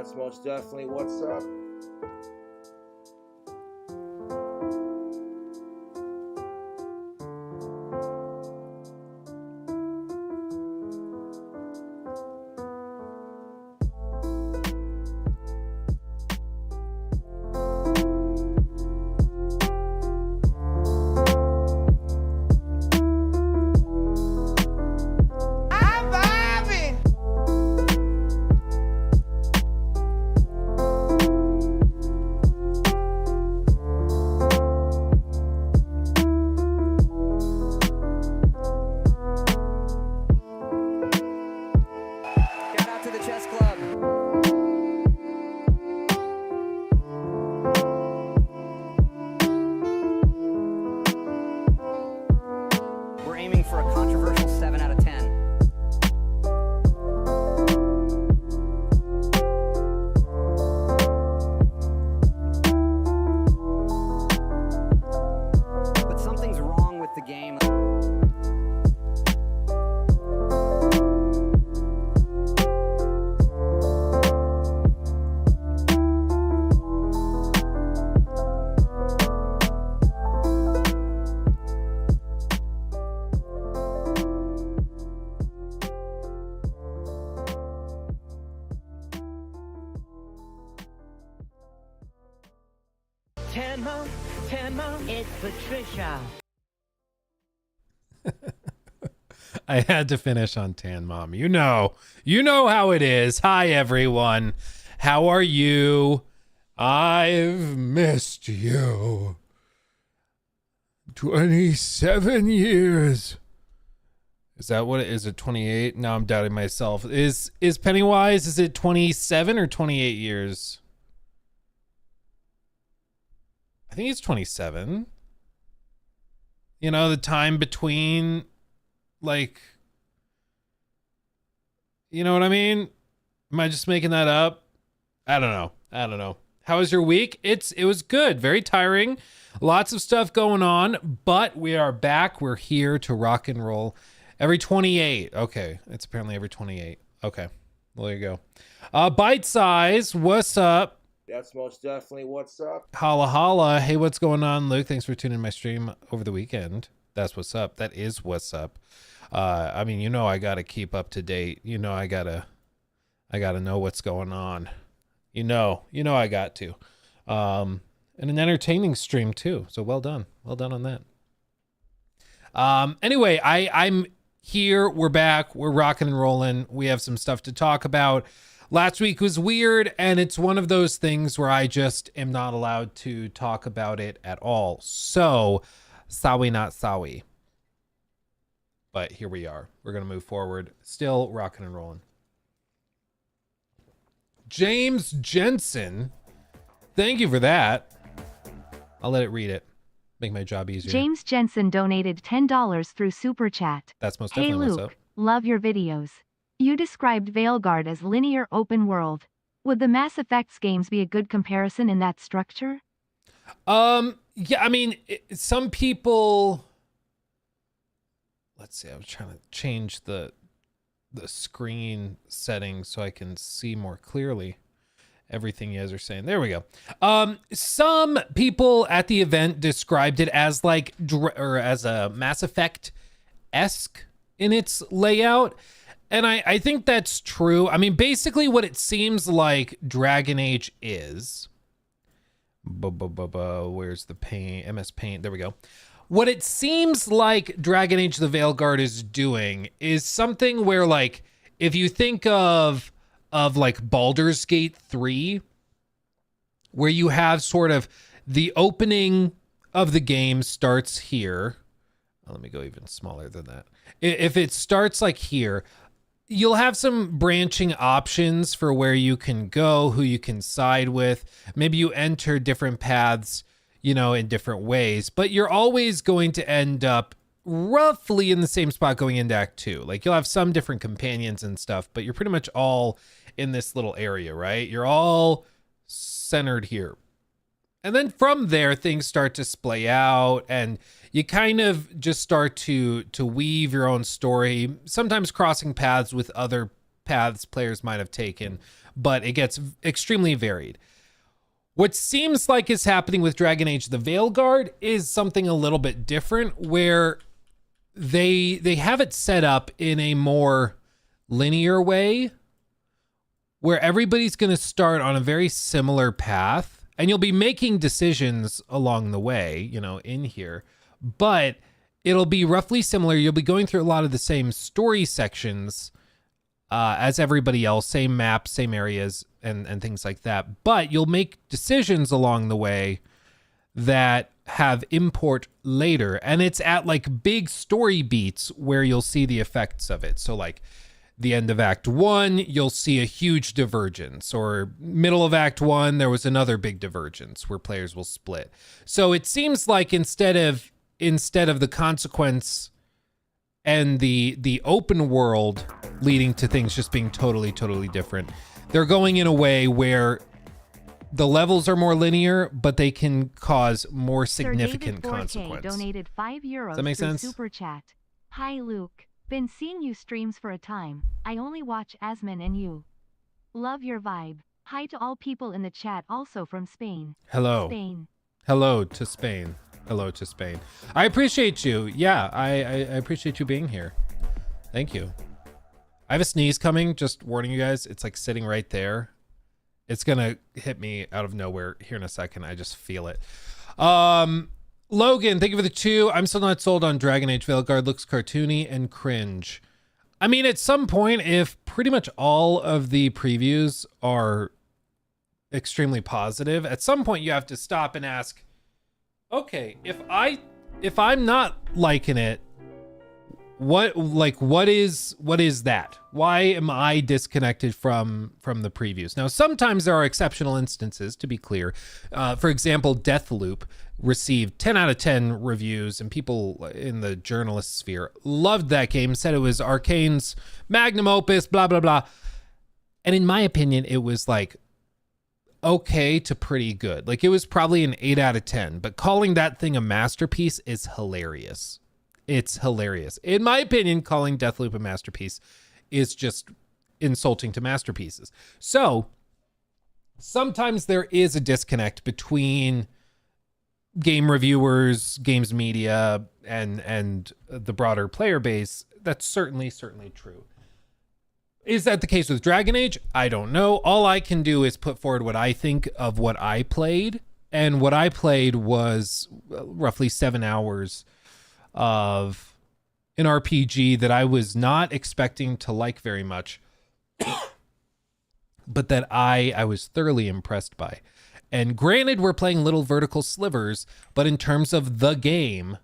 That's most definitely what's up. It's Patricia. I had to finish on Tan Mom. You know how it is. Hi, everyone. How are you? I've missed you. 27 years. Is that what it is? It 28? Now I'm doubting myself. Is Pennywise, is it 27 or 28 years? I think it's 27. You know, the time between, like, you know what I mean? Am I just making that up? I don't know. How was your week? It was good. Very tiring. Lots of stuff going on, but we are back. We're here to rock and roll every 28. Okay. It's apparently every 28. Okay. Well, there you go. Bite Size, what's up? That's most definitely what's up. Holla holla. Hey, what's going on, Luke? Thanks for tuning in my stream over the weekend. That's what's up. That is what's up. I mean, you know, I gotta keep up to date. You know, I gotta know what's going on. You know, I got to. And an entertaining stream too. So well done on that. Anyway, I'm here. We're back. We're rocking and rolling. We have some stuff to talk about. Last week was weird, and it's one of those things where I just am not allowed to talk about it at all. So, sorry, not sorry. But here we are. We're going to move forward. Still rocking and rolling. James Jensen. Thank you for that. I'll let it read it. Make my job easier. James Jensen donated $10 through Super Chat. That's most definitely what's up. Hey Luke, love your videos. You described Veilguard as linear open world. Would the Mass Effects games be a good comparison in that structure? Yeah, I mean, some people... Let's see, I was trying to change the screen settings so I can see more clearly everything you guys are saying. There we go. Some people at the event described it as like, or as a Mass Effect-esque in its layout. And I think that's true. I mean, basically what it seems like Dragon Age is. Where's the paint? MS Paint. There we go. What it seems like Dragon Age the Veilguard is doing is something where, like, if you think of like Baldur's Gate 3, where you have sort of the opening of the game starts here. Let me go even smaller than that. If it starts like here, you'll have some branching options for where you can go, who you can side with. Maybe you enter different paths, you know, in different ways, but you're always going to end up roughly in the same spot going into Act 2. Like, you'll have some different companions and stuff, but you're pretty much all in this little area, right? You're all centered here. And then from there, things start to splay out, and you kind of just start to weave your own story, sometimes crossing paths with other paths players might have taken. but it gets extremely varied. What seems like is happening with Dragon Age the Veilguard is something a little bit different, where they have it set up in a more linear way, where everybody's going to start on a very similar path, and you'll be making decisions along the way, you know, in here, but it'll be roughly similar. You'll be going through a lot of the same story sections as everybody else, same maps, same areas, and things like that. But you'll make decisions along the way that have import later. And it's at like big story beats where you'll see the effects of it. So like the end of Act 1, you'll see a huge divergence, or middle of Act 1, there was another big divergence where players will split. So it seems like instead of the consequence and the open world leading to things just being totally different, they're going in a way where the levels are more linear, but they can cause more significant consequence. Donated €5 Does that make sense? Super chat. Hi Luke, been seeing you streams for a time. I only watch Asmin and you. Love your vibe. Hi to all people in the chat, also from Spain. Hello. Spain. Hello to Spain. Hello to Spain. I appreciate you. Yeah, I appreciate you being here. Thank you. I have a sneeze coming, just warning you guys. It's like sitting right there. It's gonna hit me out of nowhere here in a second. I just feel it. Logan, thank you for the 2. I'm still not sold on Dragon Age Veilguard. Looks cartoony and cringe. I mean, at some point, if pretty much all of the previews are extremely positive, at some point you have to stop and ask, okay, if I'm not liking it, what is that? Why am I disconnected from the previews? Now, sometimes there are exceptional instances, to be clear. For example, Deathloop received 10 out of 10 reviews, and people in the journalist sphere loved that game, said it was Arcane's magnum opus, blah, blah, blah. And in my opinion, it was like okay to pretty good. Like, it was probably an 8 out of 10, but calling that thing a masterpiece is hilarious. It's hilarious. In my opinion, calling Deathloop a masterpiece is just insulting to masterpieces. So sometimes there is a disconnect between game reviewers, games media, and the broader player base. That's certainly true. Is that the case with Dragon Age? I don't know. All I can do is put forward what I think of what I played. And what I played was roughly 7 hours of an RPG that I was not expecting to like very much, but that I was thoroughly impressed by. And granted, we're playing little vertical slivers, but in terms of the game,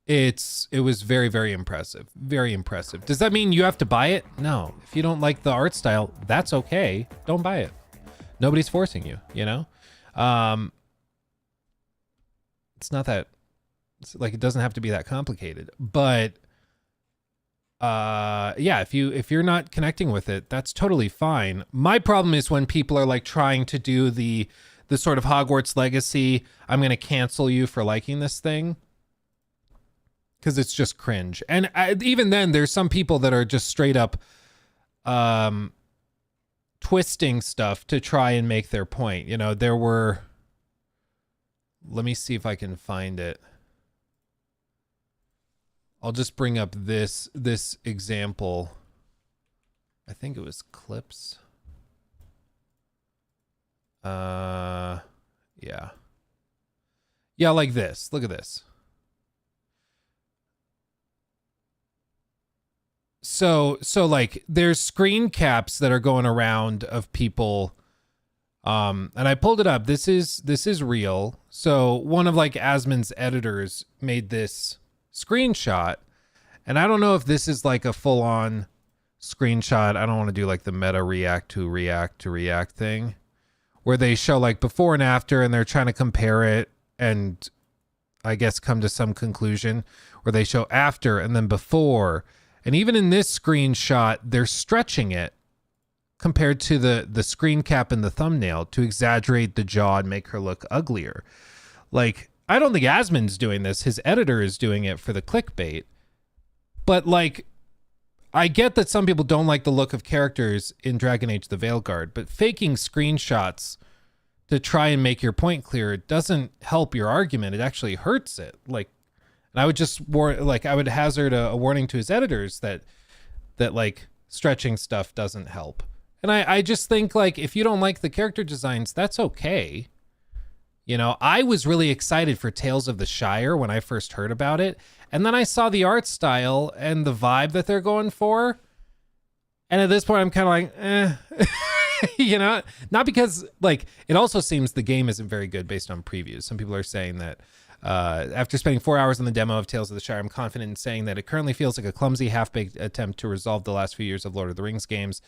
it was very, very impressive. Very impressive. Does that mean you have to buy it? No. If you don't like the art style, that's okay. Don't buy it. Nobody's forcing you, you know? It's not that, it's like, it doesn't have to be that complicated, but yeah, if you're not connecting with it, that's totally fine. My problem is when people are like trying to do the sort of Hogwarts Legacy, I'm going to cancel you for liking this thing, because it's just cringe. And even then, there's some people that are just straight up twisting stuff to try and make their point. You know, there were, let me see if I can find it. I'll just bring up this example. I think it was clips. Yeah. Yeah, like this. Look at this. So like there's screen caps that are going around of people, and I pulled it up. This is real. So one of like Asmon's editors made this screenshot, and I don't know if this is like a full-on screenshot. I don't want to do like the meta react to react thing where they show like before and after, and they're trying to compare it and I guess come to some conclusion, where they show after and then before. And even in this screenshot, they're stretching it compared to the screen cap and the thumbnail to exaggerate the jaw and make her look uglier. Like, I don't think Asmon's doing this. His editor is doing it for the clickbait. But like, I get that some people don't like the look of characters in Dragon Age the Veilguard, but faking screenshots to try and make your point clear doesn't help your argument. It actually hurts it. Like, and I would just I would hazard a warning to his editors that like stretching stuff doesn't help. And I just think, like, if you don't like the character designs, that's okay. You know, I was really excited for Tales of the Shire when I first heard about it. And then I saw the art style and the vibe that they're going for. And at this point, I'm kind of like, you know, not because, like, it also seems the game isn't very good based on previews. Some people are saying that after spending 4 hours on the demo of Tales of the Shire, I'm confident in saying that it currently feels like a clumsy, half-baked attempt to resolve the last few years of Lord of the Rings games.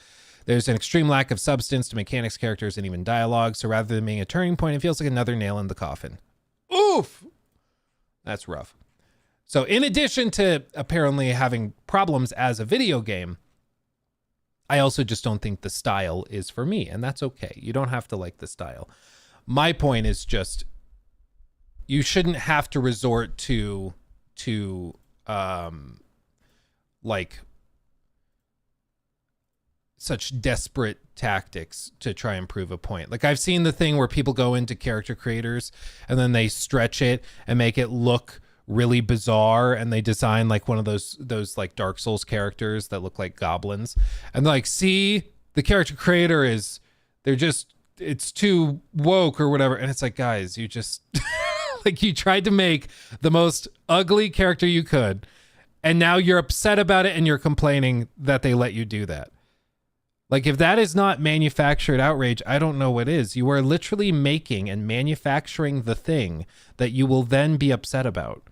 There's an extreme lack of substance to mechanics, characters, and even dialogue. So rather than being a turning point, it feels like another nail in the coffin. Oof! That's rough. So in addition to apparently having problems as a video game, I also just don't think the style is for me, and that's okay. You don't have to like the style. My point is just, you shouldn't have to resort to like such desperate tactics to try and prove a point. Like, I've seen the thing where people go into character creators and then they stretch it and make it look really bizarre, and they design like one of those like Dark Souls characters that look like goblins, and they're like, see, the character creator it's too woke or whatever. And it's like, guys, you just like, you tried to make the most ugly character you could, and now you're upset about it and you're complaining that they let you do that. Like, if that is not manufactured outrage, I don't know what is. You are literally making and manufacturing the thing that you will then be upset about.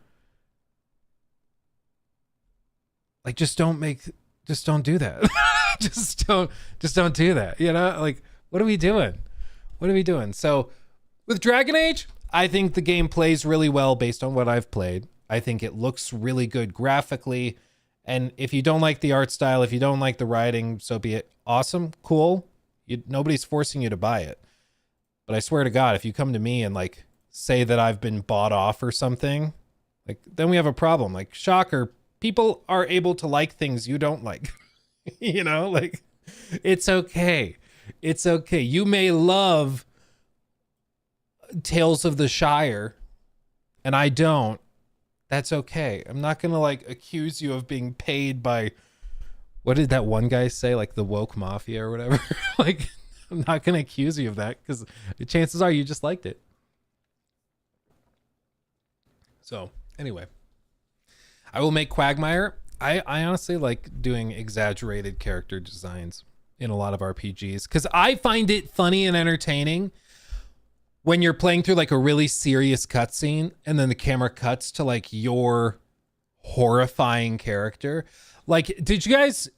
Like, just don't do that. just don't do that. You know, like, what are we doing? What are we doing? So with Dragon Age, I think the game plays really well based on what I've played. I think it looks really good graphically. And if you don't like the art style, if you don't like the writing, so be it. Awesome, cool. Nobody's forcing you to buy it. But I swear to God, if you come to me and like say that I've been bought off or something, like, then we have a problem. Like, shocker, people are able to like things you don't like. You know, like, it's okay. It's okay. You may love Tales of the Shire and I don't. That's okay. I'm not going to like accuse you of being paid by, what did that one guy say? Like the woke mafia or whatever. Like, I'm not going to accuse you of that, because the chances are you just liked it. So anyway, I will make Quagmire. I honestly like doing exaggerated character designs in a lot of RPGs, because I find it funny and entertaining when you're playing through like a really serious cutscene and then the camera cuts to like your horrifying character. Like, did you guys,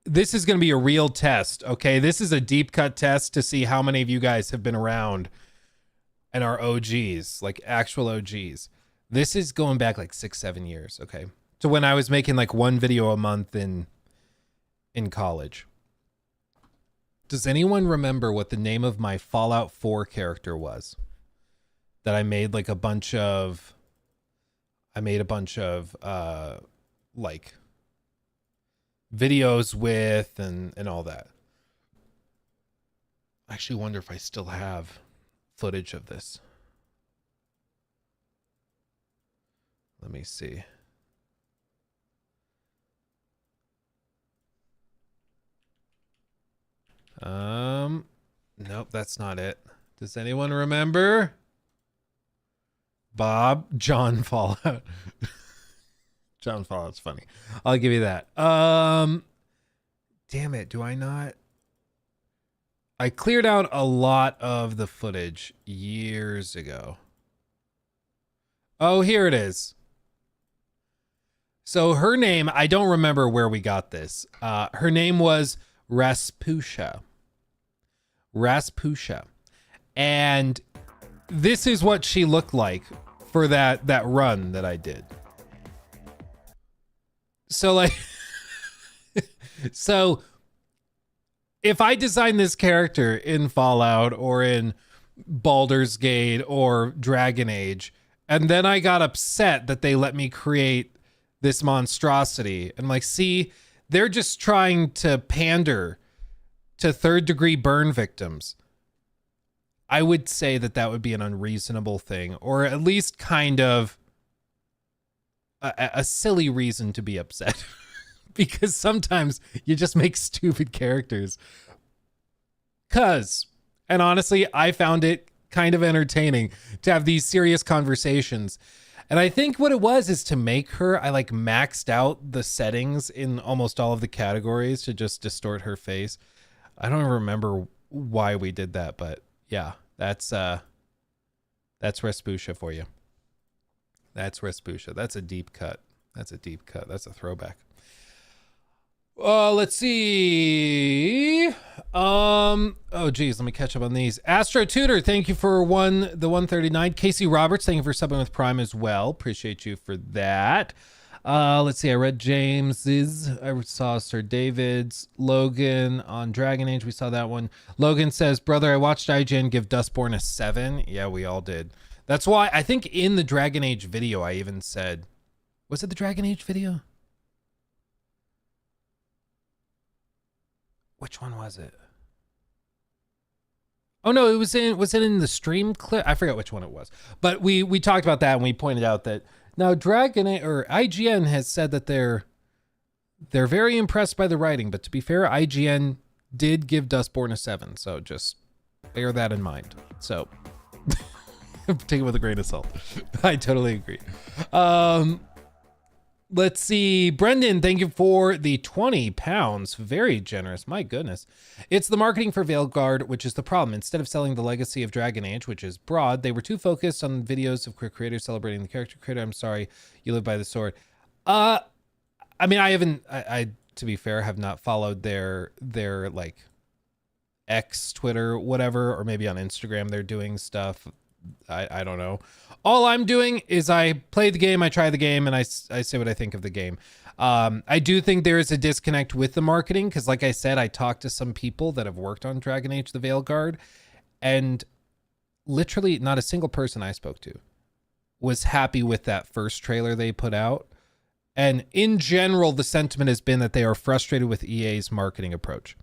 this is going to be a real test, okay? This is a deep cut test to see how many of you guys have been around and are OGs, like actual OGs. This is going back like 6-7 years, okay? So when I was making like one video a month in college. Does anyone remember what the name of my Fallout 4 character was? That I made like a bunch of like videos with and all that. I actually wonder if I still have footage of this. Let me see. Nope, that's not it. Does anyone remember? John Fallout. John Fallout's funny. I'll give you that. Damn it, do I not? I cleared out a lot of the footage years ago. Oh, here it is. So her name, I don't remember where we got this. Her name was Raspusha. And this is what she looked like for that run that I did. So like, so if I design this character in Fallout or in Baldur's Gate or Dragon Age, and then I got upset that they let me create this monstrosity, and like, see, they're just trying to pander to third-degree burn victims, I would say that would be an unreasonable thing, or at least kind of a silly reason to be upset. Because sometimes you just make stupid characters. And honestly, I found it kind of entertaining to have these serious conversations. And I think what it was is to make her, I like maxed out the settings in almost all of the categories to just distort her face. I don't remember why we did that, but yeah, that's Respucia for you. That's Respucia. That's a deep cut. That's a throwback. Let's see. Oh geez, let me catch up on these. Astro Tutor, thank you for the 139. Casey Roberts, thank you for subbing with Prime as well. Appreciate you for that. Let's see. I read James's. I saw Sir David's. Logan on Dragon Age. We saw that one. Logan says, brother, I watched IGN give Dustborn a 7. Yeah, we all did. That's why I think in the Dragon Age video, I even said, was it the Dragon Age video? Which one was it? Oh no, was it in the stream clip? I forget which one it was. But we talked about that and we pointed out that now IGN has said that they're very impressed by the writing, but to be fair, IGN did give Dustborn a 7, so just bear that in mind. So take it with a grain of salt. I totally agree. Let's see. Brendan, thank you for the 20 pounds. Very generous. My goodness. It's the marketing for Veilguard, which is the problem. Instead of selling the legacy of Dragon Age, which is broad, they were too focused on videos of creators celebrating the character creator. I'm sorry, you live by the sword. I mean, I to be fair, have not followed their like X, Twitter, whatever, or maybe on Instagram they're doing stuff. I don't know. All I'm doing is I play the game, I try the game, and I say what I think of the game. I do think there is a disconnect with the marketing because, like I said, I talked to some people that have worked on Dragon Age the Veilguard, and literally not a single person I spoke to was happy with that first trailer they put out. And in general, the sentiment has been that they are frustrated with EA's marketing approach.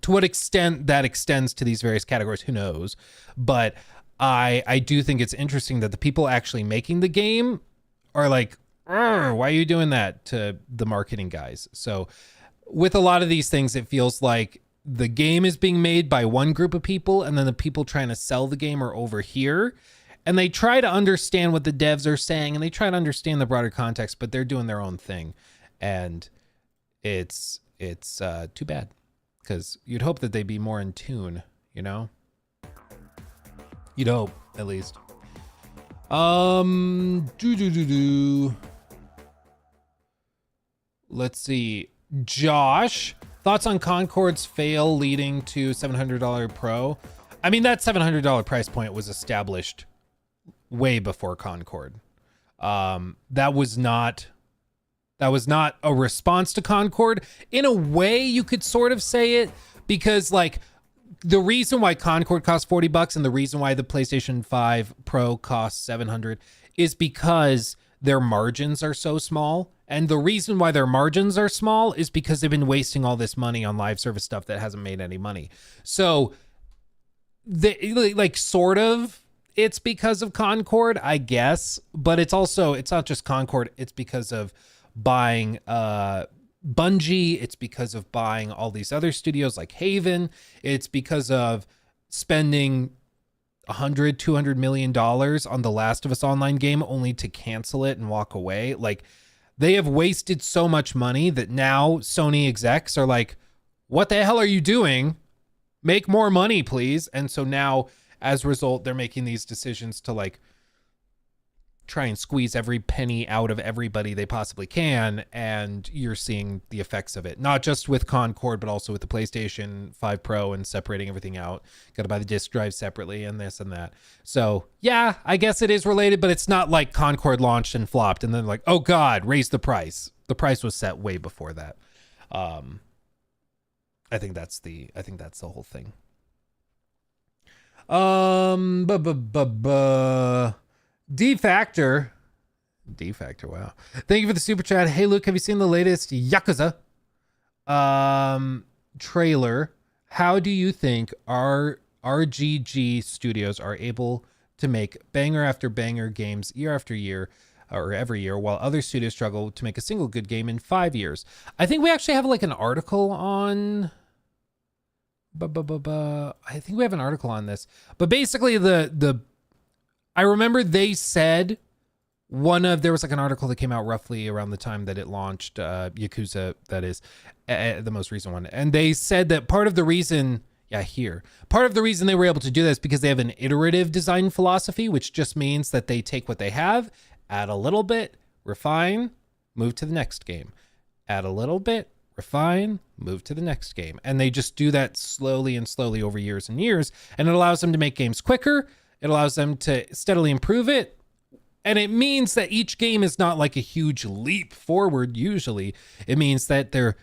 To what extent that extends to these various categories, who knows? But I do think it's interesting that the people actually making the game are like, why are you doing that to the marketing guys? So with a lot of these things, it feels like the game is being made by one group of people, and then the people trying to sell the game are over here. And they try to understand what the devs are saying, and they try to understand the broader context, but they're doing their own thing. And it's too bad. Because you'd hope that they'd be more in tune, you know? You'd hope, at least. Let's see. Josh, thoughts on Concord's fail leading to $700 Pro? I mean, that $700 price point was established way before Concord. That was not a response to Concord. In a way, you could sort of say it, because like the reason why Concord costs $40 and the reason why the PlayStation 5 Pro costs $700 is because their margins are so small. And the reason why their margins are small is because they've been wasting all this money on live service stuff that hasn't made any money. So they like sort of, it's because of Concord, I guess, but it's not just Concord. It's because of buying Bungie. It's because of buying all these other studios like Haven. It's because of spending $200 million on the Last of Us online game only to cancel it and walk away. Like, they have wasted so much money that now Sony execs are like, what the hell are you doing? Make more money, please. And so now, as a result, they're making these decisions to like try and squeeze every penny out of everybody they possibly can, and you're seeing the effects of it, not just with Concord but also with the PlayStation 5 Pro and separating everything out. Got to buy the disc drive separately and this and that. So yeah, I guess it is related, but it's not like Concord launched and flopped and then like, oh god, raise the price. The price was set way before that. I think that's the whole thing. D Factor, D Factor, wow. Thank you for the super chat. Hey Luke, have you seen the latest Yakuza trailer? How do you think our RGG studios are able to make banger after banger games year after year or every year, while other studios struggle to make a single good game in 5 years? I think we actually have like an article on I think we have an article on this, but basically I remember they said there was like an article that came out roughly around the time that it launched, Yakuza, that is the most recent one. And they said that part of the reason they were able to do this because they have an iterative design philosophy, which just means that they take what they have, add a little bit, refine, move to the next game, add a little bit, refine, move to the next game. And they just do that slowly and slowly over years and years. And it allows them to make games quicker. It allows them to steadily improve it. And it means that each game is not like a huge leap forward. Usually it means that they're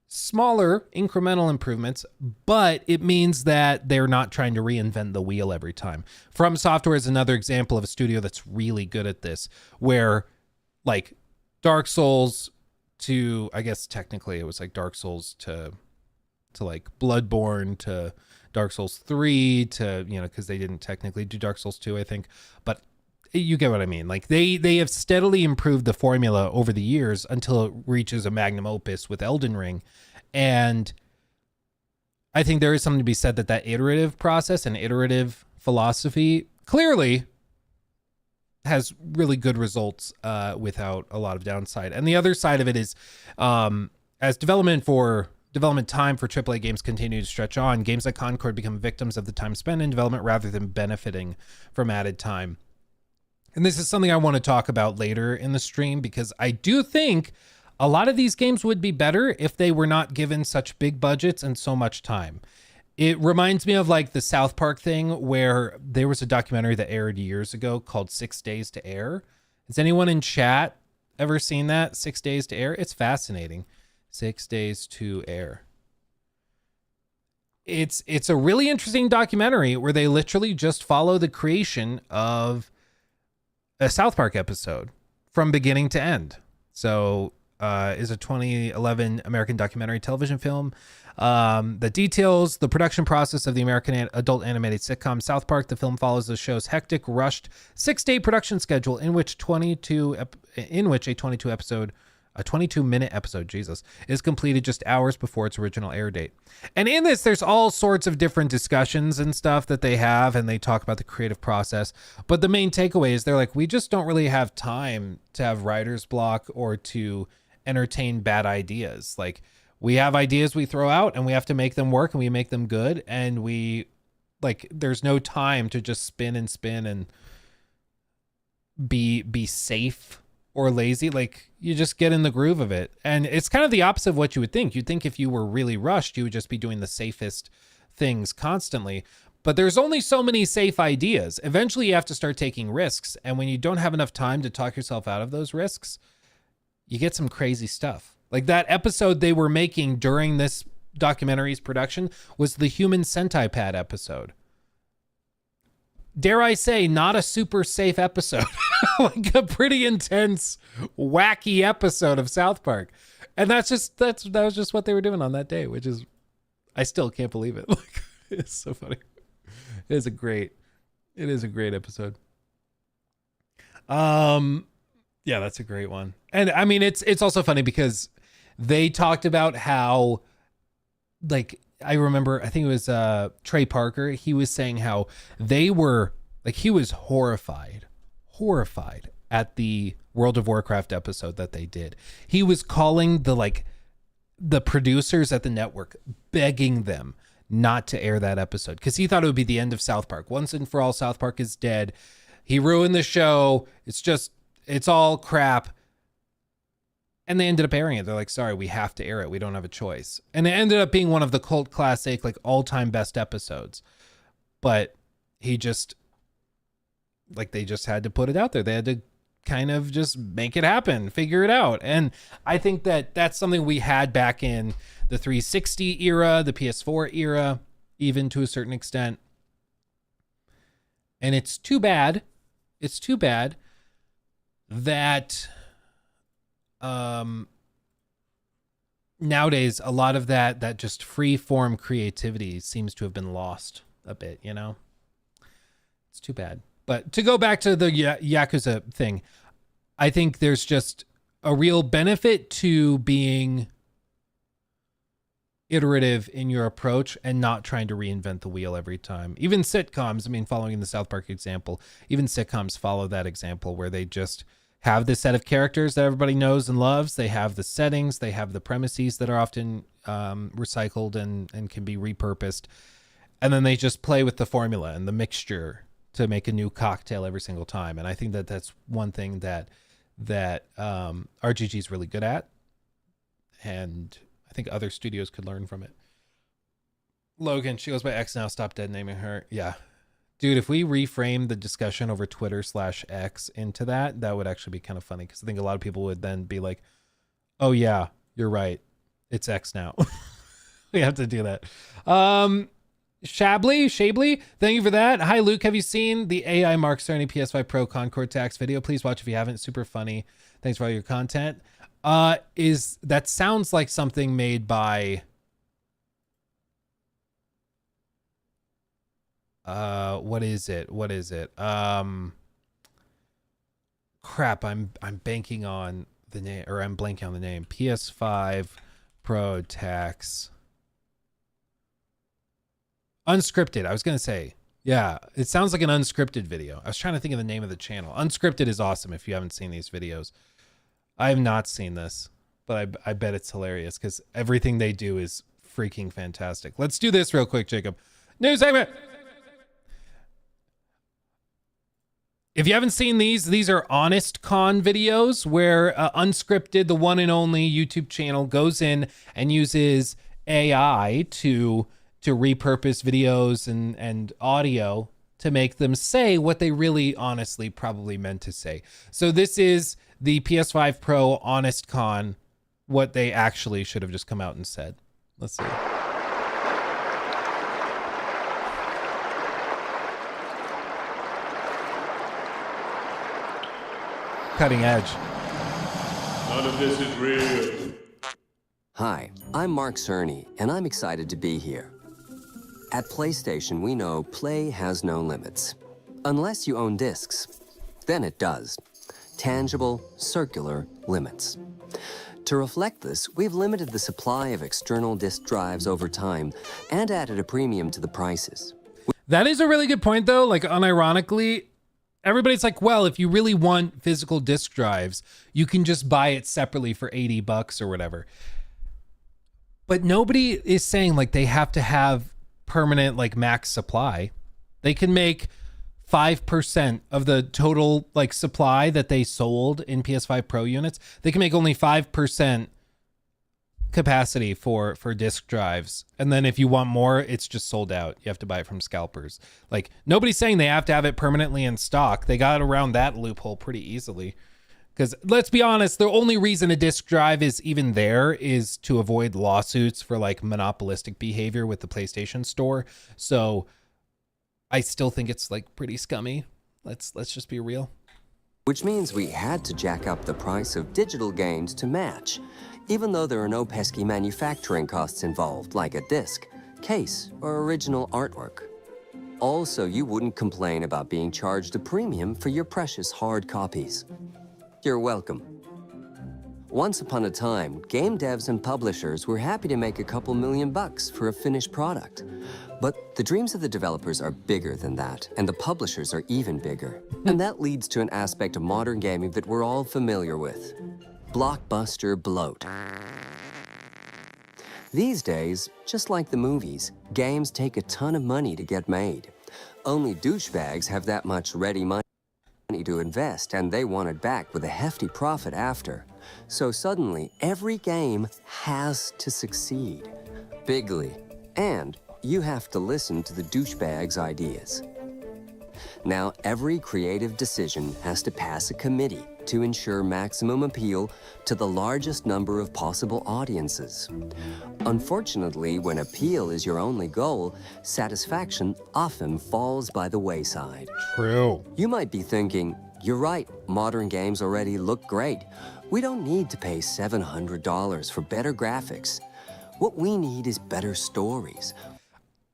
smaller incremental improvements, but it means that they're not trying to reinvent the wheel every time. From Software is another example of a studio that's really good at this, where like Dark Souls to, I guess technically it was like Dark Souls to like Bloodborne to Dark Souls 3 to, because they didn't technically do Dark Souls 2, I think, but you get what I mean. Like they have steadily improved the formula over the years until it reaches a magnum opus with Elden Ring. And I think there is something to be said that iterative process and iterative philosophy clearly has really good results without a lot of downside. And the other side of it is as development time for AAA games continue to stretch on, games like Concord become victims of the time spent in development rather than benefiting from added time. And this is something I want to talk about later in the stream, because I do think a lot of these games would be better if they were not given such big budgets and so much time. It reminds me of like the South Park thing, where there was a documentary that aired years ago called 6 Days to Air. Has anyone in chat ever seen that? 6 Days to Air? It's fascinating. 6 Days to Air. It's a really interesting documentary where they literally just follow the creation of a South Park episode from beginning to end. So is a 2011 American documentary television film that details the production process of the American adult animated sitcom South Park. The film follows the show's hectic, rushed 6-day production schedule in which a 22-minute episode, Jesus, is completed just hours before its original air date. And in this, there's all sorts of different discussions and stuff that they have, and they talk about the creative process. But the main takeaway is they're like, we just don't really have time to have writer's block or to entertain bad ideas. Like, we have ideas we throw out and we have to make them work and we make them good. And there's no time to just spin and be safe or lazy. Like, you just get in the groove of it. And it's kind of the opposite of what you would think. You'd think if you were really rushed, you would just be doing the safest things constantly. But there's only so many safe ideas. Eventually you have to start taking risks. And when you don't have enough time to talk yourself out of those risks, you get some crazy stuff. Like that episode they were making during this documentary's production was the Human Centipede episode. Dare I say, not a super safe episode. Like a pretty intense, wacky episode of South Park. And that was just what they were doing on that day, which is, I still can't believe it. Like, it's so funny. It is a great episode. Yeah, that's a great one. And I mean, it's also funny because they talked about how, like, I remember, I think it was Trey Parker. He was saying how they were, like, he was horrified at the World of Warcraft episode that they did. He was calling the producers at the network, begging them not to air that episode because he thought it would be the end of South Park. Once and for all, South Park is dead. He ruined the show. It's all crap. And they ended up airing it. They're like, sorry, we have to air it. We don't have a choice. And it ended up being one of the cult classic, like, all-time best episodes. But he just, like, they just had to put it out there. They had to kind of just make it happen, figure it out. And I think that that's something we had back in the 360 era, the PS4 era, even to a certain extent. And it's too bad. It's too bad that nowadays a lot of that just free form creativity seems to have been lost a bit, you know? It's too bad. But to go back to the Yakuza thing, I think there's just a real benefit to being iterative in your approach and not trying to reinvent the wheel every time. Even sitcoms, I mean, following the South Park example, even sitcoms follow that example where they just have this set of characters that everybody knows and loves. They have the settings, they have the premises that are often recycled and can be repurposed. And then they just play with the formula and the mixture to make a new cocktail every single time. And I think that that's one thing that RGG is really good at. And I think other studios could learn from it. Logan, she goes by X now. Stop dead naming her. Yeah. Dude, if we reframe the discussion over Twitter/X into that would actually be kind of funny. Because I think a lot of people would then be like, oh yeah, you're right. It's X now. We have to do that. Shabley, thank you for that. Hi, Luke. Have you seen the AI Mark Cerny PS5 Pro Concord tax video? Please watch if you haven't. Super funny. Thanks for all your content. That sounds like something made by what is it? Crap, I'm banking on the name, or I'm blanking on the name. PS5 Pro tax. Unscripted, I was going to say. Yeah, it sounds like an unscripted video. I was trying to think of the name of the channel. Unscripted is awesome if you haven't seen these videos. I have not seen this, but I bet it's hilarious because everything they do is freaking fantastic. Let's do this real quick, Jacob. News segment. If you haven't seen these are honest con videos where Unscripted, the one and only YouTube channel, goes in and uses AI to repurpose videos and audio to make them say what they really honestly probably meant to say. So this is the PS5 Pro Honest Con, what they actually should have just come out and said. Let's see. Cutting edge. None of this is real. Hi, I'm Mark Cerny, and I'm excited to be here. At PlayStation, we know play has no limits. Unless you own discs. Then it does. Tangible, circular limits. To reflect this, we've limited the supply of external disk drives over time and added a premium to the prices. That is a really good point, though. Like, unironically, everybody's like, well, if you really want physical disk drives, you can just buy it separately for $80 or whatever. But nobody is saying, like, they have to have permanent, like, max supply. They can make 5% of the total, like, supply that they sold in PS5 Pro units. They can make only 5% capacity for disk drives, and then if you want more, it's just sold out. You have to buy it from scalpers. Like, nobody's saying they have to have it permanently in stock. They got around that loophole pretty easily, because let's be honest, the only reason a disk drive is even there is to avoid lawsuits for, like, monopolistic behavior with the PlayStation Store. So I still think it's, like, pretty scummy. Let's just be real. Which means we had to jack up the price of digital games to match, even though there are no pesky manufacturing costs involved, like a disc, case, or original artwork. Also, you wouldn't complain about being charged a premium for your precious hard copies. You're welcome. Once upon a time, game devs and publishers were happy to make a couple $1,000,000 for a finished product. But the dreams of the developers are bigger than that, and the publishers are even bigger. And that leads to an aspect of modern gaming that we're all familiar with. Blockbuster bloat. These days, just like the movies, games take a ton of money to get made. Only douchebags have that much ready money to invest, and they want it back with a hefty profit after. So suddenly, every game has to succeed. Bigly. And you have to listen to the douchebags' ideas. Now, every creative decision has to pass a committee to ensure maximum appeal to the largest number of possible audiences. Unfortunately, when appeal is your only goal, satisfaction often falls by the wayside. True. You might be thinking, You're right, modern games already look great. We don't need to pay $700 for better graphics. What we need is better stories.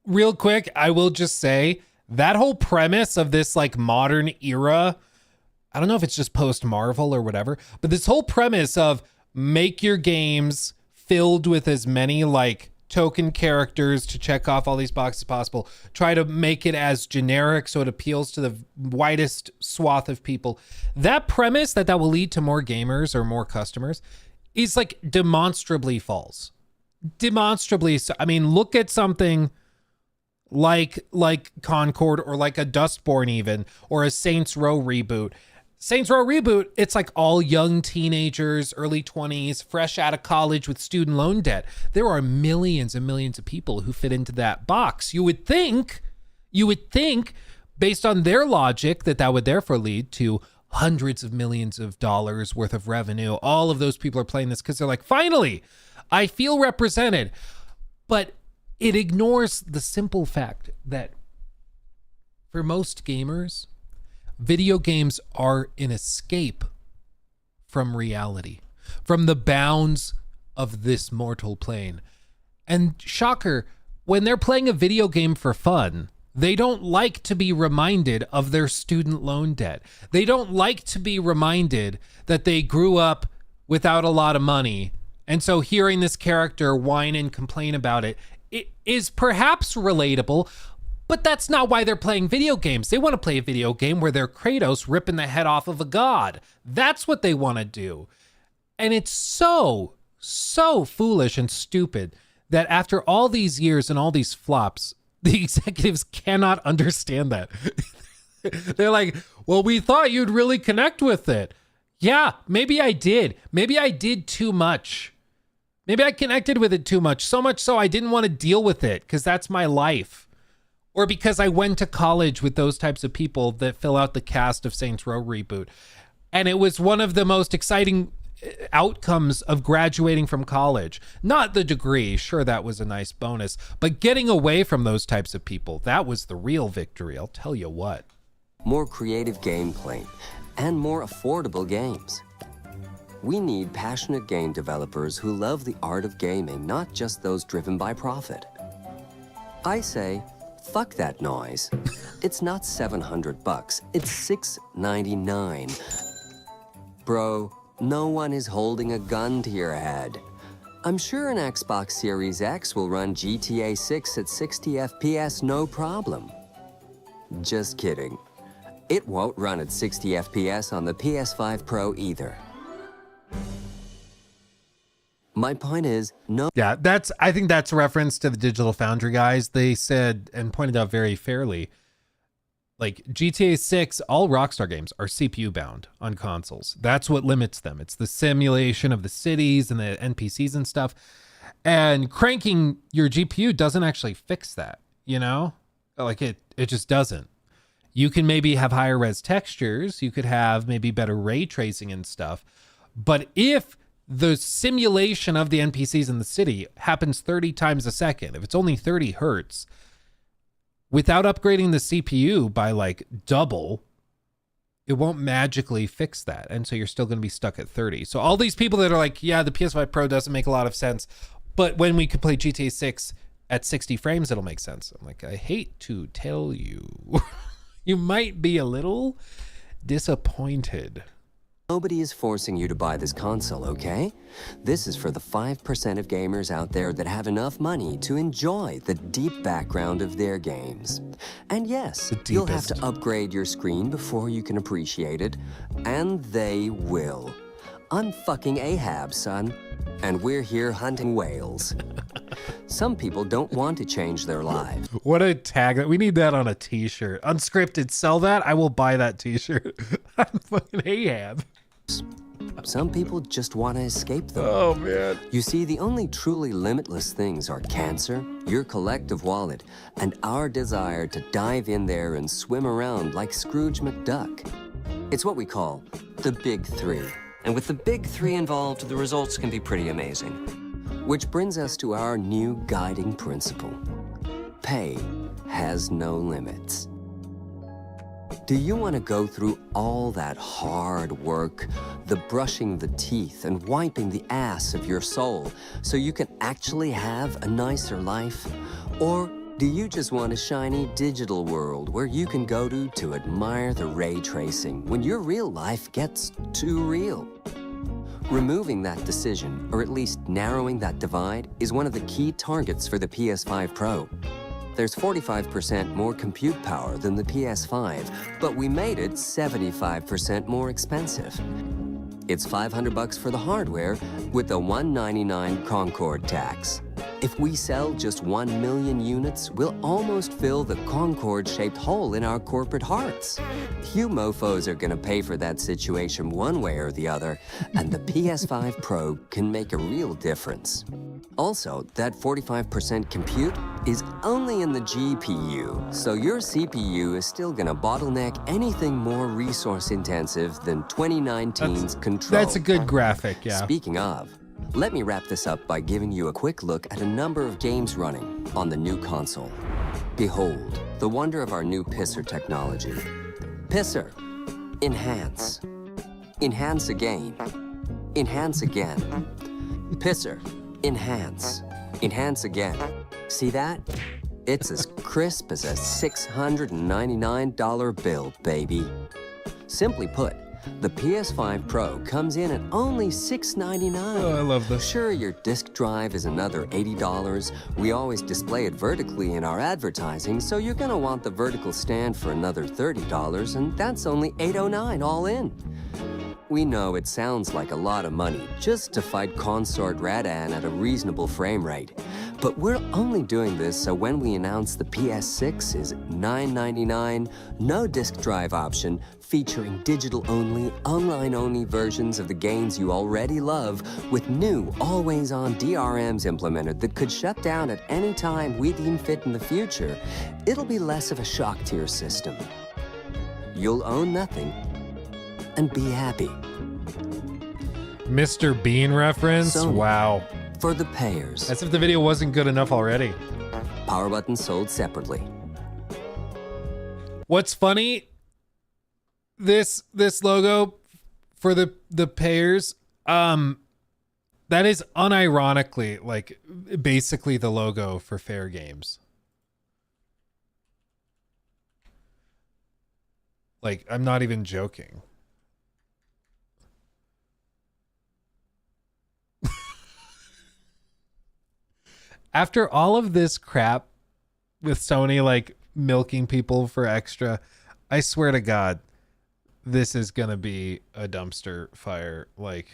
Real quick, I will just say that whole premise of this like modern era, I don't know if it's just post Marvel or whatever, but this whole premise of make your games filled with as many like token characters to check off all these boxes as possible. Try to make it as generic so it appeals to the widest swath of people. That premise that will lead to more gamers or more customers is like demonstrably false. Demonstrably. I mean, look at something like Concord or like a Dustborn even, or a Saints Row reboot. Saints Row reboot, it's like all young teenagers, early 20s, fresh out of college with student loan debt. There are millions and millions of people who fit into that box. You would think, based on their logic, that would therefore lead to hundreds of millions of dollars worth of revenue. All of those people are playing this because they're like, finally, I feel represented. But it ignores the simple fact that for most gamers, video games are an escape from reality, from the bounds of this mortal plane. And shocker, when they're playing a video game for fun, they don't like to be reminded of their student loan debt. They don't like to be reminded that they grew up without a lot of money. And so hearing this character whine and complain about it is perhaps relatable, but that's not why they're playing video games. They want to play a video game where they're Kratos ripping the head off of a god. That's what they want to do. And it's so foolish and stupid that after all these years and all these flops, the executives cannot understand that. They're like, well, we thought you'd really connect with it. Yeah, maybe I did. Maybe I did too much. Maybe I connected with it too much. So much so I didn't want to deal with it because that's my life. Or because I went to college with those types of people that fill out the cast of Saints Row reboot. And it was one of the most exciting outcomes of graduating from college. Not the degree, sure, that was a nice bonus, but getting away from those types of people, that was the real victory, I'll tell you what. More creative gameplay and more affordable games. We need passionate game developers who love the art of gaming, not just those driven by profit. I say, fuck that noise. It's not $700, it's $699. Bro, no one is holding a gun to your head. I'm sure an Xbox Series X will run GTA 6 at 60 FPS no problem. Just kidding. It won't run at 60 FPS on the PS5 Pro either. My point is, no. Yeah, I think that's a reference to the Digital Foundry guys. They said and pointed out very fairly, like GTA 6, all Rockstar games are CPU bound on consoles. That's what limits them. It's the simulation of the cities and the NPCs and stuff. And cranking your GPU doesn't actually fix that, you know? Like it just doesn't. You can maybe have higher res textures. You could have maybe better ray tracing and stuff. But if the simulation of the NPCs in the city happens 30 times a second, if it's only 30 hertz, without upgrading the CPU by like double, it won't magically fix that. And so you're still going to be stuck at 30. So all these people that are like, yeah, the PS5 Pro doesn't make a lot of sense, but when we could play GTA 6 at 60 frames, it'll make sense. I'm like, I hate to tell you, you might be a little disappointed. Nobody is forcing you to buy this console, okay? This is for the 5% of gamers out there that have enough money to enjoy the deep background of their games. And yes, you'll have to upgrade your screen before you can appreciate it, and they will. I'm fucking Ahab, son, and we're here hunting whales. Some people don't want to change their lives. What a tag. We need that on a t-shirt. Unscripted, sell that. I will buy that t-shirt. I'm fucking Ahab. Some people just want to escape them. Oh, man. You see, the only truly limitless things are cancer, your collective wallet, and our desire to dive in there and swim around like Scrooge McDuck. It's what we call the Big Three. And with the Big Three involved, the results can be pretty amazing. Which brings us to our new guiding principle. Pay has no limits. Do you want to go through all that hard work, the brushing the teeth and wiping the ass of your soul so you can actually have a nicer life? Or do you just want a shiny digital world where you can go to admire the ray tracing when your real life gets too real? Removing that decision, or at least narrowing that divide, is one of the key targets for the PS5 Pro. There's 45% more compute power than the PS5, but we made it 75% more expensive. It's $500 for the hardware with the $199 Concord tax. If we sell just 1 million units, we'll almost fill the Concord-shaped hole in our corporate hearts. You mofos are gonna pay for that situation one way or the other, and the PS5 Pro can make a real difference. Also, that 45% compute is only in the GPU, so your CPU is still gonna bottleneck anything more resource-intensive than 2019's Control. That's a good graphic, yeah. Speaking of, let me wrap this up by giving you a quick look at a number of games running on the new console. Behold, the wonder of our new pisser technology. Pisser. Enhance. Enhance again. Enhance again. Pisser. Enhance. Enhance again. See that? It's as crisp as a $699 bill, baby. Simply put, the PS5 Pro comes in at only $699. Oh, I love this. Sure, your disk drive is another $80. We always display it vertically in our advertising, so you're gonna want the vertical stand for another $30, and that's only $809 all in. We know it sounds like a lot of money just to fight Consort Radan at a reasonable frame rate. But we're only doing this so when we announce the PS6 is $999, no disk drive option, featuring digital-only, online-only versions of the games you already love, with new, always-on DRMs implemented that could shut down at any time we deem fit in the future, it'll be less of a shock to your system. You'll own nothing and be happy. Mr. Bean reference? Sony. Wow. For the payers. As if the video wasn't good enough already. Power buttons sold separately. What's funny, this logo for the payers, that is unironically like basically the logo for Fair Games. Like, I'm not even joking. After all of this crap with Sony, like, milking people for extra, I swear to God, this is going to be a dumpster fire. Like,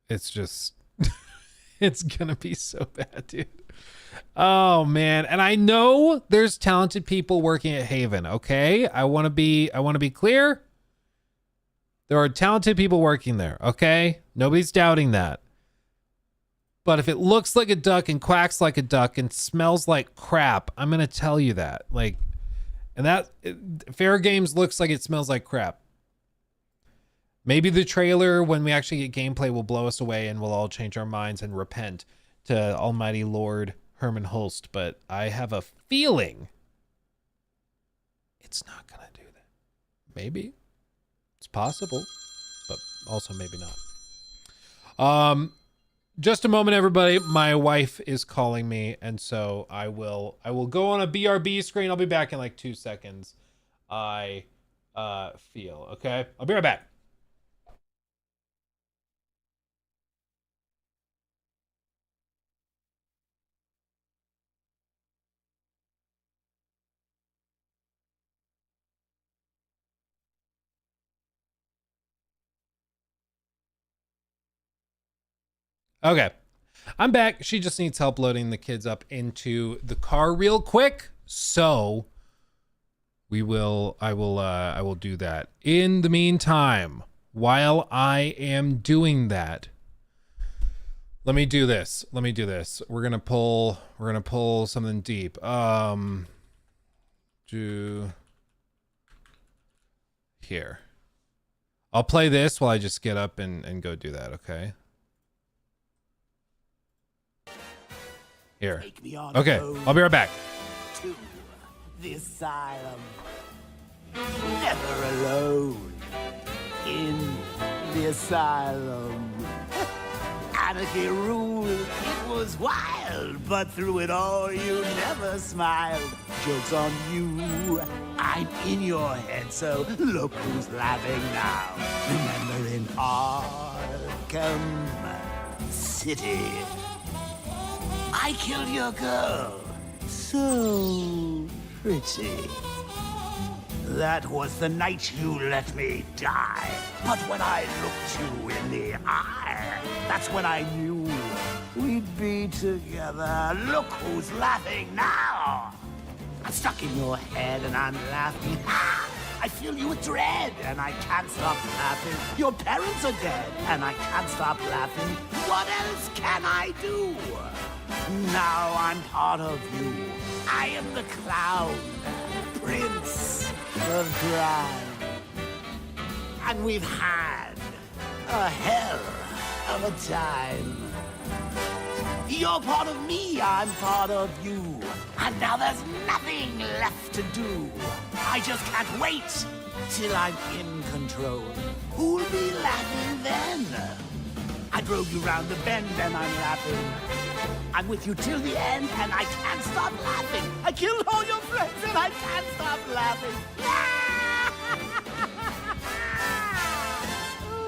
it's just, it's going to be so bad, dude. Oh, man. And I know there's talented people working at Haven, okay? I want to be clear. There are talented people working there, okay? Nobody's doubting that. But if it looks like a duck and quacks like a duck and smells like crap, I'm going to tell you that. Like, and that Fair Games looks like it smells like crap. Maybe the trailer, when we actually get gameplay, will blow us away and we'll all change our minds and repent to Almighty Lord Herman Holst. But I have a feeling it's not going to do that. Maybe. It's possible, but also maybe not. Just a moment, everybody. My wife is calling me, and so I will go on a BRB screen. I'll be back in like 2 seconds. I feel okay. I'll be right back. Okay, I'm back. She just needs help loading the kids up into the car real quick. So I will do that. In the meantime, while I am doing that, let me do this. We're gonna pull something deep. Do here. I'll play this while I just get up and go do that, okay? Here. Okay, I'll be right back. the asylum. Never alone in the asylum. Anarchy ruled, it was wild, but through it all you never smiled. Joke's on you, I'm in your head, so look who's laughing now. Remember in Arkham City, I killed your girl, so pretty. That was the night you let me die. But when I looked you in the eye, that's when I knew we'd be together. Look who's laughing now. I'm stuck in your head and I'm laughing. Ah! I fill you with dread and I can't stop laughing. Your parents are dead and I can't stop laughing. What else can I do? Now I'm part of you. I am the clown, prince of crime. And we've had a hell of a time. You're part of me, I'm part of you. And now there's nothing left to do. I just can't wait till I'm in control. Who'll be laughing then? I drove you round the bend and I'm laughing. I'm with you till the end and I can't stop laughing. I killed all your friends and I can't stop laughing.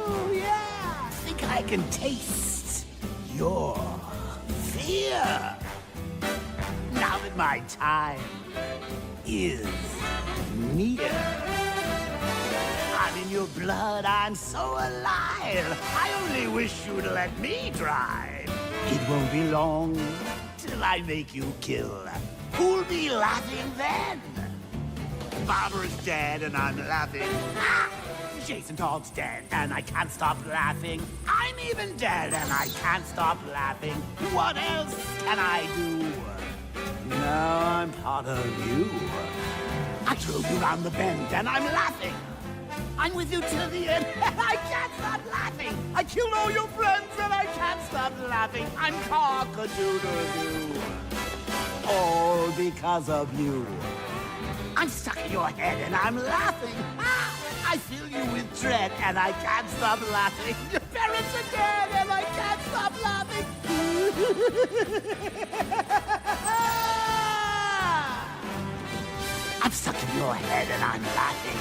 Oh yeah. Think I can taste your fear. Now that my time is near. I'm in your blood, I'm so alive. I only wish you'd let me drive. It won't be long till I make you kill. Who'll be laughing then? Barbara's dead and I'm laughing. Ah! Jason Todd's dead and I can't stop laughing. I'm even dead and I can't stop laughing. What else can I do? Now I'm part of you. I drove you round the bend and I'm laughing. I'm with you till the end and I can't stop laughing. I killed all your friends and I can't stop laughing. I'm cock-a-doodle-doo. All because of you. I'm stuck in your head and I'm laughing. Ah! I fill you with dread and I can't stop laughing. Your parents are dead and I can't stop laughing. I'm stuck in your head and I'm laughing.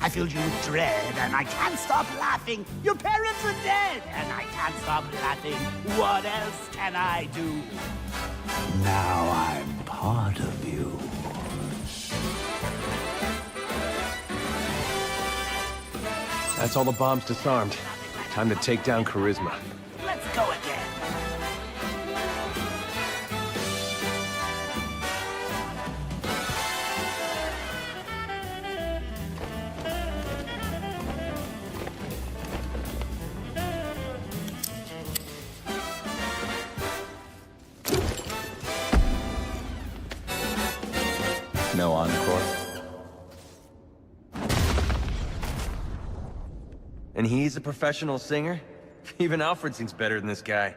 I filled you with dread and I can't stop laughing. Your parents are dead and I can't stop laughing. What else can I do? Now I'm part of you. That's all the bombs disarmed. Time to take down Charisma. Let's go again. No encore. And he's a professional singer? Even Alfred sings better than this guy.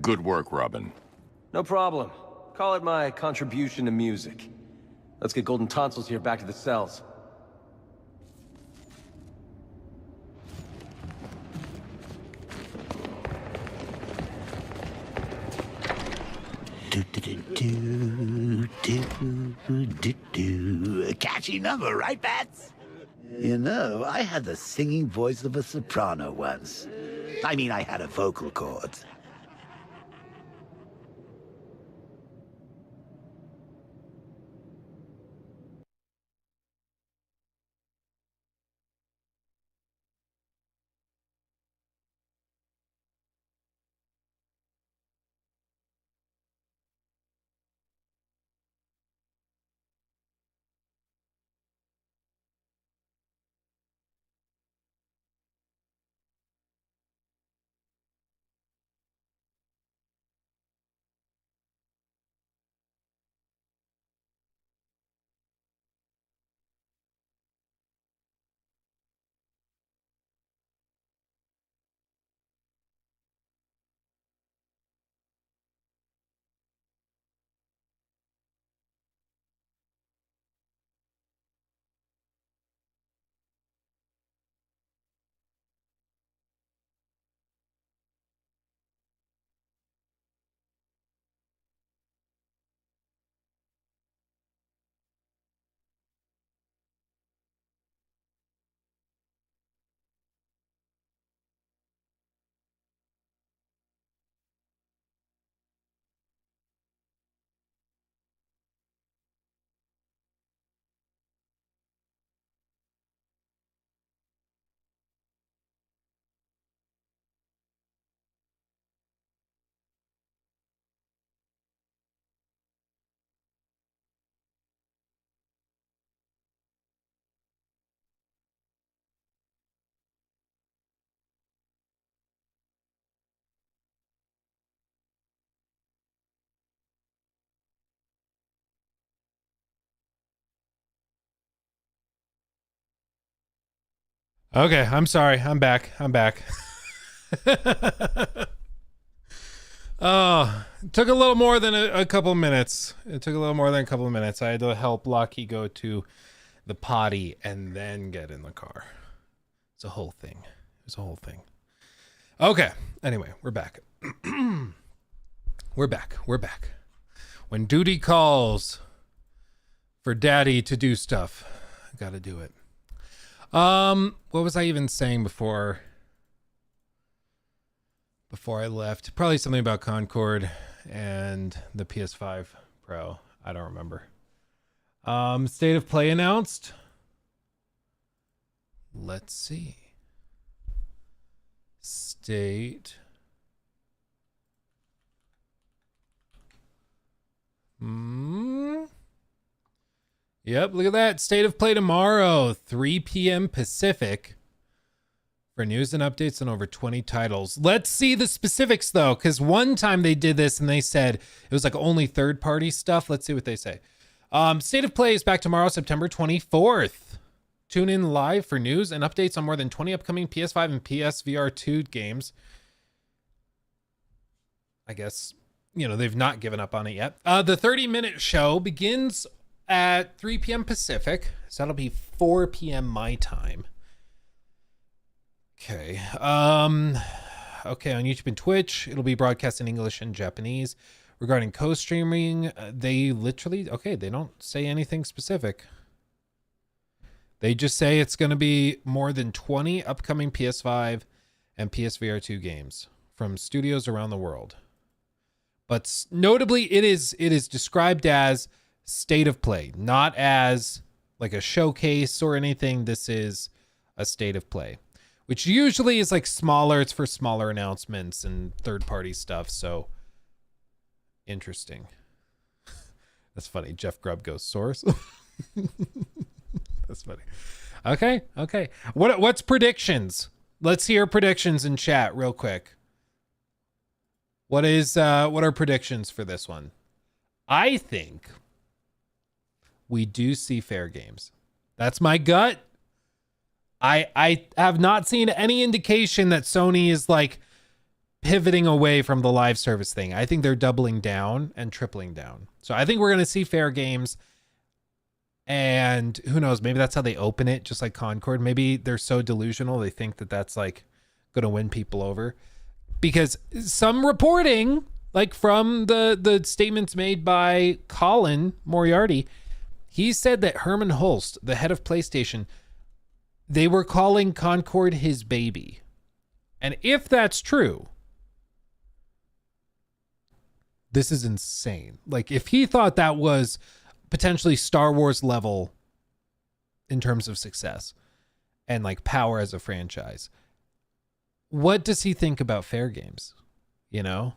Good work, Robin. No problem. Call it my contribution to music. Let's get Golden Tonsils here back to the cells. Catchy number, right, Bats? You know, I had the singing voice of a soprano once. I mean, I had a vocal cords. Okay, I'm sorry. I'm back. Oh, it took a little more than a couple of minutes. I had to help Lucky go to the potty and then get in the car. It's a whole thing. Okay. Anyway, we're back. We're back. When duty calls for daddy to do stuff, I gotta do it. What was I even saying before I left? Probably something about Concord and the PS5 Pro. I don't remember. State of play announced. Let's see. State. Yep, look at that. State of play tomorrow, 3 p.m. Pacific, for news and updates on over 20 titles. Let's see the specifics, though, because one time they did this and they said it was like only third-party stuff. Let's see what they say. State of play is back tomorrow, September 24th. Tune in live for news and updates on more than 20 upcoming PS5 and PSVR 2 games. I guess, they've not given up on it yet. The 30-minute show begins at 3 p.m. Pacific, so that'll be 4 p.m. my time. Okay. Okay, on YouTube and Twitch, it'll be broadcast in English and Japanese. Regarding co-streaming, they don't say anything specific. They just say it's going to be more than 20 upcoming PS5 and PSVR 2 games from studios around the world. But notably, it is described as state of play, not as like a showcase or anything. This is a state of play, which usually is like smaller. It's for smaller announcements and third-party stuff. So interesting. That's funny. Jeff Grubb goes source. That's funny. Okay. What's predictions? Let's hear predictions in chat real quick. What are predictions for this one? I think we do see fair games. That's my gut. I have not seen any indication that Sony is like pivoting away from the live service thing. I think they're doubling down and tripling down. So I think we're going to see fair games. And who knows, maybe that's how they open it, just like Concord. Maybe they're so delusional they think that that's like going to win people over. Because some reporting, like from the statements made by Colin Moriarty, he said that Herman Hulst, the head of PlayStation, they were calling Concord his baby. And if that's true, this is insane. Like, if he thought that was potentially Star Wars level in terms of success and like power as a franchise, what does he think about fair games? It's going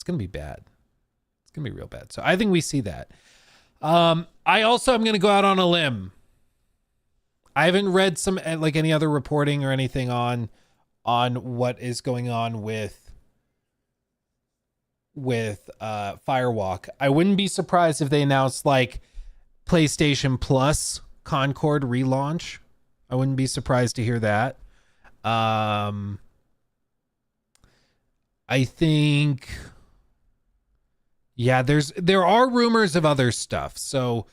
to be bad. It's going to be real bad. So I think we see that. I also am going to go out on a limb. I haven't read any other reporting or anything on what is going on with Firewalk. I wouldn't be surprised if they announced like PlayStation Plus Concord relaunch. I wouldn't be surprised to hear that. I think, there are rumors of other stuff. So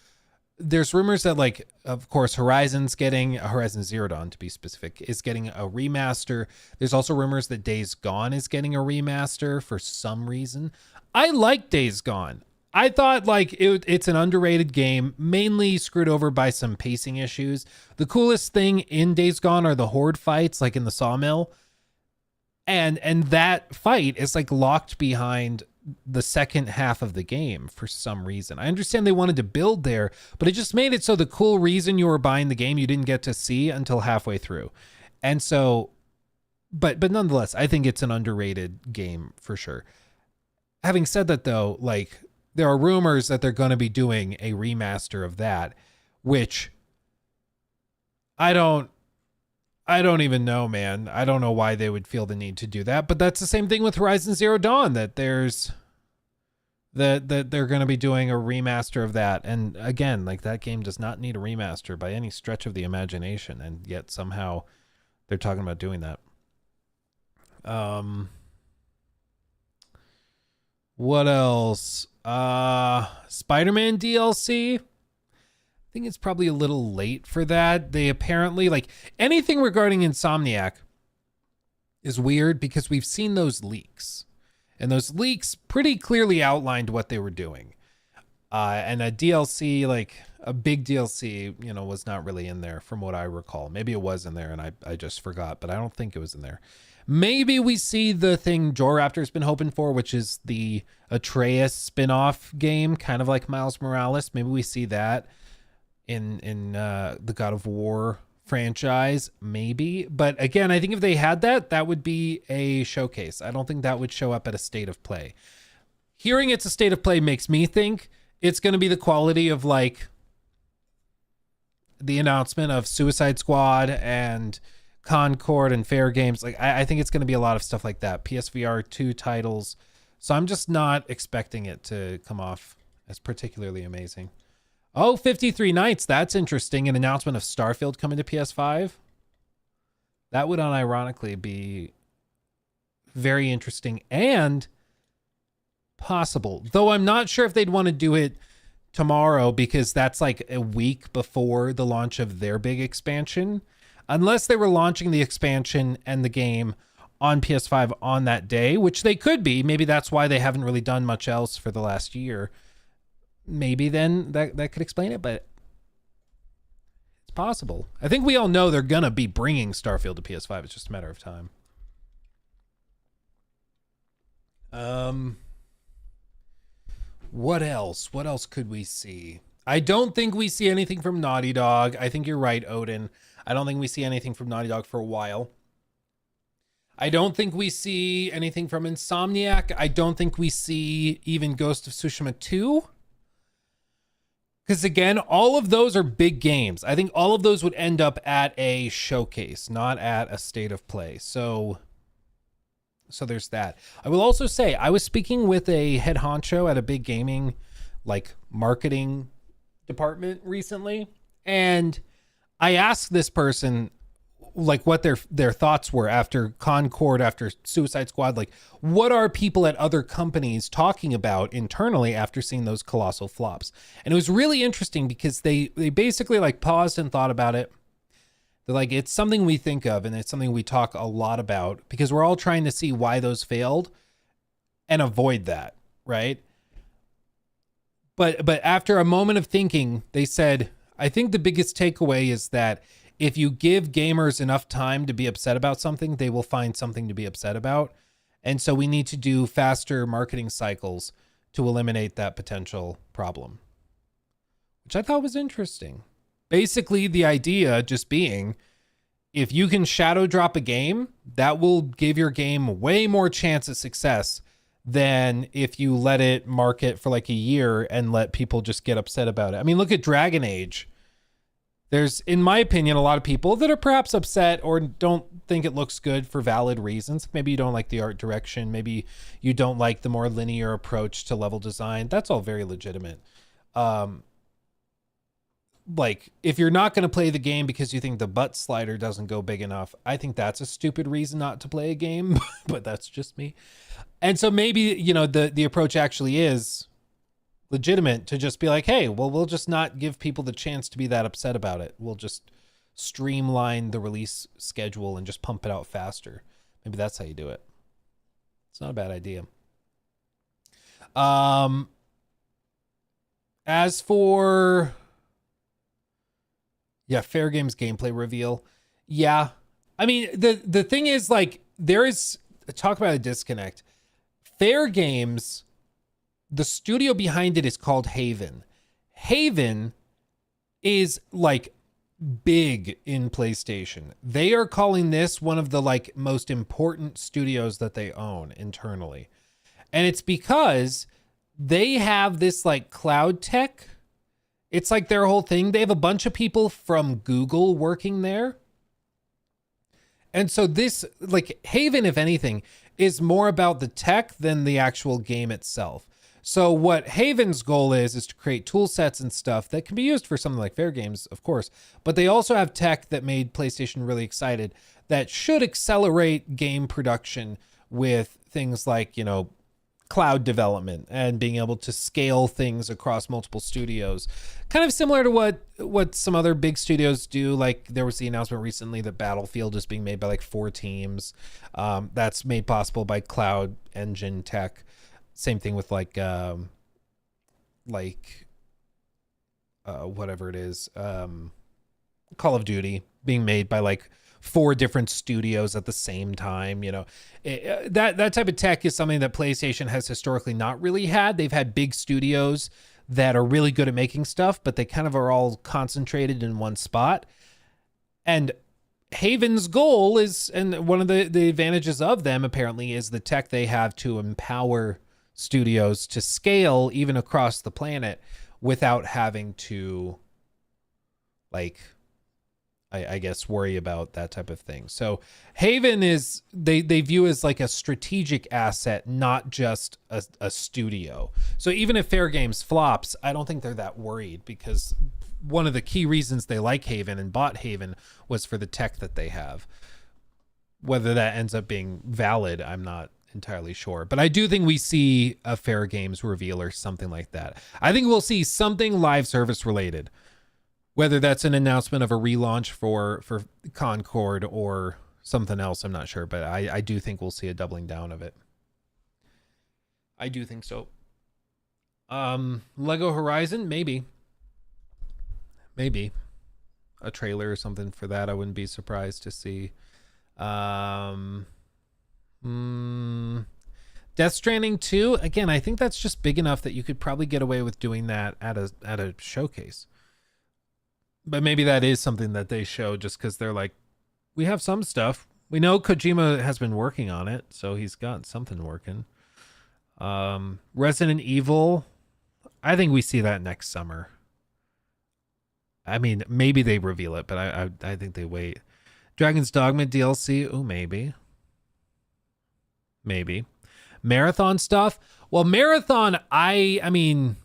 there's rumors that, like, of course, Horizon Zero Dawn, to be specific, is getting a remaster. There's also rumors that Days Gone is getting a remaster for some reason. I like Days Gone. I thought like it's an underrated game, mainly screwed over by some pacing issues. The coolest thing in Days Gone are the horde fights, like in the sawmill. And that fight is like locked behind the second half of the game for some reason. I understand they wanted to build there, but it just made it so the cool reason you were buying the game you didn't get to see until halfway through. And so, but nonetheless, I think it's an underrated game for sure. Having said that though, like, there are rumors that they're going to be doing a remaster of that, which I don't even know, man. I don't know why they would feel the need to do that, but that's the same thing with Horizon Zero Dawn, that there's that they're going to be doing a remaster of that. And again, like, that game does not need a remaster by any stretch of the imagination, and yet somehow they're talking about doing that. What else? Spider-Man DLC. I think it's probably a little late for that. They apparently, like, anything regarding Insomniac is weird because we've seen those leaks. And those leaks pretty clearly outlined what they were doing. And a DLC, like a big DLC, you know, was not really in there from what I recall. Maybe it was in there and I just forgot, but I don't think it was in there. Maybe we see the thing Joraptor's been hoping for, which is the Atreus spin-off game, kind of like Miles Morales. Maybe we see that in the God of War franchise, maybe. But again, I think if they had that, that would be a showcase. I don't think that would show up at a state of play. Hearing it's a state of play makes me think it's going to be the quality of, like, the announcement of Suicide Squad and Concord and Fair Games. Like, I think it's going to be a lot of stuff like that. PSVR 2 titles. So I'm just not expecting it to come off as particularly amazing. Oh, 53 Nights. That's interesting. An announcement of Starfield coming to PS5. That would unironically be very interesting and possible. Though I'm not sure if they'd want to do it tomorrow because that's like a week before the launch of their big expansion. Unless they were launching the expansion and the game on PS5 on that day, which they could be. Maybe that's why they haven't really done much else for the last year. Maybe then that could explain it, but it's possible. I think we all know they're going to be bringing Starfield to PS5. It's just a matter of time. What else? What else could we see? I don't think we see anything from Naughty Dog. I think you're right, Odin. I don't think we see anything from Naughty Dog for a while. I don't think we see anything from Insomniac. I don't think we see even Ghost of Tsushima 2. Because again, all of those are big games. I think all of those would end up at a showcase, not at a state of play. So there's that. I will also say, I was speaking with a head honcho at a big gaming, like, marketing department recently, and I asked this person, like, what their thoughts were after Concord, after Suicide Squad. Like, what are people at other companies talking about internally after seeing those colossal flops? And it was really interesting because they basically, like, paused and thought about it. They're like, it's something we think of and it's something we talk a lot about because we're all trying to see why those failed and avoid that, right? But after a moment of thinking, they said, I think the biggest takeaway is that if you give gamers enough time to be upset about something, they will find something to be upset about. And so we need to do faster marketing cycles to eliminate that potential problem, which I thought was interesting. Basically, the idea just being, if you can shadow drop a game, that will give your game way more chance of success than if you let it market for like a year and let people just get upset about it. I mean, look at Dragon Age. There's, in my opinion, a lot of people that are perhaps upset or don't think it looks good for valid reasons. Maybe you don't like the art direction. Maybe you don't like the more linear approach to level design. That's all very legitimate. Like, if you're not going to play the game because you think the butt slider doesn't go big enough, I think that's a stupid reason not to play a game, but that's just me. And so maybe, you know, the approach actually is legitimate to just be like, hey, well, we'll just not give people the chance to be that upset about it. We'll just streamline the release schedule and just pump it out faster. Maybe that's how you do it. It's not a bad idea. As for... yeah, Fair Games gameplay reveal. Yeah. I mean, the thing is, like, there is... talk about a disconnect. Fair Games, the studio behind it is called Haven. Haven is, like, big in PlayStation. They are calling this one of the, like, most important studios that they own internally. And it's because they have this, like, cloud tech. It's like their whole thing. They have a bunch of people from Google working there. And so this, like, Haven, if anything, is more about the tech than the actual game itself. So what Haven's goal is to create tool sets and stuff that can be used for something like Fair Games, of course, but they also have tech that made PlayStation really excited that should accelerate game production with things like, you know, cloud development and being able to scale things across multiple studios. Kind of similar to what some other big studios do. Like there was the announcement recently that Battlefield is being made by like 4 teams. That's made possible by cloud engine tech. Same thing with whatever it is, Call of Duty being made by like 4 different studios at the same time. You know, that type of tech is something that PlayStation has historically not really had. They've had big studios that are really good at making stuff, but they kind of are all concentrated in one spot. And Haven's goal is, and one of the advantages of them apparently, is the tech they have to empower studios to scale even across the planet without having to, like, I guess, worry about that type of thing. So Haven is, they view as like a strategic asset, not just a studio. So even if Fair Games flops, I don't think they're that worried, because one of the key reasons they like Haven and bought Haven was for the tech that they have. Whether that ends up being valid, I'm not entirely sure, but I do think we see a Fair Games reveal or something like that. I think we'll see something live service related, whether that's an announcement of a relaunch for Concord or something else. I'm not sure, but I do think we'll see a doubling down of it. I do think so. Lego Horizon, maybe a trailer or something for that. I wouldn't be surprised to see. Death Stranding 2, again, I think that's just big enough that you could probably get away with doing that at a showcase. But maybe that is something that they show just because they're like, we have some stuff. We know Kojima has been working on it, so he's got something working. Resident Evil, I think we see that next summer. I mean, maybe they reveal it, but I think they wait. Dragon's Dogma DLC, oh, maybe. Marathon stuff. Well, Marathon, I mean,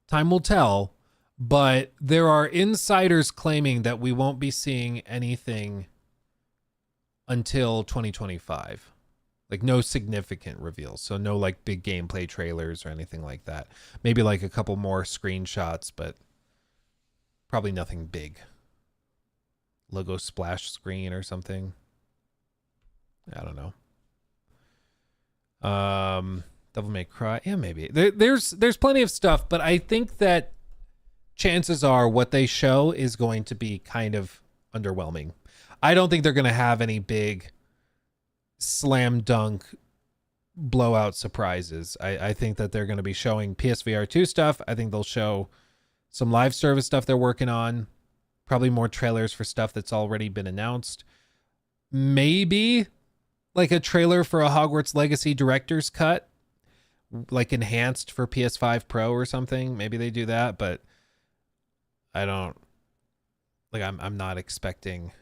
time will tell, but there are insiders claiming that we won't be seeing anything until 2025. Like no significant reveals. So no like big gameplay trailers or anything like that. Maybe like a couple more screenshots, but probably nothing big. Logo splash screen or something. I don't know. Devil May Cry, yeah, maybe. There's plenty of stuff, but I think that chances are what they show is going to be kind of underwhelming. I don't think they're going to have any big slam dunk blowout surprises. I think that they're going to be showing PSVR 2 stuff. I think they'll show some live service stuff they're working on. Probably more trailers for stuff that's already been announced. Maybe like a trailer for a Hogwarts Legacy director's cut, like enhanced for PS5 Pro or something. Maybe they do that, but I don't, like, I'm not expecting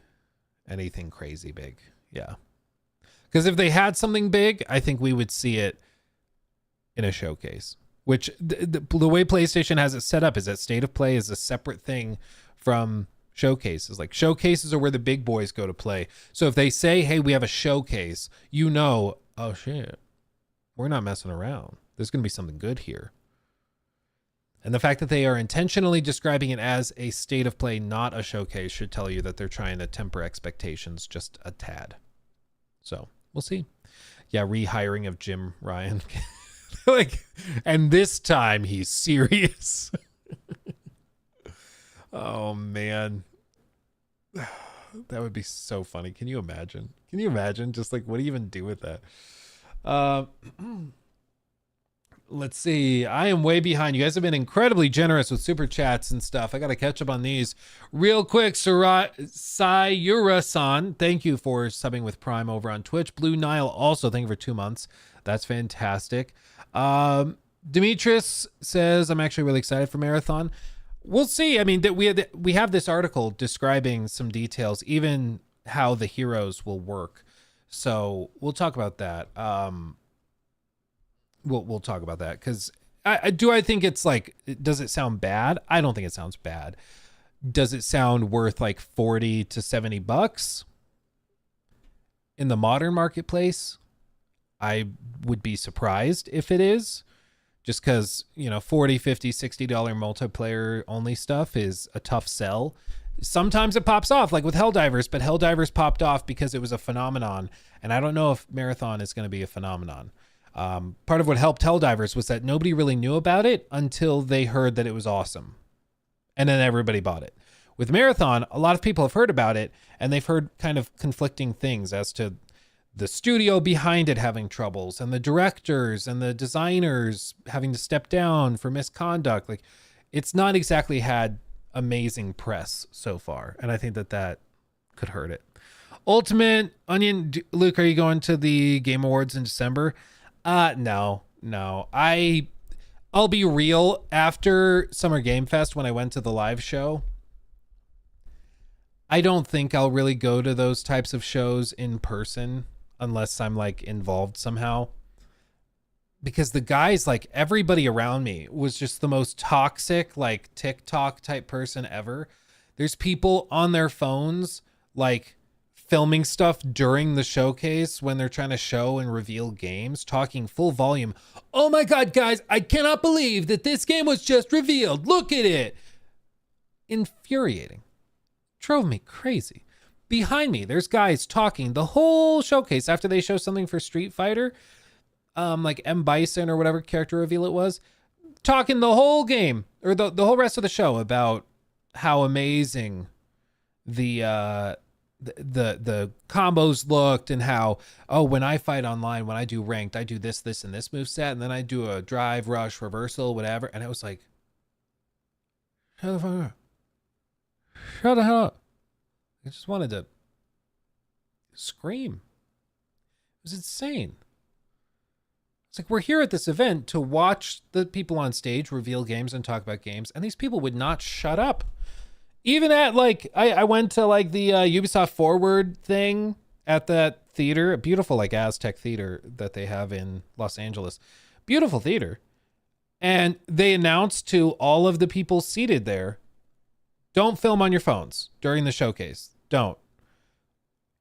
anything crazy big. Yeah. Because if they had something big, I think we would see it in a showcase, which the way PlayStation has it set up is that State of Play is a separate thing from showcases. Like showcases are where the big boys go to play. So if they say, hey, we have a showcase, you know, oh shit, we're not messing around. There's going to be something good here. And the fact that they are intentionally describing it as a State of Play, not a showcase, should tell you that they're trying to temper expectations just a tad. So we'll see. Yeah, rehiring of Jim Ryan. Like, and this time he's serious. Oh man, that would be so funny. Can you imagine? Just like, what do you even do with that? Let's see. I am way behind. You guys have been incredibly generous with super chats and stuff. I got to catch up on these real quick. Sayura-san, thank you for subbing with Prime over on Twitch. Blue Nile also, thank you for 2 months. That's fantastic. Demetrius says, I'm actually really excited for Marathon. We'll see. I mean, that we have this article describing some details, even how the heroes will work. So we'll talk about that. we'll talk about that, because I think it's like, does it sound bad? I don't think it sounds bad. Does it sound worth like 40 to 70 bucks in the modern marketplace? I would be surprised if it is, just because, you know, $40, $50, $60 multiplayer only stuff is a tough sell. Sometimes it pops off, like with Helldivers, but Helldivers popped off because it was a phenomenon, and I don't know if Marathon is going to be a phenomenon. Part of what helped Helldivers was that nobody really knew about it until they heard that it was awesome, and then everybody bought it. With Marathon, a lot of people have heard about it, and they've heard kind of conflicting things as to the studio behind it having troubles, and the directors and the designers having to step down for misconduct. Like, it's not exactly had amazing press so far, and I think that could hurt it. Ultimate Onion, Luke, are you going to the Game Awards in December? No. I'll be real. After Summer Game Fest, when I went to the live show, I don't think I'll really go to those types of shows in person unless I'm like involved somehow. Because the guys, like everybody around me was just the most toxic, like TikTok type person ever. There's people on their phones, like filming stuff during the showcase when they're trying to show and reveal games, talking full volume. Oh my God, guys, I cannot believe that this game was just revealed. Look at it. Infuriating. Drove me crazy. Behind me, there's guys talking the whole showcase after they show something for Street Fighter, like M. Bison or whatever character reveal it was, talking the whole game or the whole rest of the show about how amazing the combos looked, and how, oh, when I fight online, when I do ranked, I do this and this moveset, and then I do a drive, rush, reversal, whatever. And I was like, shut the fuck up. Shut the hell up. I just wanted to scream. It was insane. It's like, we're here at this event to watch the people on stage reveal games and talk about games, and these people would not shut up. Even at, like, I went to, like, the Ubisoft Forward thing at that theater, a beautiful, like, Aztec theater that they have in Los Angeles. Beautiful theater. And they announced to all of the people seated there, don't film on your phones during the showcase. Don't.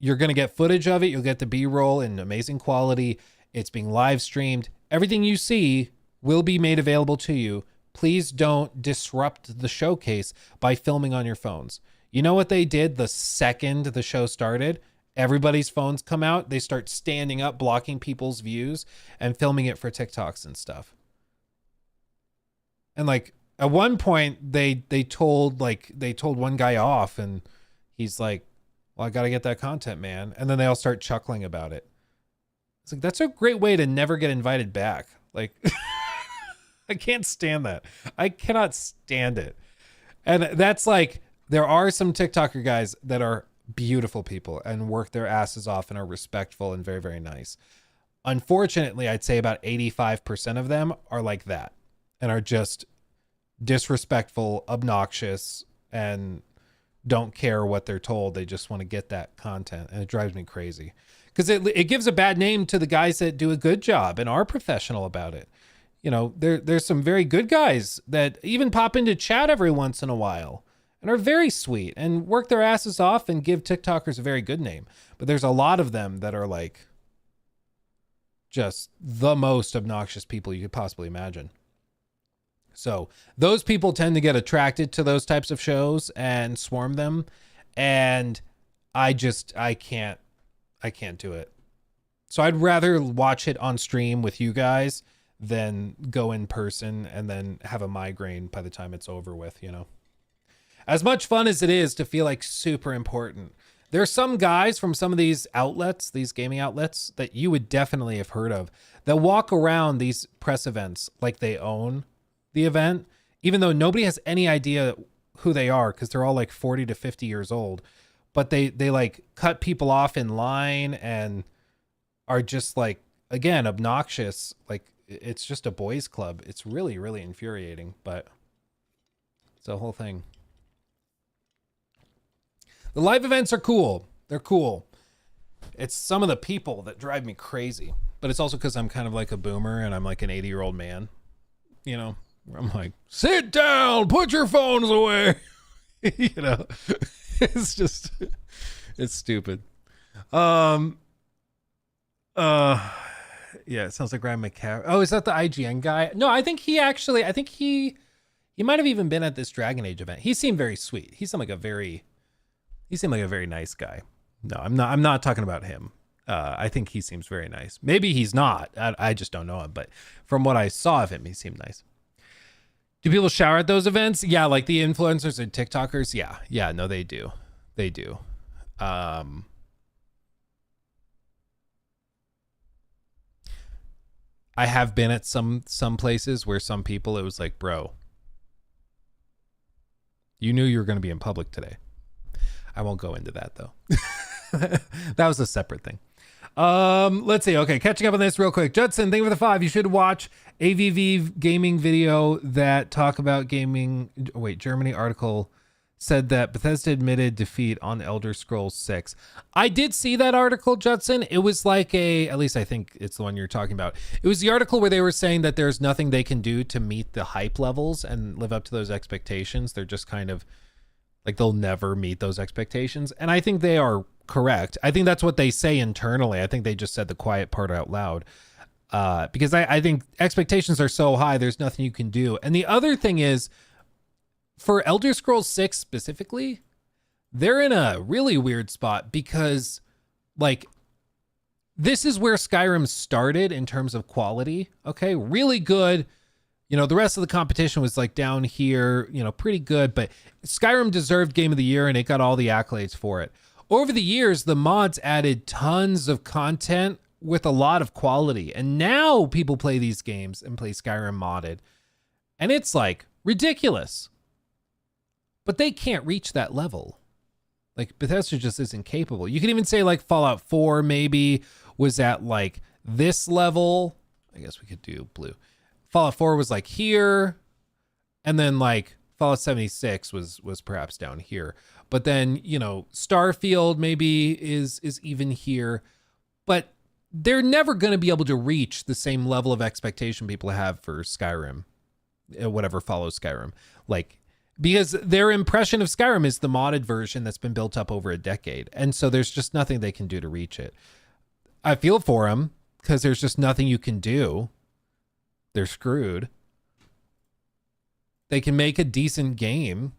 You're going to get footage of it. You'll get the B-roll in amazing quality. It's being live streamed. Everything you see will be made available to you. Please don't disrupt the showcase by filming on your phones. You know what they did the second the show started? Everybody's phones come out. They start standing up, blocking people's views and filming it for TikToks and stuff. And like at one point they told one guy off, and he's like, well, I got to get that content, man. And then they all start chuckling about it. It's like, that's a great way to never get invited back. Like, I can't stand that. I cannot stand it. And that's like, there are some TikToker guys that are beautiful people and work their asses off and are respectful and very, very nice. Unfortunately, I'd say about 85% of them are like that and are just disrespectful, obnoxious, and don't care what they're told. They just want to get that content, and it drives me crazy because it gives a bad name to the guys that do a good job and are professional about it. You know, there's some very good guys that even pop into chat every once in a while and are very sweet and work their asses off and give TikTokers a very good name. But there's a lot of them that are like just the most obnoxious people you could possibly imagine. So those people tend to get attracted to those types of shows and swarm them. And I can't do it. So I'd rather watch it on stream with you guys than go in person and then have a migraine by the time it's over with, you know. As much fun as it is to feel like super important, there are some guys from some of these outlets, these gaming outlets, that you would definitely have heard of, that walk around these press events like they own the event, even though nobody has any idea who they are because they're all like 40 to 50 years old. But they like cut people off in line and are just like, again, obnoxious. Like, it's just a boys club. It's really, really infuriating, but it's a whole thing. The live events are cool. They're cool. It's some of the people that drive me crazy. but it's also because I'm kind of like a boomer and I'm like an 80-year-old man, you know, where I'm like, sit down, put your phones away. You know, it's just, it's stupid. Yeah, it sounds like Ryan McCaffrey. Oh, is that the IGN guy? No, I think he might have even been at this Dragon Age event. He seemed very sweet. He seemed like a very nice guy. No, I'm not talking about him. I think he seems very nice. Maybe he's not. I just don't know him, but from what I saw of him, he seemed nice. Do people shower at those events? Yeah, like the influencers and TikTokers. Yeah, no, they do. They do. I have been at some places where some people, it was like, bro, you knew you were going to be in public today. I won't go into that though. That was a separate thing. Let's see. Okay, catching up on this real quick. Judson, thank you for the 5. You should watch AVV gaming video that talk about gaming. Wait, Germany article said that Bethesda admitted defeat on Elder Scrolls 6. I did see that article, Judson. It was like at least I think it's the one you're talking about. It was the article where they were saying that there's nothing they can do to meet the hype levels and live up to those expectations. They're just kind of like, they'll never meet those expectations. And I think they are correct. I think that's what they say internally. I think they just said the quiet part out loud. Because I think expectations are so high, there's nothing you can do. And the other thing is, for Elder Scrolls 6 specifically, they're in a really weird spot because, like, this is where Skyrim started in terms of quality. Okay, really good. You know, the rest of the competition was like down here, you know, pretty good, but Skyrim deserved Game of the Year and it got all the accolades for it. Over the years, the mods added tons of content with a lot of quality. And now people play these games and play Skyrim modded. And it's like ridiculous. But they can't reach that level. Like Bethesda just isn't capable. You can even say like Fallout 4 maybe was at like this level. I guess we could do blue. Fallout 4 was like here. And then like Fallout 76 was perhaps down here. But then, you know, Starfield maybe is even here. But they're never going to be able to reach the same level of expectation people have for Skyrim, whatever follows Skyrim. Like, because their impression of Skyrim is the modded version that's been built up over a decade. And so there's just nothing they can do to reach it. I feel for them because there's just nothing you can do. They're screwed. They can make a decent game,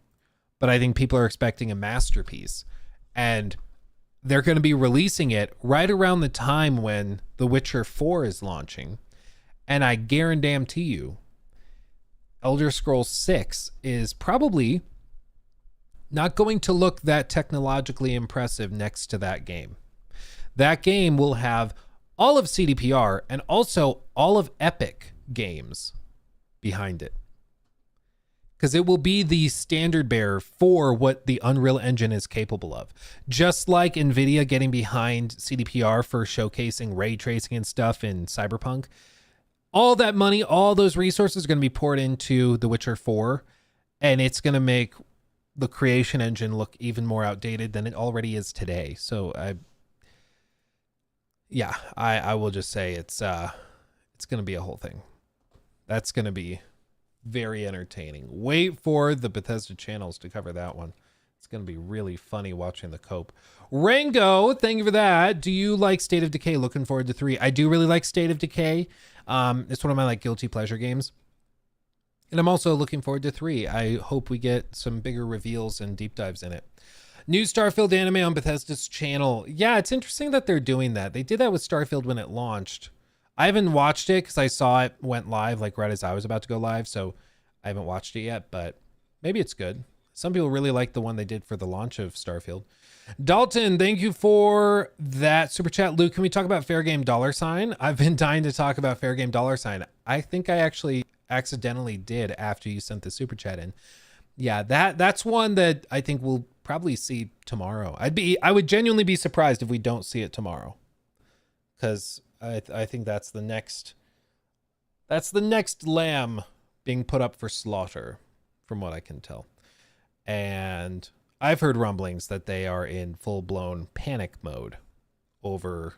but I think people are expecting a masterpiece. And they're going to be releasing it right around the time when The Witcher 4 is launching. And I guarantee you, Elder Scrolls 6 is probably not going to look that technologically impressive next to that game. That game will have all of CDPR and also all of Epic games behind it. Because it will be the standard bearer for what the Unreal Engine is capable of. Just like NVIDIA getting behind CDPR for showcasing ray tracing and stuff in Cyberpunk, all that money, all those resources are going to be poured into The Witcher 4, and it's going to make the creation engine look even more outdated than it already is today. So I will just say it's going to be a whole thing. That's going to be very entertaining. Wait for the Bethesda channels to cover that one. It's going to be really funny watching the cope. Rango, thank you for that. Do you like State of Decay? Looking forward to 3. I do really like State of Decay. It's one of my like guilty pleasure games. And I'm also looking forward to 3. I hope we get some bigger reveals and deep dives in it. New Starfield anime on Bethesda's channel. Yeah, it's interesting that they're doing that. They did that with Starfield when it launched. I haven't watched it because I saw it went live like right as I was about to go live. So I haven't watched it yet, but maybe it's good. Some people really like the one they did for the launch of Starfield. Dalton, thank you for that super chat. Luke, can we talk about Fair Game $? I've been dying to talk about Fair Game $. I think I actually accidentally did after you sent the super chat in. Yeah, that's one that I think we'll probably see tomorrow. I would genuinely be surprised if we don't see it tomorrow, because I think that's the next lamb being put up for slaughter, from what I can tell. And I've heard rumblings that they are in full-blown panic mode over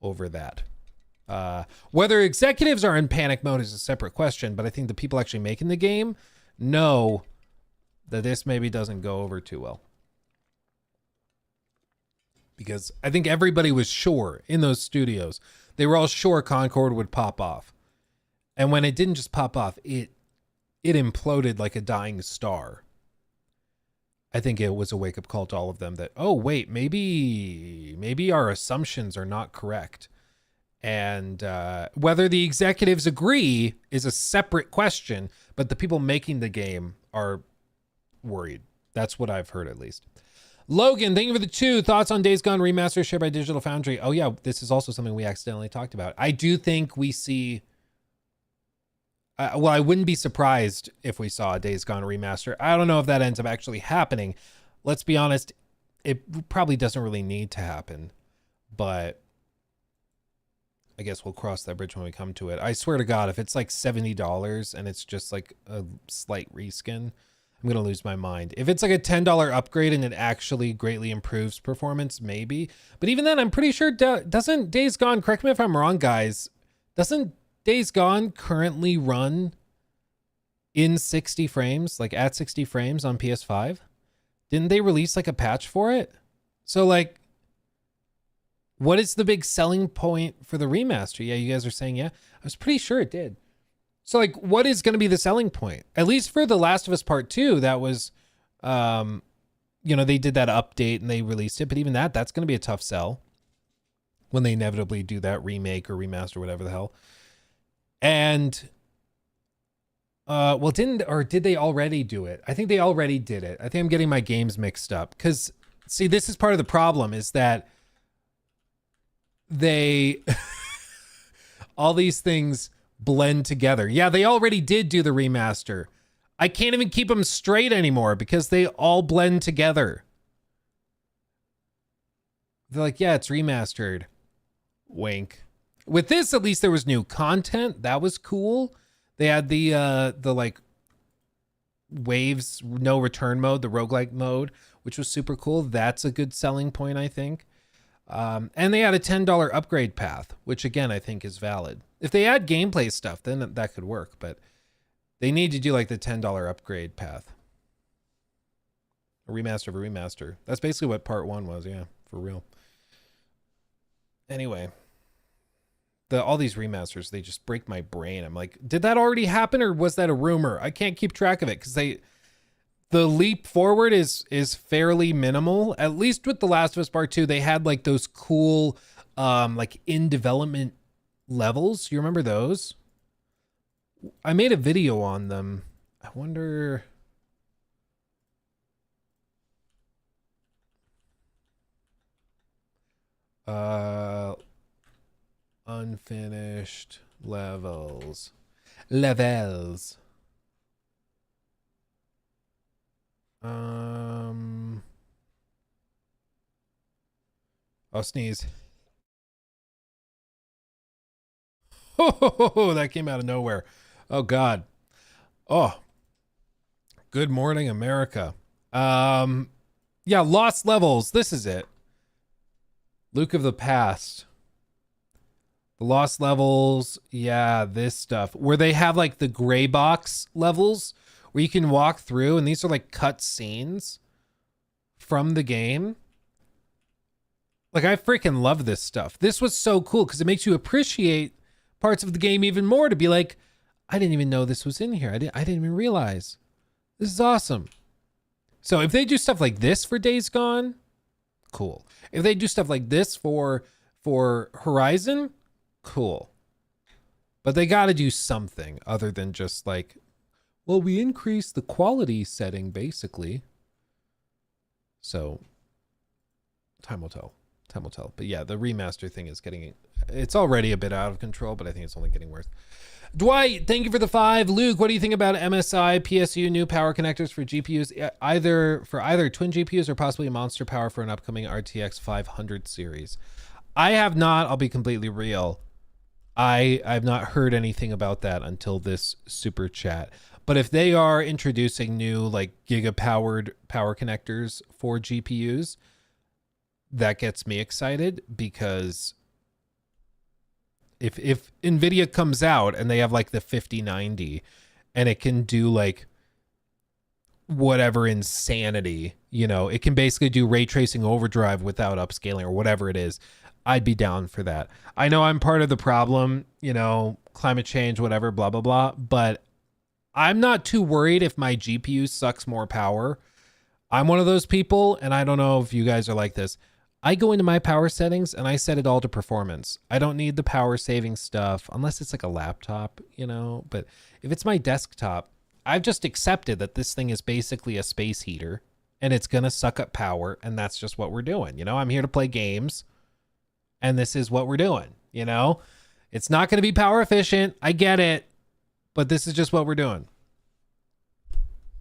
that. Whether executives are in panic mode is a separate question, but I think the people actually making the game know that this maybe doesn't go over too well. Because I think everybody was sure in those studios. They were all sure Concord would pop off. And when it didn't just pop off, it imploded like a dying star. I think it was a wake-up call to all of them that, oh, wait, maybe our assumptions are not correct. And whether the executives agree is a separate question, but the people making the game are worried. That's what I've heard, at least. Logan, thank you for the 2 thoughts on Days Gone Remaster shared by Digital Foundry. Oh yeah, this is also something we accidentally talked about. I do think we see, well, I wouldn't be surprised if we saw a Days Gone Remaster. I don't know if that ends up actually happening. Let's be honest, it probably doesn't really need to happen, but I guess we'll cross that bridge when we come to it. I swear to God, if it's like $70 and it's just like a slight reskin, I'm going to lose my mind. If it's like a $10 upgrade and it actually greatly improves performance, maybe. But even then, I'm pretty sure, doesn't Days Gone, correct me if I'm wrong, guys, doesn't Days Gone currently run in 60 frames, like at 60 frames on PS5? Didn't they release like a patch for it? So like, what is the big selling point for the remaster? Yeah, you guys are saying, yeah. I was pretty sure it did. So like, what is going to be the selling point? At least for The Last of Us Part 2, that was, you know, they did that update and they released it. But even that's going to be a tough sell when they inevitably do that remake or remaster, whatever the hell. And, well, did they already do it? I think they already did it. I think I'm getting my games mixed up. Because, see, this is part of the problem is that they, all these things blend together. Yeah, they already did do the remaster. I can't even keep them straight anymore because they all blend together. They're like, yeah, it's remastered. Wink. With this, at least there was new content. That was cool. They had the like waves, no return mode, the roguelike mode, which was super cool. That's a good selling point, I think. And they had a $10 upgrade path, which again, I think is valid. If they add gameplay stuff, then that could work, but they need to do like the $10 upgrade path. A remaster of a remaster. That's basically what part 1 was. Yeah, for real. Anyway, all these remasters, they just break my brain. I'm like, did that already happen or was that a rumor? I can't keep track of it because the leap forward is fairly minimal. At least with The Last of Us Part 2, they had like those cool, like in development levels. You remember those? I made a video on them. I wonder. Unfinished levels. I'll sneeze. Oh, that came out of nowhere. Oh God. Oh, good morning, America. Yeah, Lost Levels. This is it. Luke of the Past. The Lost Levels. Yeah, this stuff where they have like the gray box levels where you can walk through, and these are like cut scenes from the game. Like, I freaking love this stuff. This was so cool because it makes you appreciate parts of the game even more, to be like, I didn't even know this was in here. I didn't even realize. This is awesome. So if they do stuff like this for Days Gone, cool. If they do stuff like this for Horizon, cool. But they got to do something other than just like, well, we increased the quality setting basically. So time will tell. Time will tell. But yeah, the remaster thing is it's already a bit out of control, but I think it's only getting worse. Dwight, thank you for the 5. Luke, what do you think about MSI, PSU, new power connectors for GPUs, either twin GPUs or possibly a monster power for an upcoming RTX 500 series? I have not, I'll be completely real. I've not heard anything about that until this super chat. But if they are introducing new like giga powered power connectors for GPUs, that gets me excited because If Nvidia comes out and they have like the 5090 and it can do like whatever insanity, you know, it can basically do ray tracing overdrive without upscaling or whatever it is, I'd be down for that. I know I'm part of the problem, you know, climate change, whatever, blah, blah, blah, but I'm not too worried if my GPU sucks more power. I'm one of those people, and I don't know if you guys are like this. I go into my power settings and I set it all to performance. I don't need the power saving stuff unless it's like a laptop, you know, but if it's my desktop, I've just accepted that this thing is basically a space heater and it's going to suck up power, and that's just what we're doing. You know, I'm here to play games and this is what we're doing, you know? It's not going to be power efficient. I get it, but this is just what we're doing.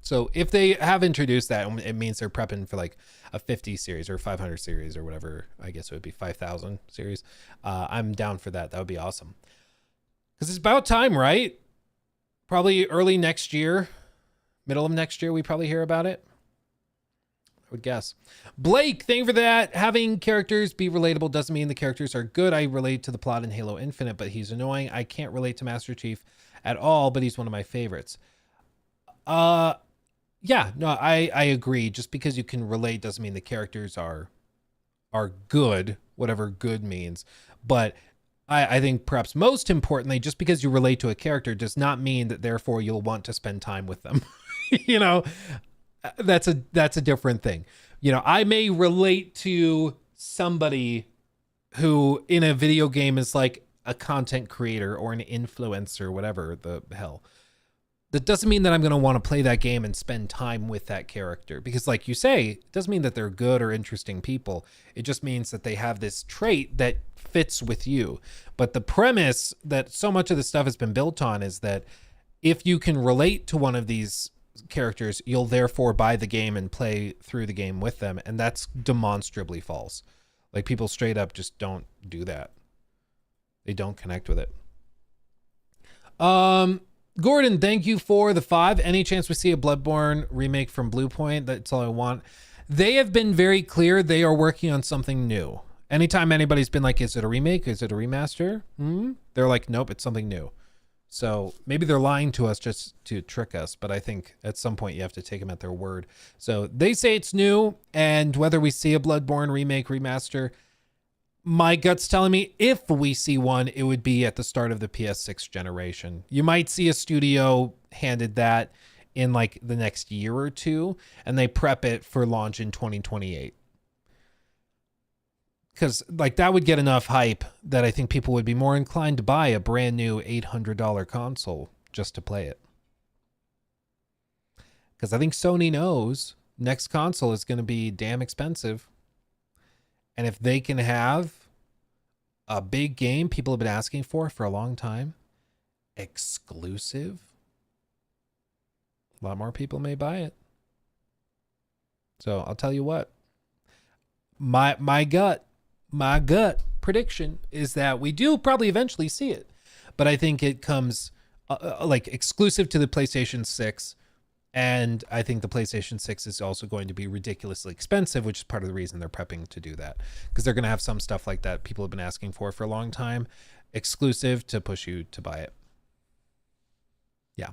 So if they have introduced that, it means they're prepping for like a 50 series or 500 series or whatever. I guess it would be 5,000 series. I'm down for that. That would be awesome. Because it's about time, right? Probably early next year, middle of next year, we probably hear about it. I would guess. Blake, thank you for that. Having characters be relatable doesn't mean the characters are good. I relate to the plot in Halo Infinite, but he's annoying. I can't relate to Master Chief at all, but he's one of my favorites. Yeah, no, I agree. Just because you can relate doesn't mean the characters are good, whatever good means. But I think perhaps most importantly, just because you relate to a character does not mean that therefore you'll want to spend time with them. You know, that's a different thing. You know, I may relate to somebody who in a video game is like a content creator or an influencer, whatever the hell. That doesn't mean that I'm going to want to play that game and spend time with that character, because like you say, it doesn't mean that they're good or interesting people. It just means that they have this trait that fits with you. But the premise that so much of the stuff has been built on is that if you can relate to one of these characters, you'll therefore buy the game and play through the game with them. And that's demonstrably false. Like, people straight up just don't do that. They don't connect with it. Gordon, thank you for the 5. Any chance we see a Bloodborne remake from Bluepoint? That's all I want. They have been very clear they are working on something new. Anytime anybody's been like, is it a remake? Is it a remaster? They're like, nope, it's something new. So maybe they're lying to us just to trick us, but I think at some point you have to take them at their word. So they say it's new, and whether we see a Bloodborne remake, remaster, my gut's telling me if we see one, it would be at the start of the PS6 generation. You might see a studio handed that in like the next year or two, and they prep it for launch in 2028. Because like that would get enough hype that I think people would be more inclined to buy a brand new $800 console just to play it. Because I think Sony knows next console is going to be damn expensive. And if they can have a big game people have been asking for a long time, exclusive, a lot more people may buy it. So I'll tell you what, my gut prediction is that we do probably eventually see it, but I think it comes like exclusive to the PlayStation 6. And I think the PlayStation 6 is also going to be ridiculously expensive, which is part of the reason they're prepping to do that. Because they're going to have some stuff like that people have been asking for a long time, exclusive to push you to buy it. Yeah.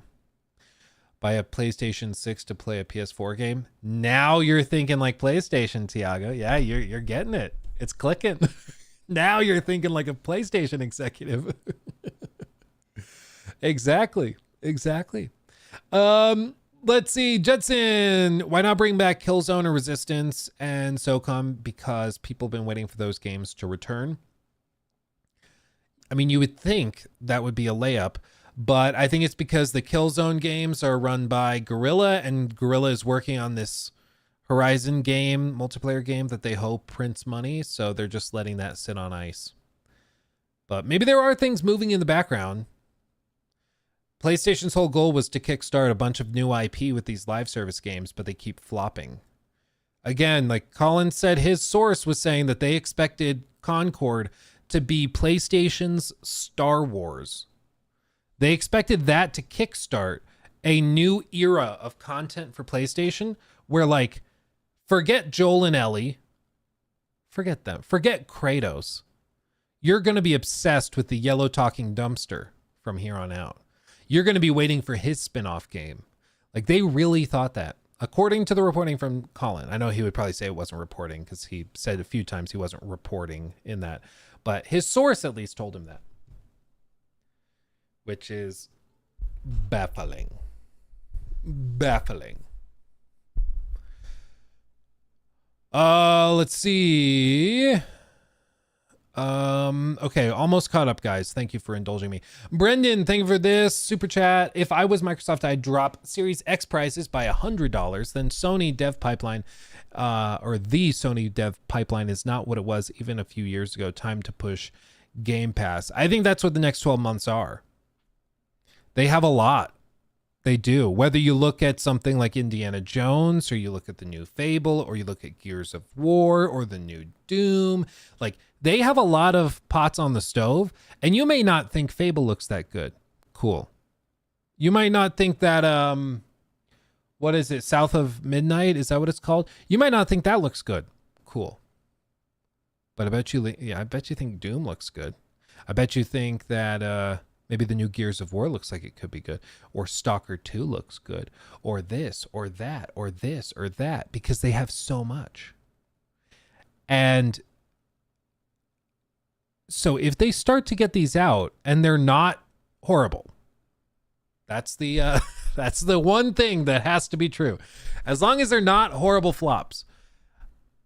Buy a PlayStation 6 to play a PS4 game. Now you're thinking like PlayStation, Tiago. Yeah, you're getting it. It's clicking. Now you're thinking like a PlayStation executive. Exactly. Let's see, Judson, why not bring back Killzone or Resistance and SOCOM? Because people have been waiting for those games to return. I mean, you would think that would be a layup, but I think it's because the Killzone games are run by Guerrilla, and Guerrilla is working on this Horizon game, multiplayer game that they hope prints money, so they're just letting that sit on ice. But maybe there are things moving in the background. PlayStation's whole goal was to kickstart a bunch of new IP with these live service games, but they keep flopping. Again, like Colin said, his source was saying that they expected Concord to be PlayStation's Star Wars. They expected that to kickstart a new era of content for PlayStation where, like, forget Joel and Ellie. Forget them. Forget Kratos. You're going to be obsessed with the yellow talking dumpster from here on out. You're going to be waiting for his spin-off game. Like, they really thought that. According to the reporting from Colin, I know he would probably say it wasn't reporting because he said a few times he wasn't reporting in that, but his source at least told him that, which is baffling. Baffling. Let's see. Okay, almost caught up, guys. Thank you for indulging me. Brendan, thank you for this super chat. If I was Microsoft, I'd drop Series X prices by $100. Then Sony dev pipeline, or the Sony dev pipeline is not what it was even a few years ago. Time to push Game Pass. I think that's what the next 12 months are. They have a lot. They do. Whether you look at something like Indiana Jones, or you look at the new Fable, or you look at Gears of War, or the new Doom, like, they have a lot of pots on the stove, and you may not think Fable looks that good. Cool. You might not think that, what is it, South of Midnight? Is that what it's called? You might not think that looks good. Cool. But I bet you, yeah, I bet you think Doom looks good. I bet you think that, maybe the new Gears of War looks like it could be good, or Stalker 2 looks good, or this, or that, or this, or that, because they have so much. And so if they start to get these out and they're not horrible, that's the that's the one thing that has to be true. As long as they're not horrible flops,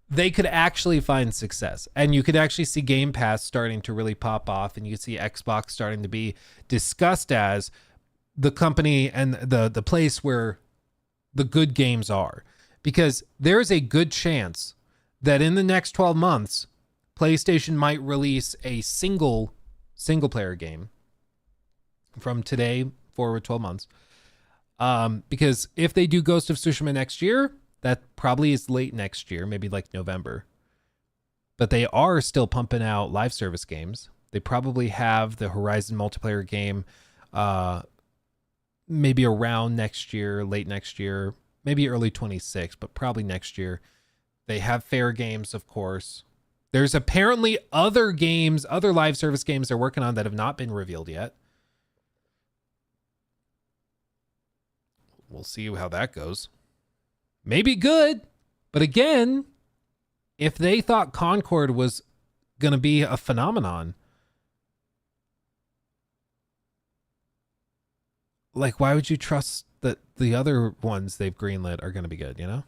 they could actually find success, and you could actually see Game Pass starting to really pop off, and you see Xbox starting to be discussed as the company and the place where the good games are, because there's a good chance that in the next 12 months, PlayStation might release a single player game from today forward 12 months. Because if they do Ghost of Tsushima next year, that probably is late next year, maybe like November. But they are still pumping out live service games. They probably have the Horizon multiplayer game maybe around next year, late next year, maybe early 26, but probably next year. They have fair games, of course. There's apparently other games, other live service games they're working on that have not been revealed yet. We'll see how that goes. Maybe good, but again, if they thought Concord was going to be a phenomenon, like, why would you trust that the other ones they've greenlit are going to be good, you know?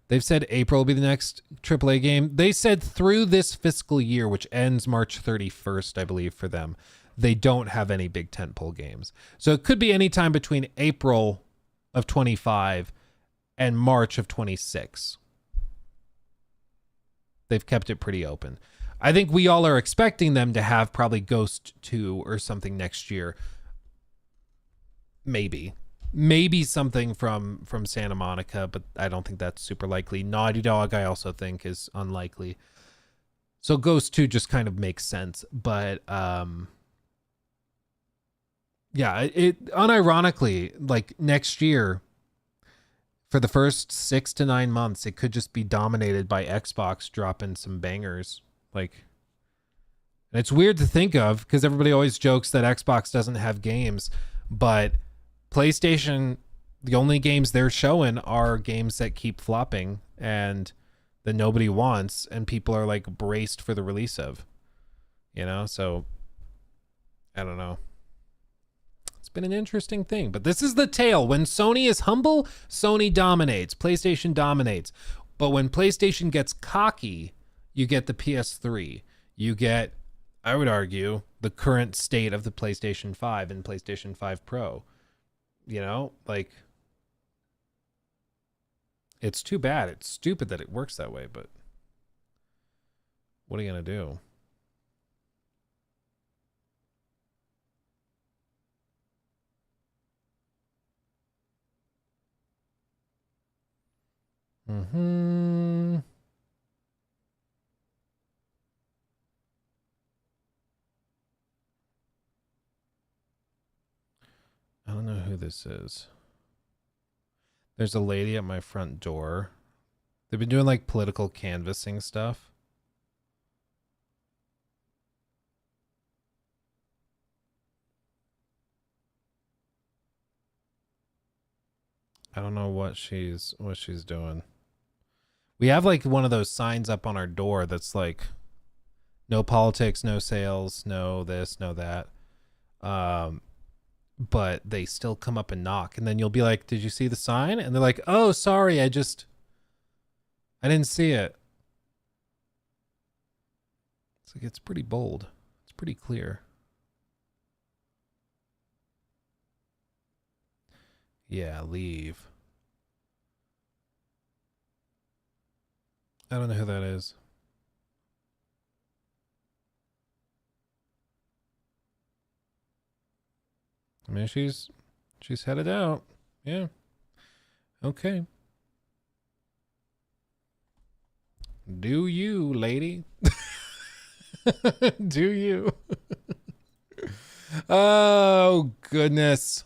They've said April will be the next AAA game. They said through this fiscal year, which ends March 31st, I believe, for them, they don't have any big tentpole games. So it could be any time between April of 25 and March of 26. They've kept it pretty open. I think we all are expecting them to have probably Ghost 2 or something next year. Maybe something from Santa Monica, but I don't think that's super likely. Naughty Dog, I also think, is unlikely. So Ghost 2 just kind of makes sense. But yeah, it unironically, like, next year, for the first 6 to 9 months, it could just be dominated by Xbox dropping some bangers. Like, and it's weird to think of because everybody always jokes that Xbox doesn't have games, but PlayStation, the only games they're showing are games that keep flopping and that nobody wants, and people are like braced for the release of, you know? So I don't know. It's been an interesting thing, but this is the tale. When Sony is humble, Sony dominates. PlayStation dominates. But when PlayStation gets cocky, you get the PS3. You get, I would argue, the current state of the PlayStation 5 and PlayStation 5 Pro. You know, like, it's too bad. It's stupid that it works that way, but what are you going to do? I don't know who this is. There's a lady at my front door. They've been doing like political canvassing stuff. I don't know what she's doing. We have like one of those signs up on our door that's like no politics, no sales, no this, no that. But they still come up and knock, and then you'll be like, "Did you see the sign?" And they're like, "Oh, sorry, I didn't see it." It's like, it's pretty bold. It's pretty clear. Yeah, leave. I don't know who that is. I mean, she's headed out. Yeah. Okay. Do you, lady? Do you? Oh, goodness.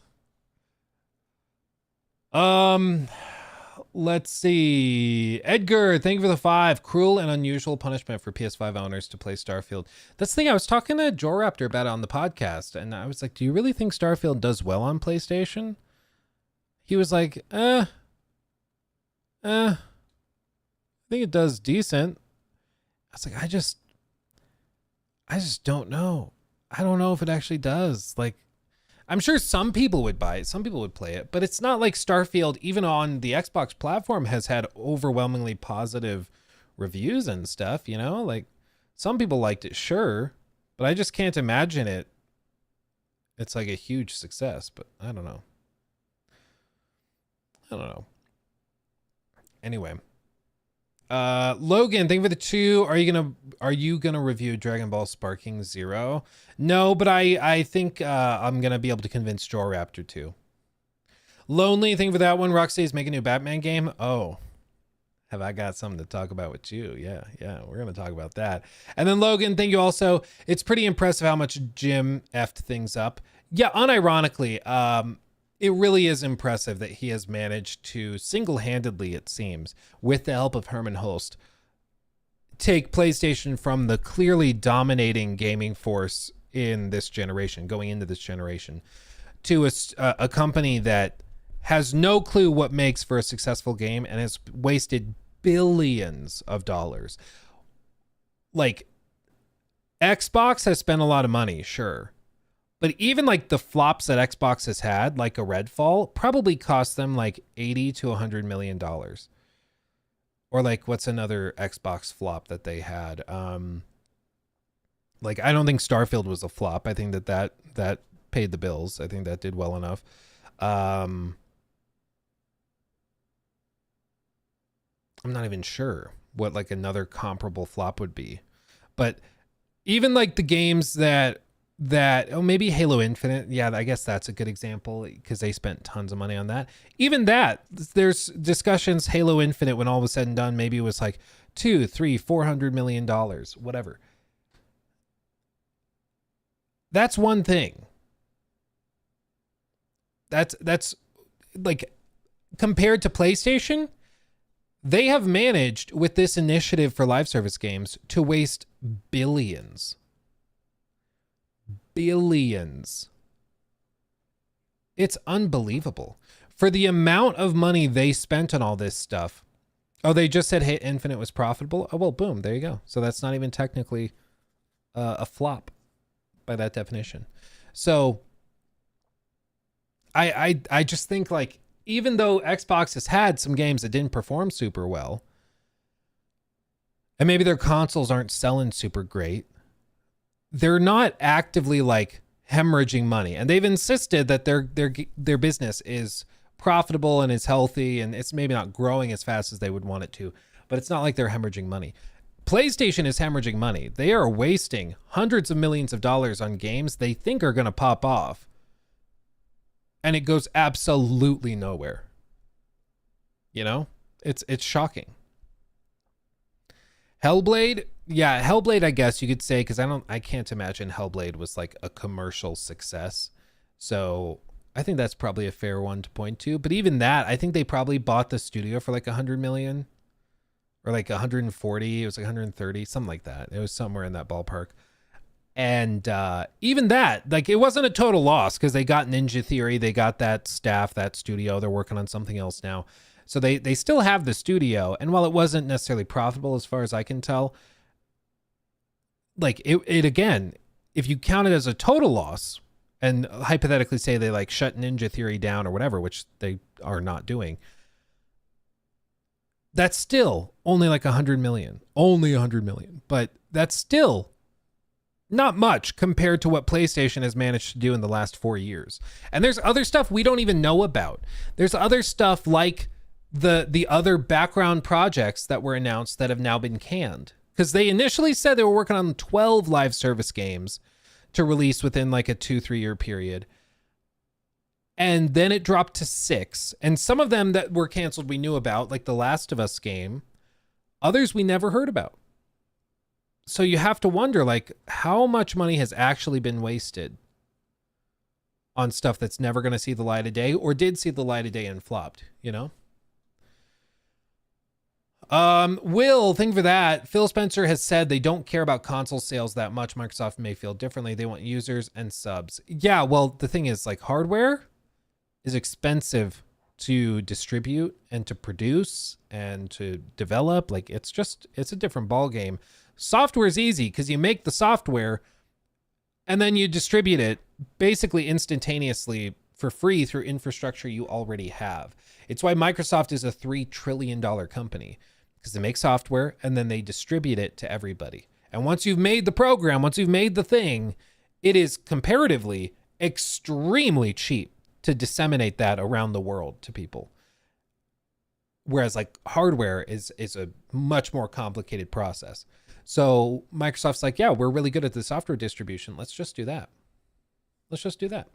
Let's see. Edgar, thank you for the 5. Cruel and unusual punishment for PS5 owners to play Starfield. That's the thing. I was talking to Joraptor about it on the podcast, and I was like, do you really think Starfield does well on PlayStation? He was like, I think it does decent. I was like, I just don't know. I don't know if it actually does. Like, I'm sure some people would buy it. Some people would play it, but it's not like Starfield, even on the Xbox platform, has had overwhelmingly positive reviews and stuff, you know? Like, some people liked it, sure, but I just can't imagine it. It's like a huge success, but I don't know. Anyway. Logan, thank you for the 2. Are you gonna review Dragon Ball Sparking Zero? No, but I think I'm gonna be able to convince Joraptor to. Lonely, thank you for that one. Rocksteady's making a new Batman game. Oh, have I got something to talk about with you? Yeah, we're gonna talk about that. And then Logan, thank you also. It's pretty impressive how much Jim effed things up. Yeah, unironically, it really is impressive that he has managed to single-handedly, it seems, with the help of Herman Hulst, take PlayStation from the clearly dominating gaming force in this generation, going into this generation, to a company that has no clue what makes for a successful game and has wasted billions of dollars. Like, Xbox has spent a lot of money, sure. But even like the flops that Xbox has had, like a Redfall, probably cost them like $80 to $100 million. Or like, what's another Xbox flop that they had? Like, I don't think Starfield was a flop. I think that paid the bills. I think that did well enough. I'm not even sure what like another comparable flop would be. But even like the games that maybe Halo Infinite, yeah, I guess that's a good example because they spent tons of money on that. Even that, there's discussions Halo Infinite, when all was said and done, maybe it was like $200, $300, $400 million, whatever. That's one thing. That's like, compared to PlayStation, they have managed with this initiative for live service games to waste billions. It's unbelievable for the amount of money they spent on all this stuff. Oh, they just said Halo Infinite was profitable. Oh, well, boom, there you go. So that's not even technically a flop by that definition. So I just think, like, even though Xbox has had some games that didn't perform super well, and maybe their consoles aren't selling super great, they're not actively like hemorrhaging money, and they've insisted that their business is profitable and is healthy, and it's maybe not growing as fast as they would want it to, but it's not like they're hemorrhaging money. PlayStation is hemorrhaging money. They are wasting hundreds of millions of dollars on games they think are going to pop off, and it goes absolutely nowhere. You know, it's shocking. Hellblade, yeah, Hellblade, I guess you could say, because I can't imagine Hellblade was like a commercial success. So I think that's probably a fair one to point to. But even that, I think they probably bought the studio for like 100 million or like 140. It was like 130, something like that. It was somewhere in that ballpark. And even that, like, it wasn't a total loss because they got Ninja Theory, they got that staff, that studio. They're working on something else now. So they still have the studio. And while it wasn't necessarily profitable as far as I can tell, like it again, if you count it as a total loss and hypothetically say they like shut Ninja Theory down or whatever, which they are not doing, that's still only like 100 million, only 100 million. But that's still not much compared to what PlayStation has managed to do in the last 4 years. And there's other stuff we don't even know about. There's other stuff like the other background projects that were announced that have now been canned. Because they initially said they were working on 12 live service games to release within like a 2-3 year period. And then it dropped to 6. And some of them that were canceled we knew about, like the Last of Us game. Others we never heard about. So you have to wonder, like, how much money has actually been wasted on stuff that's never going to see the light of day or did see the light of day and flopped, you know? Will, thank you for that. Phil Spencer has said they don't care about console sales that much. Microsoft may feel differently. They want users and subs. Yeah, well, the thing is, like, hardware is expensive to distribute and to produce and to develop. Like, it's a different ball game. Software is easy because you make the software and then you distribute it basically instantaneously for free through infrastructure you already have. It's why Microsoft is a $3 trillion company, because they make software and then they distribute it to everybody. And once you've made the program, once you've made the thing, it is comparatively extremely cheap to disseminate that around the world to people. Whereas like hardware is a much more complicated process. So Microsoft's like, yeah, we're really good at the software distribution. Let's just do that. Let's just do that.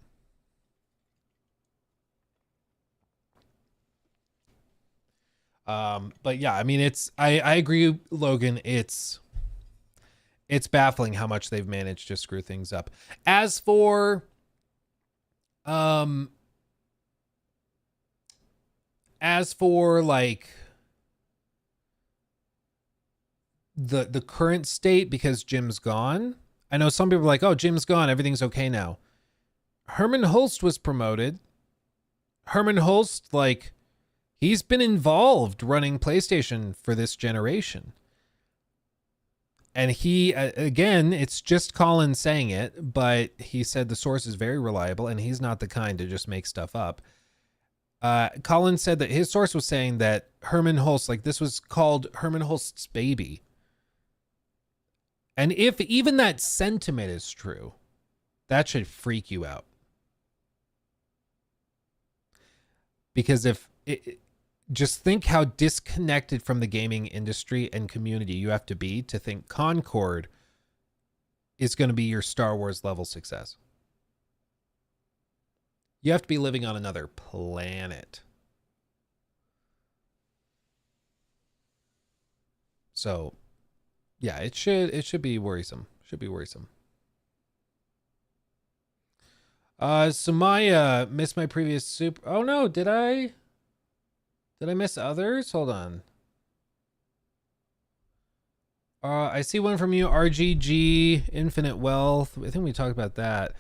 But yeah, I mean, I agree, Logan. It's baffling how much they've managed to screw things up. As for, like the current state, because Jim's gone. I know some people are like, oh, Jim's gone, everything's okay now. Herman Hulst was promoted. Herman Hulst, like, he's been involved running PlayStation for this generation. And he, again, it's just Colin saying it, but he said the source is very reliable and he's not the kind to just make stuff up. Colin said that his source was saying that Herman Hulst, like, this was called Herman Hulst's baby. And if even that sentiment is true, that should freak you out. Because if it, just think how disconnected from the gaming industry and community you have to be to think Concord is going to be your Star Wars level success. You have to be living on another planet. So, yeah, it should be worrisome. Should be worrisome. Samaya missed my previous super. Oh no, did I miss others? Hold on. I see one from you, RGG Infinite Wealth. I think we talked about that.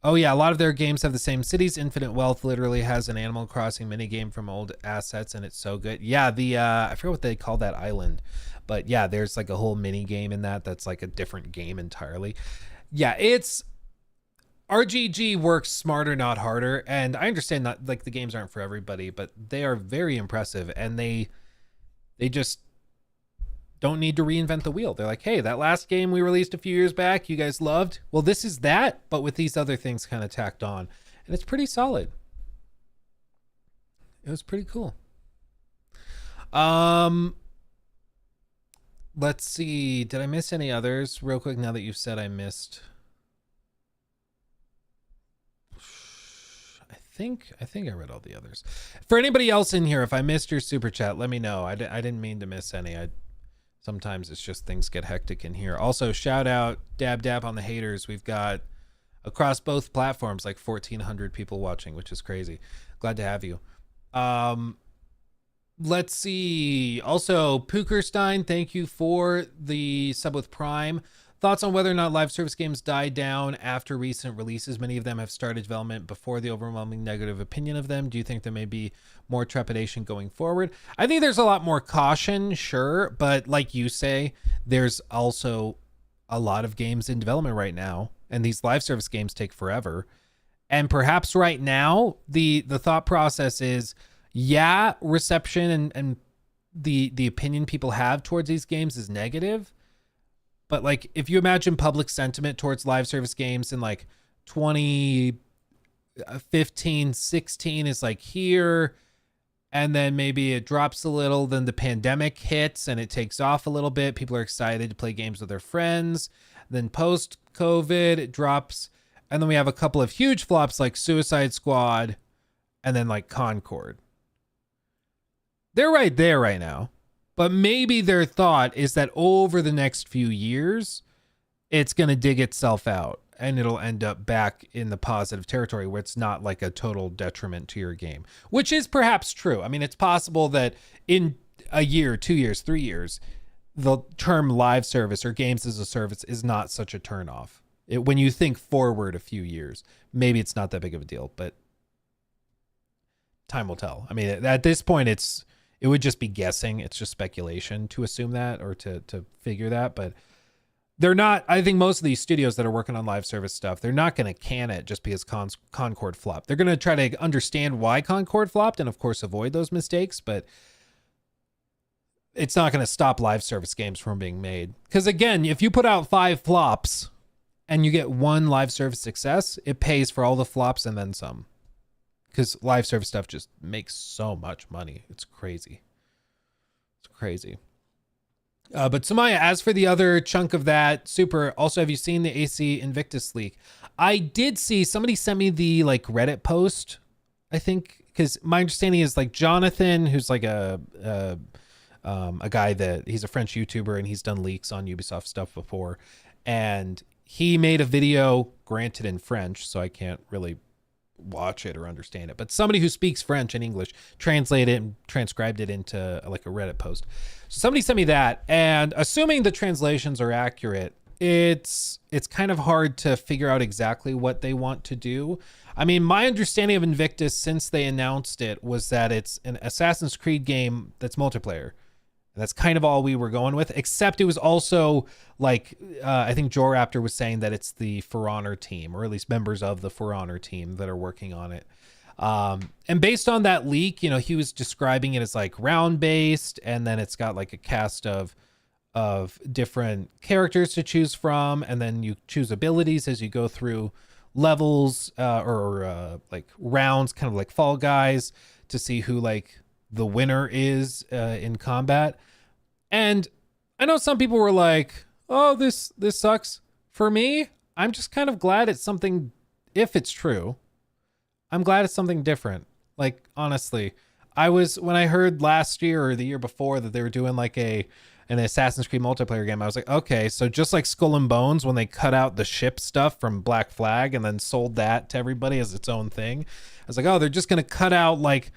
Oh yeah, a lot of their games have the same cities. Infinite Wealth literally has an Animal Crossing minigame from old assets, and it's so good. Yeah, I forget what they call that island, but yeah, there's like a whole mini game in that's like a different game entirely. Yeah, it's RGG works smarter, not harder, and I understand that like the games aren't for everybody, but they are very impressive, and they just don't need to reinvent the wheel. They're like, hey, that last game we released a few years back, you guys loved. Well, this is that, but with these other things kind of tacked on, and it's pretty solid. It was pretty cool. Let's see. Did I miss any others real quick now that you've said I missed? I think I read all the others. For anybody else in here, if I missed your super chat, let me know. I didn't mean to miss any. Sometimes it's just things get hectic in here. Also, shout out, dab on the haters. We've got across both platforms like 1,400 people watching, which is crazy. Glad to have you. Let's see. Also, Pookerstein, thank you for the sub with Prime. Thoughts on whether or not live service games die down after recent releases? Many of them have started development before the overwhelming negative opinion of them. Do you think there may be more trepidation going forward? I think there's a lot more caution, sure, but like you say, there's also a lot of games in development right now, and these live service games take forever. And perhaps right now, the thought process is, yeah, reception and the opinion people have towards these games is negative. But like, if you imagine public sentiment towards live service games in like 2015, 16 is like here, and then maybe it drops a little, then the pandemic hits and it takes off a little bit. People are excited to play games with their friends. Then post COVID, it drops. And then we have a couple of huge flops like Suicide Squad and then like Concord. They're right there right now. But maybe their thought is that over the next few years, it's going to dig itself out and it'll end up back in the positive territory where it's not like a total detriment to your game, which is perhaps true. I mean, it's possible that in a year, 2 years, 3 years, the term live service or games as a service is not such a turnoff. When you think forward a few years, maybe it's not that big of a deal, but time will tell. I mean, at this point, it would just be guessing. It's just speculation to assume that or to figure that. But they're not, I think most of these studios that are working on live service stuff, they're not going to can it just because Concord flopped. They're going to try to understand why Concord flopped and, of course, avoid those mistakes. But it's not going to stop live service games from being made. Because, again, if you put out 5 flops and you get 1 live service success, it pays for all the flops and then some. Because live service stuff just makes so much money. It's crazy. It's crazy. But Samaya, as for the other chunk of that, super. Also, have you seen the AC Invictus leak? I did see, somebody sent me the like Reddit post, I think, because my understanding is like Jonathan, who's like a guy that he's a French YouTuber and he's done leaks on Ubisoft stuff before. And he made a video, granted in French, so I can't really watch it or understand it, but somebody who speaks French and English translated it and transcribed it into like a Reddit post. So somebody sent me that, and assuming the translations are accurate, it's kind of hard to figure out exactly what they want to do. I mean, my understanding of Invictus since they announced it was that it's an Assassin's Creed game that's multiplayer. And that's kind of all we were going with, except it was also like, I think Joe Raptor was saying that it's the For Honor team, or at least members of the For Honor team that are working on it. And based on that leak, you know, he was describing it as like round based, and then it's got like a cast of different characters to choose from. And then you choose abilities as you go through levels, or like rounds, kind of like Fall Guys, to see who like the winner is in combat. And I know some people were like, oh, this sucks. For me, I'm just kind of glad it's something, if it's true, I'm glad it's something different. Like, honestly, when I heard last year or the year before that they were doing like an Assassin's Creed multiplayer game, I was like, okay, so just like Skull and Bones, when they cut out the ship stuff from Black Flag and then sold that to everybody as its own thing, I was like, oh, they're just going to cut out like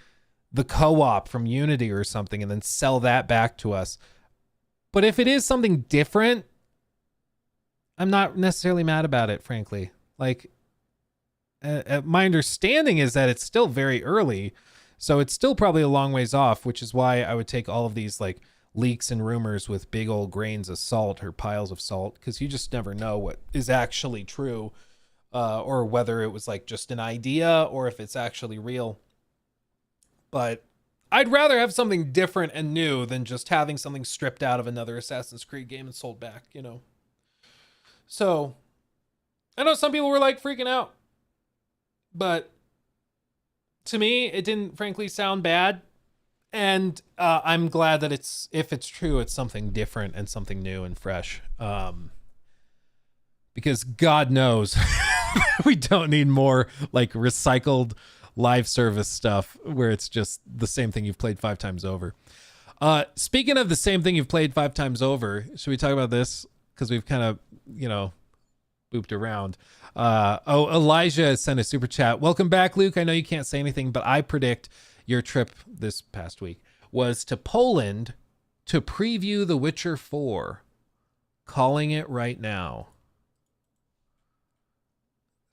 the co-op from Unity or something and then sell that back to us. But if it is something different, I'm not necessarily mad about it, frankly. Like, my understanding is that it's still very early, so it's still probably a long ways off, which is why I would take all of these like leaks and rumors with big old grains of salt or piles of salt, because you just never know what is actually true, or whether it was like just an idea or if it's actually real. But I'd rather have something different and new than just having something stripped out of another Assassin's Creed game and sold back, you know? So I know some people were like freaking out, but to me, it didn't frankly sound bad. And I'm glad that if it's true, it's something different and something new and fresh. Because God knows we don't need more like recycled live service stuff where it's just the same thing you've played 5 times over. Speaking of the same thing you've played 5 times over, should we talk about this? Because we've kind of, booped around. Elijah sent a super chat. Welcome back, Luke. I know you can't say anything, but I predict your trip this past week was to Poland to preview The Witcher 4. Calling it right now.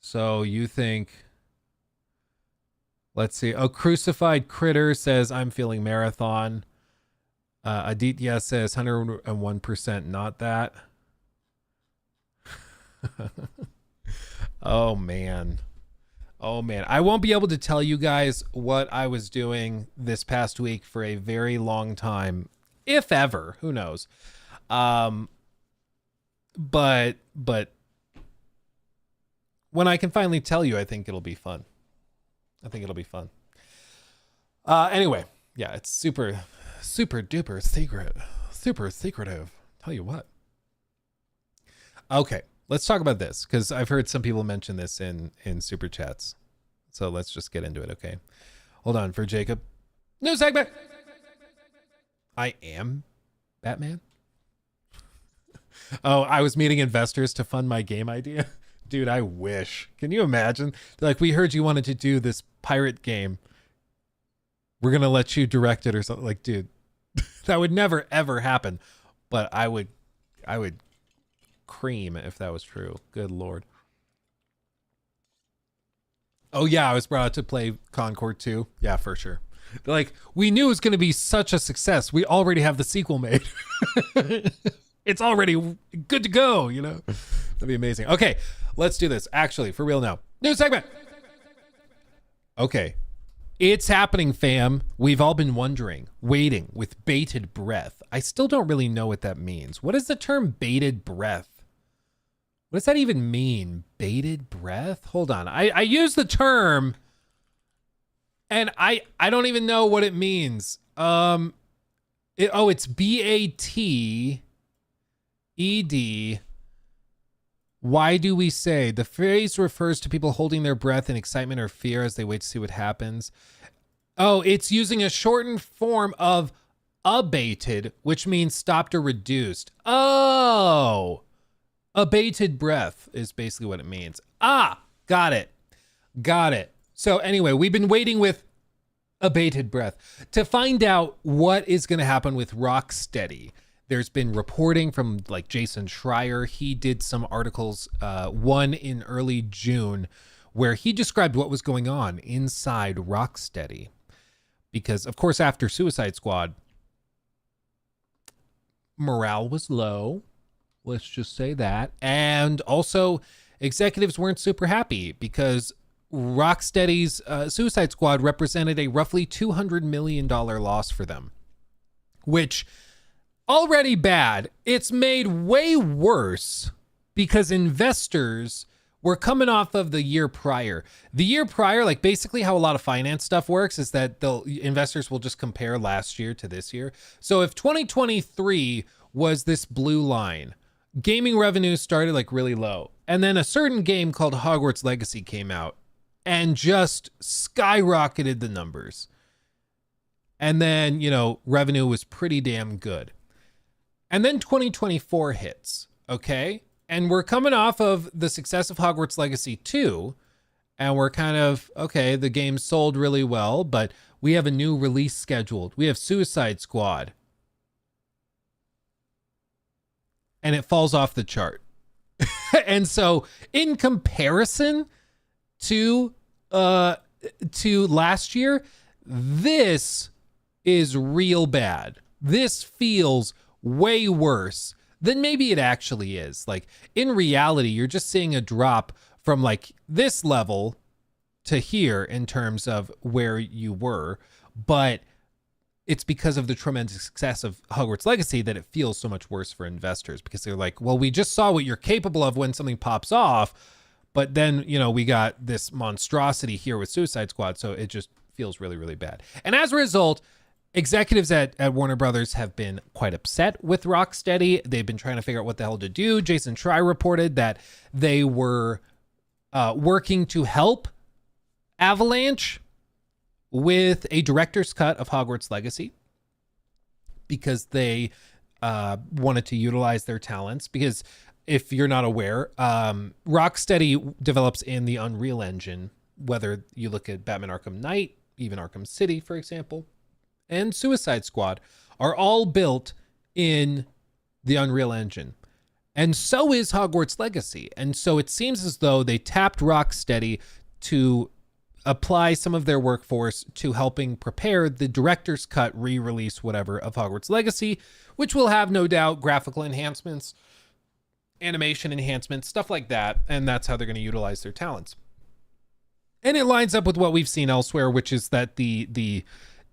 So you think... Let's see. Oh, Crucified Critter says, I'm feeling marathon. Aditya says 101% not that. Oh, man. Oh, man. I won't be able to tell you guys what I was doing this past week for a very long time. If ever. Who knows? But when I can finally tell you, I think it'll be fun. Anyway, yeah, it's super duper secret. Super secretive. Tell you what. Okay, let's talk about this because I've heard some people mention this in super chats. So let's just get into it, okay? Hold on for Jacob. New segment. I am Batman. Oh, I was meeting investors to fund my game idea. Dude, I wish. Can you imagine? They're like, we heard you wanted to do this pirate game. We're going to let you direct it or something. Like, dude, that would never, ever happen. But I would cream if that was true. Good Lord. Oh, yeah, I was brought out to play Concord 2. Yeah, for sure. They're like, we knew it was going to be such a success. We already have the sequel made. It's already good to go, you know? That'd be amazing. Okay, let's do this. Actually, for real now. New segment. Okay. It's happening, fam. We've all been wondering, waiting with bated breath. I still don't really know what that means. What is the term bated breath? What does that even mean? Bated breath? Hold on. I use the term and I don't even know what it means. It's BATED. Why do we say? The phrase refers to people holding their breath in excitement or fear as they wait to see what happens. Oh, it's using a shortened form of abated, which means stopped or reduced. Oh, abated breath is basically what it means. Ah, got it. So anyway, we've been waiting with abated breath to find out what is going to happen with Rocksteady. There's been reporting from like Jason Schreier. He did some articles, one in early June, where he described what was going on inside Rocksteady. Because, of course, after Suicide Squad, morale was low. Let's just say that. And also, executives weren't super happy because Rocksteady's Suicide Squad represented a roughly $200 million loss for them, which... already bad. It's made way worse because investors were coming off of the year prior. The year prior, like basically how a lot of finance stuff works is that investors will just compare last year to this year. So if 2023 was this blue line, gaming revenues started like really low. And then a certain game called Hogwarts Legacy came out and just skyrocketed the numbers. And then, revenue was pretty damn good. And then 2024 hits, okay? And we're coming off of the success of Hogwarts Legacy 2, and we're kind of, okay, the game sold really well, but we have a new release scheduled. We have Suicide Squad. And it falls off the chart. And so in comparison to last year, this is real bad. This feels way worse than maybe it actually is. Like in reality, you're just seeing a drop from like this level to here in terms of where you were, but it's because of the tremendous success of Hogwarts Legacy that it feels so much worse for investors because they're like, well, we just saw what you're capable of when something pops off, but then, we got this monstrosity here with Suicide Squad, so it just feels really, really bad. And as a result, executives at Warner Brothers have been quite upset with Rocksteady. They've been trying to figure out what the hell to do. Jason Schreier reported that they were working to help Avalanche with a director's cut of Hogwarts Legacy because they wanted to utilize their talents. Because if you're not aware, Rocksteady develops in the Unreal Engine, whether you look at Batman Arkham Knight, even Arkham City, for example. and Suicide Squad are all built in the Unreal Engine. And so is Hogwarts Legacy. And so it seems as though they tapped Rocksteady to apply some of their workforce to helping prepare the director's cut re-release, whatever, of Hogwarts Legacy, which will have no doubt graphical enhancements, animation enhancements, stuff like that. And that's how they're going to utilize their talents. And it lines up with what we've seen elsewhere, which is that the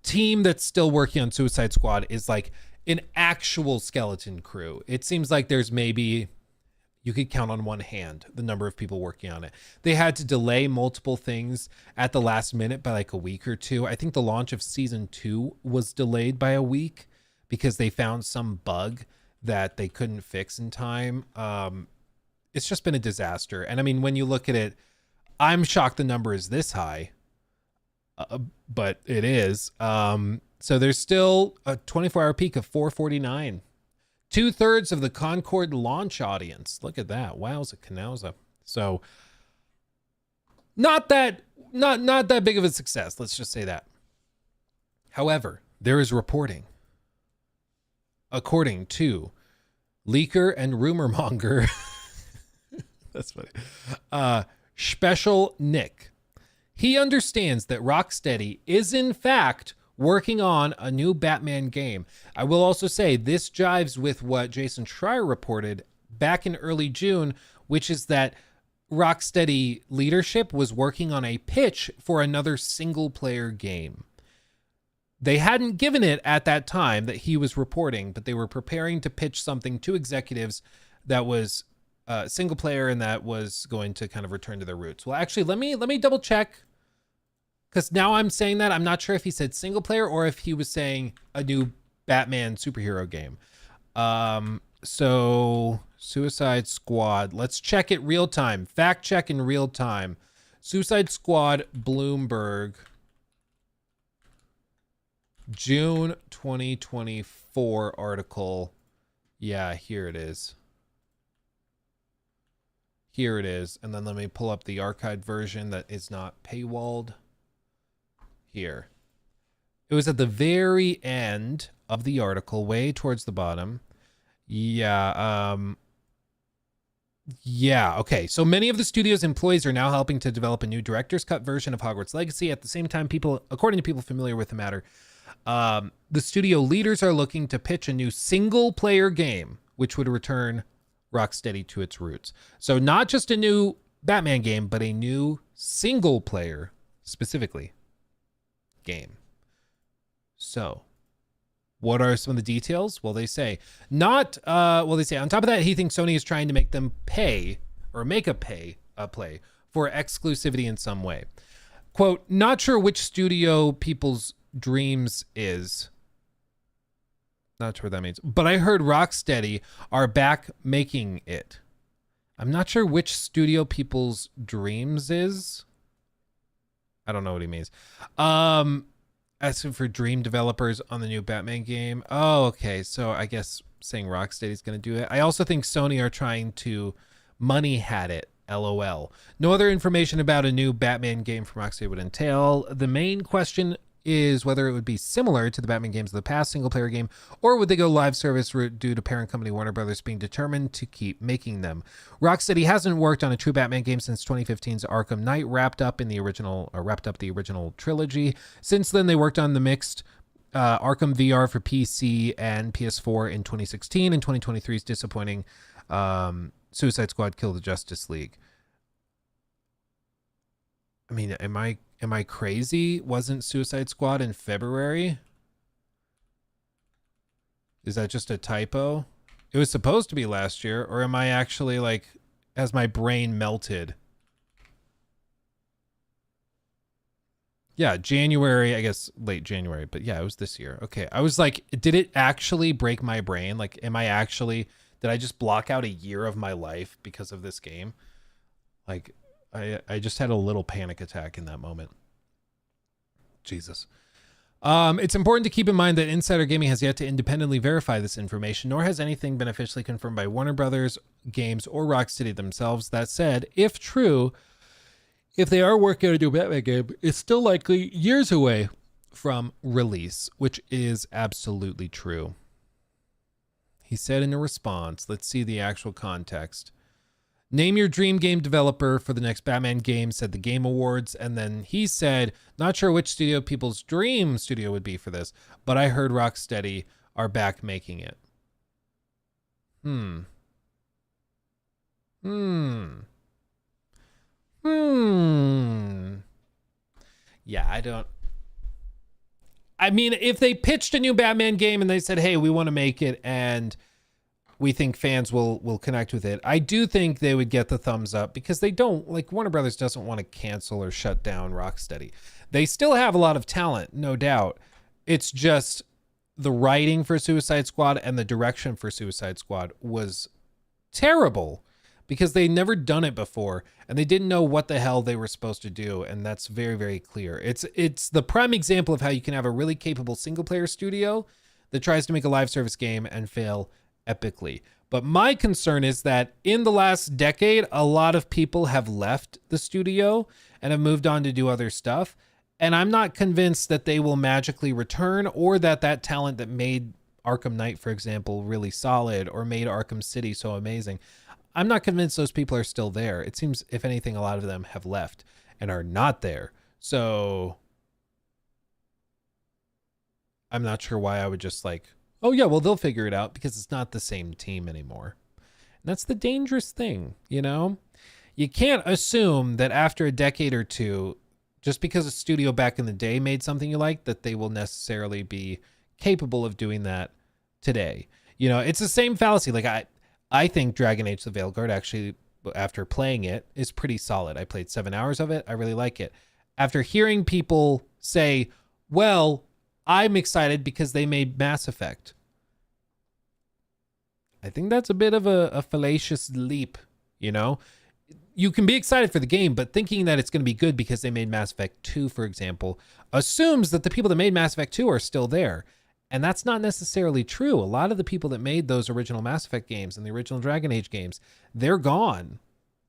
team that's still working on Suicide Squad is like an actual skeleton crew. It seems like there's maybe, you could count on one hand the number of people working on it. They had to delay multiple things at the last minute by like a week or two. I think the launch of season 2 was delayed by a week because they found some bug that they couldn't fix in time. It's just been a disaster. And I mean, when you look at it, I'm shocked the number is this high, but it is. So there's still a 24-hour peak of 449. 2/3 of the Concord launch audience. Look at that. Wowza canowza. So not that big of a success. Let's just say that. However, there is reporting, according to leaker and rumor monger. That's funny. Special Nick. He understands that Rocksteady is in fact working on a new Batman game. I will also say this jives with what Jason Schreier reported back in early June, which is that Rocksteady leadership was working on a pitch for another single player game. They hadn't given it at that time that he was reporting, but they were preparing to pitch something to executives that was single player and that was going to kind of return to their roots. Well, actually, let me double check, because now I'm saying that I'm not sure if he said single player or if he was saying a new Batman superhero game. So Suicide Squad, let's check it real time. Fact check in real time. Suicide Squad Bloomberg, June 2024 article. Yeah, here it is. Here it is. And then let me pull up the archived version that is not paywalled. Here. It was at the very end of the article, way towards the bottom. Yeah. Yeah. Okay. So many of the studio's employees are now helping to develop a new director's cut version of Hogwarts Legacy. At the same time, according to people familiar with the matter, the studio leaders are looking to pitch a new single player game, which would return Rocksteady to its roots. So not just a new Batman game, but a new single player specifically game. So what are some of the details? Well, they say on top of that, he thinks Sony is trying to make them pay or make a play for exclusivity in some way. Quote, not sure which studio people's dreams is. Not sure what that means, but I heard Rocksteady are back making it. I'm not sure which studio people's dreams is. I don't know what he means. As for dream developers on the new Batman game. Oh, okay. So I guess saying Rocksteady is going to do it. I also think Sony are trying to money hat it. LOL. No other information about a new Batman game from Rocksteady would entail. The main question is whether it would be similar to the Batman games of the past single player game, or would they go live service route due to parent company Warner Brothers being determined to keep making them. Rocksteady hasn't worked on a true Batman game since 2015's Arkham Knight wrapped up the original trilogy. Since then, they worked on the mixed Arkham VR for PC and PS4 in 2016, and 2023's disappointing Suicide Squad Kill the Justice League. I mean, am I crazy? Wasn't Suicide Squad in February? Is that just a typo? It was supposed to be last year, or am I actually like, has my brain melted? Yeah, January, I guess late January, but yeah, it was this year. Okay, I was like, did it actually break my brain? Like, did I just block out a year of my life because of this game? Like, I just had a little panic attack in that moment. Jesus. It's important to keep in mind that Insider Gaming has yet to independently verify this information, nor has anything been officially confirmed by Warner Brothers Games or Rocksteady themselves. That said, if true, if they are working on a new Batman game, it's still likely years away. from release, which is absolutely true. He said in a response, let's see the actual context. Name your dream game developer for the next Batman game, said the Game Awards. And then he said, not sure which studio people's dream studio would be for this, but I heard Rocksteady are back making it. Yeah, I mean, if they pitched a new Batman game and they said, hey, we want to make it and we think fans will connect with it, I do think they would get the thumbs up, because they don't, like, Warner Brothers doesn't want to cancel or shut down Rocksteady. They still have a lot of talent, no doubt. It's just the writing for Suicide Squad and the direction for Suicide Squad was terrible, because they never done it before and they didn't know what the hell they were supposed to do. And that's very, very clear. It's the prime example of how you can have a really capable single player studio that tries to make a live service game and fail epically. But my concern is that in the last decade, a lot of people have left the studio and have moved on to do other stuff. And I'm not convinced that they will magically return, or that talent that made Arkham Knight, for example, really solid, or made Arkham City so amazing, I'm not convinced those people are still there. It seems, if anything, a lot of them have left and are not there. So I'm not sure why I would just like, oh yeah, well, they'll figure it out, because it's not the same team anymore. And that's the dangerous thing, you know? You can't assume that after a decade or two, just because a studio back in the day made something you like, that they will necessarily be capable of doing that today. You know, it's the same fallacy. Like I think Dragon Age the Veilguard, actually, after playing it, is pretty solid. I played 7 hours of it. I really like it. After hearing people say, well, I'm excited because they made Mass Effect, I think that's a bit of a fallacious leap, you know? You can be excited for the game, but thinking that it's going to be good because they made Mass Effect 2, for example, assumes that the people that made Mass Effect 2 are still there. And that's not necessarily true. A lot of the people that made those original Mass Effect games and the original Dragon Age games, they're gone.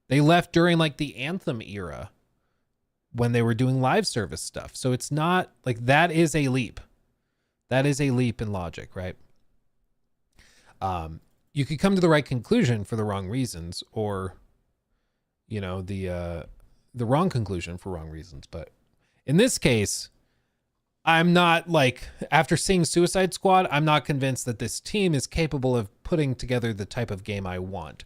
They left during like the Anthem era when they were doing live service stuff. So it's not like, that is a leap. That is a leap in logic, right? You could come to the right conclusion for the wrong reasons, or, you know, the wrong conclusion for wrong reasons. But in this case, I'm not, like, after seeing Suicide Squad, I'm not convinced that this team is capable of putting together the type of game I want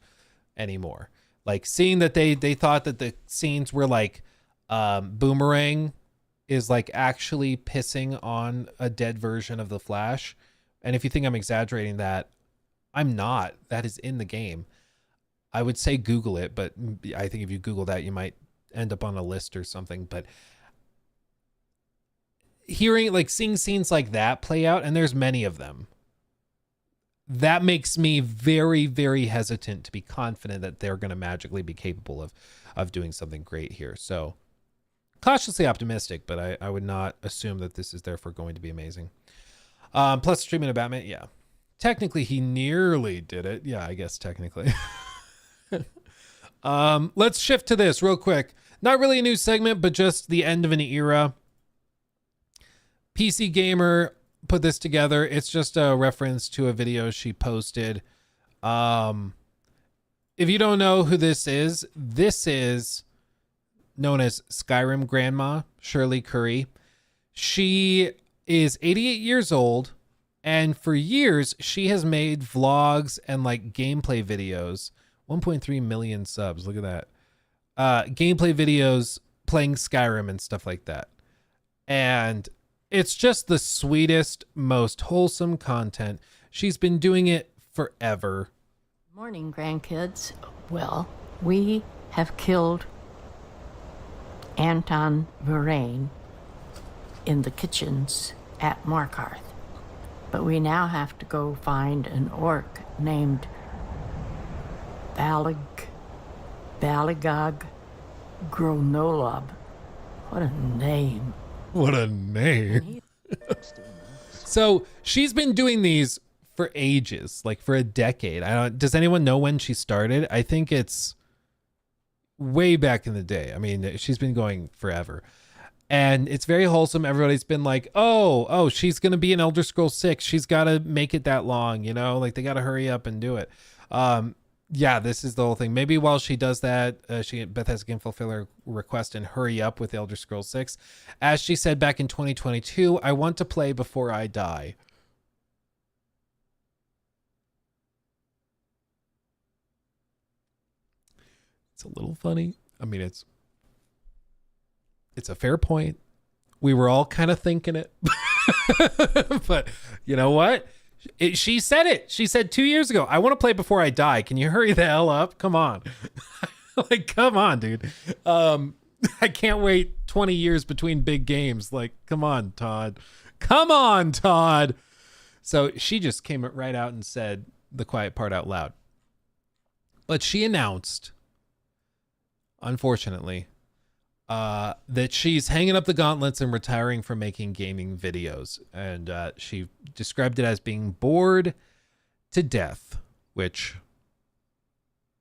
anymore. Like, seeing that they thought that the scenes were like, Boomerang is like actually pissing on a dead version of the Flash. And if you think I'm exaggerating that, I'm not. That is in the game. I would say Google it, but I think if you Google that, you might end up on a list or something. But hearing, like, seeing scenes like that play out, and there's many of them, that makes me very, very hesitant to be confident that they're going to magically be capable of doing something great here. So cautiously optimistic, but I would not assume that this is therefore going to be amazing. Plus the treatment of Batman. Yeah. Technically he nearly did it. Yeah, I guess technically. Let's shift to this real quick. Not really a new segment, but just the end of an era. PC Gamer put this together. It's just a reference to a video she posted. If you don't know who this is known as Skyrim Grandma, Shirley Curry. She is 88 years old, and for years she has made vlogs and like gameplay videos. 1.3 million subs. Look at that. Gameplay videos playing Skyrim and stuff like that. And it's just the sweetest, most wholesome content. She's been doing it forever. Morning, grandkids. Well, we have killed Anton Verrain in the kitchens at Markarth. But we now have to go find an orc named Baligog Gronolob. What a name. What a name. So she's been doing these for ages, like for a decade. Does anyone know when she started? I think it's way back in the day. I mean, she's been going forever. And it's very wholesome. Everybody's been like, oh, she's going to be in Elder Scrolls 6. She's got to make it that long, you know, like they got to hurry up and do it. Yeah, this is the whole thing. Maybe while she does that, Bethesda can fulfill her request and hurry up with Elder Scrolls 6. As she said back in 2022, I want to play before I die. It's a little funny. I mean, it's a fair point. We were all kind of thinking it. But you know what? She said it. She said 2 years ago, I want to play before I die. Can you hurry the hell up? Come on. Like, come on, dude. I can't wait 20 years between big games. Like, come on, Todd. Come on, Todd. So she just came right out and said the quiet part out loud. But she announced, unfortunately, that she's hanging up the gauntlets and retiring from making gaming videos. And she described it as being bored to death, which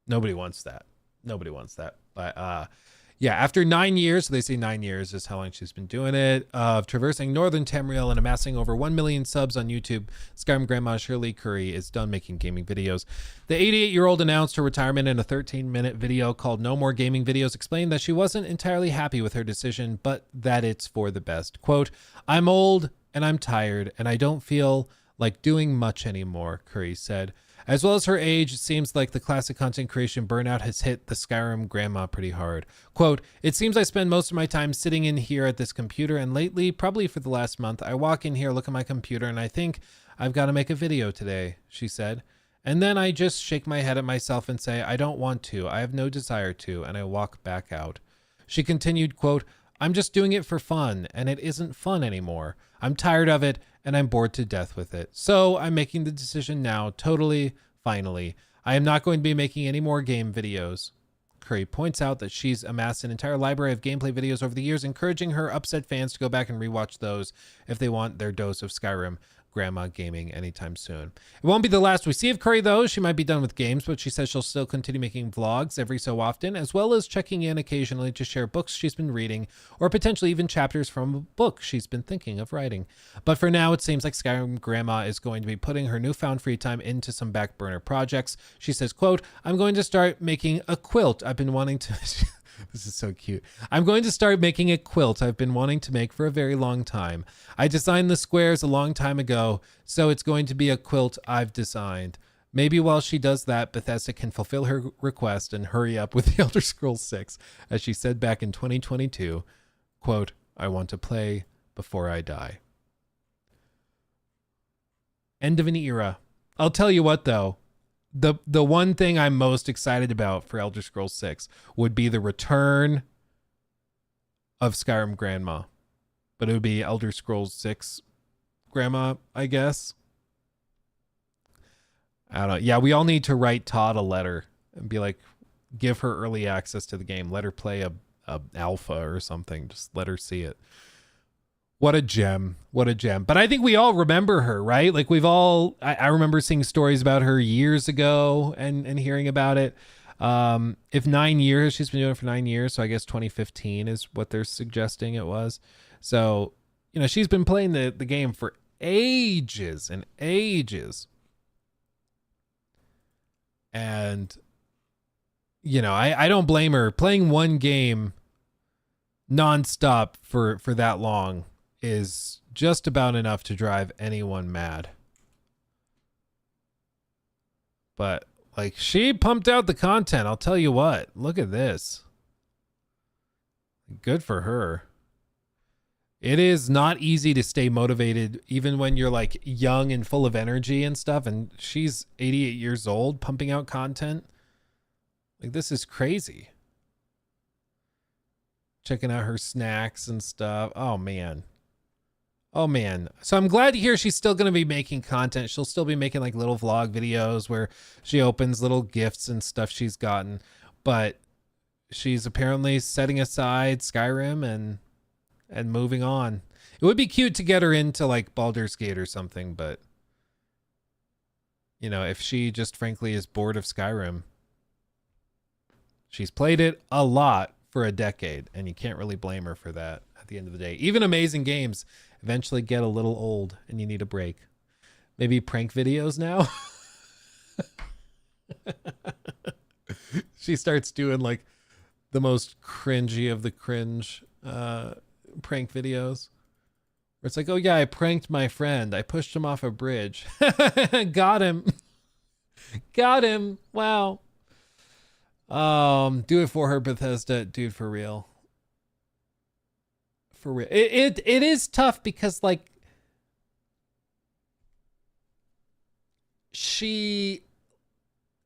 nobody wants that. Nobody wants that. But yeah, after 9 years, so they say 9 years is how long she's been doing it, of traversing northern Tamriel and amassing over 1 million subs on YouTube, Skyrim grandma Shirley Curry is done making gaming videos. The 88-year-old announced her retirement in a 13-minute video called No More Gaming Videos, explained that she wasn't entirely happy with her decision, but that it's for the best. Quote, I'm old and I'm tired and I don't feel like doing much anymore, Curry said. As well as her age, it seems like the classic content creation burnout has hit the Skyrim grandma pretty hard. Quote, it seems I spend most of my time sitting in here at this computer, and lately, probably for the last month, I walk in here, look at my computer, and I think I've got to make a video today, she said. And then I just shake my head at myself and say, I don't want to, I have no desire to, and I walk back out. She continued, quote, I'm just doing it for fun, and it isn't fun anymore. I'm tired of it, and I'm bored to death with it. So I'm making the decision now, totally, finally. I am not going to be making any more game videos. Curry points out that she's amassed an entire library of gameplay videos over the years, encouraging her upset fans to go back and rewatch those if they want their dose of Skyrim grandma gaming anytime soon. It won't be the last we see of Curry, though. She might be done with games, but she says she'll still continue making vlogs every so often, as well as checking in occasionally to share books she's been reading, or potentially even chapters from a book she's been thinking of writing. But for now, it seems like Skyrim grandma is going to be putting her newfound free time into some back burner projects. She says, quote, I'm going to start making a quilt I've been wanting to... This is so cute. I'm going to start making a quilt I've been wanting to make for a very long time. I designed the squares a long time ago, so it's going to be a quilt I've designed. Maybe while she does that, Bethesda can fulfill her request and hurry up with the Elder Scrolls 6, as she said back in 2022, quote, I want to play before I die. End of an era. I'll tell you what, though. The one thing I'm most excited about for Elder Scrolls 6 would be the return of Skyrim Grandma. But it would be Elder Scrolls 6 Grandma, I guess. I don't know. Yeah, we all need to write Todd a letter and be like, give her early access to the game. Let her play a alpha or something. Just let her see it. What a gem. What a gem. But I think we all remember her, right? Like we've all, I remember seeing stories about her years ago and hearing about it. If 9 years, she's been doing it for 9 years. So I guess 2015 is what they're suggesting it was. So, you know, she's been playing the game for ages and ages. And, you know, I don't blame her. Playing one game nonstop for that long is just about enough to drive anyone mad. But like she pumped out the content. I'll tell you what, look at this. Good for her. It is not easy to stay motivated even when you're like young and full of energy and stuff. And she's 88 years old pumping out content. Like this is crazy. Checking out her snacks and stuff. Oh man. Oh man. So I'm glad to hear she's still going to be making content. She'll still be making like little vlog videos where she opens little gifts and stuff she's gotten, but she's apparently setting aside Skyrim and moving on. It would be cute to get her into like Baldur's Gate or something, but you know, if she just frankly is bored of Skyrim, she's played it a lot for a decade, and you can't really blame her for that at the end of the day. Even amazing games eventually get a little old and you need a break. Maybe prank videos now. She starts doing like the most cringy of the cringe prank videos. Where it's like, oh yeah, I pranked my friend. I pushed him off a bridge. Got him. Got him. Wow. Do it for her, Bethesda. Dude, for real. For real. It is tough because like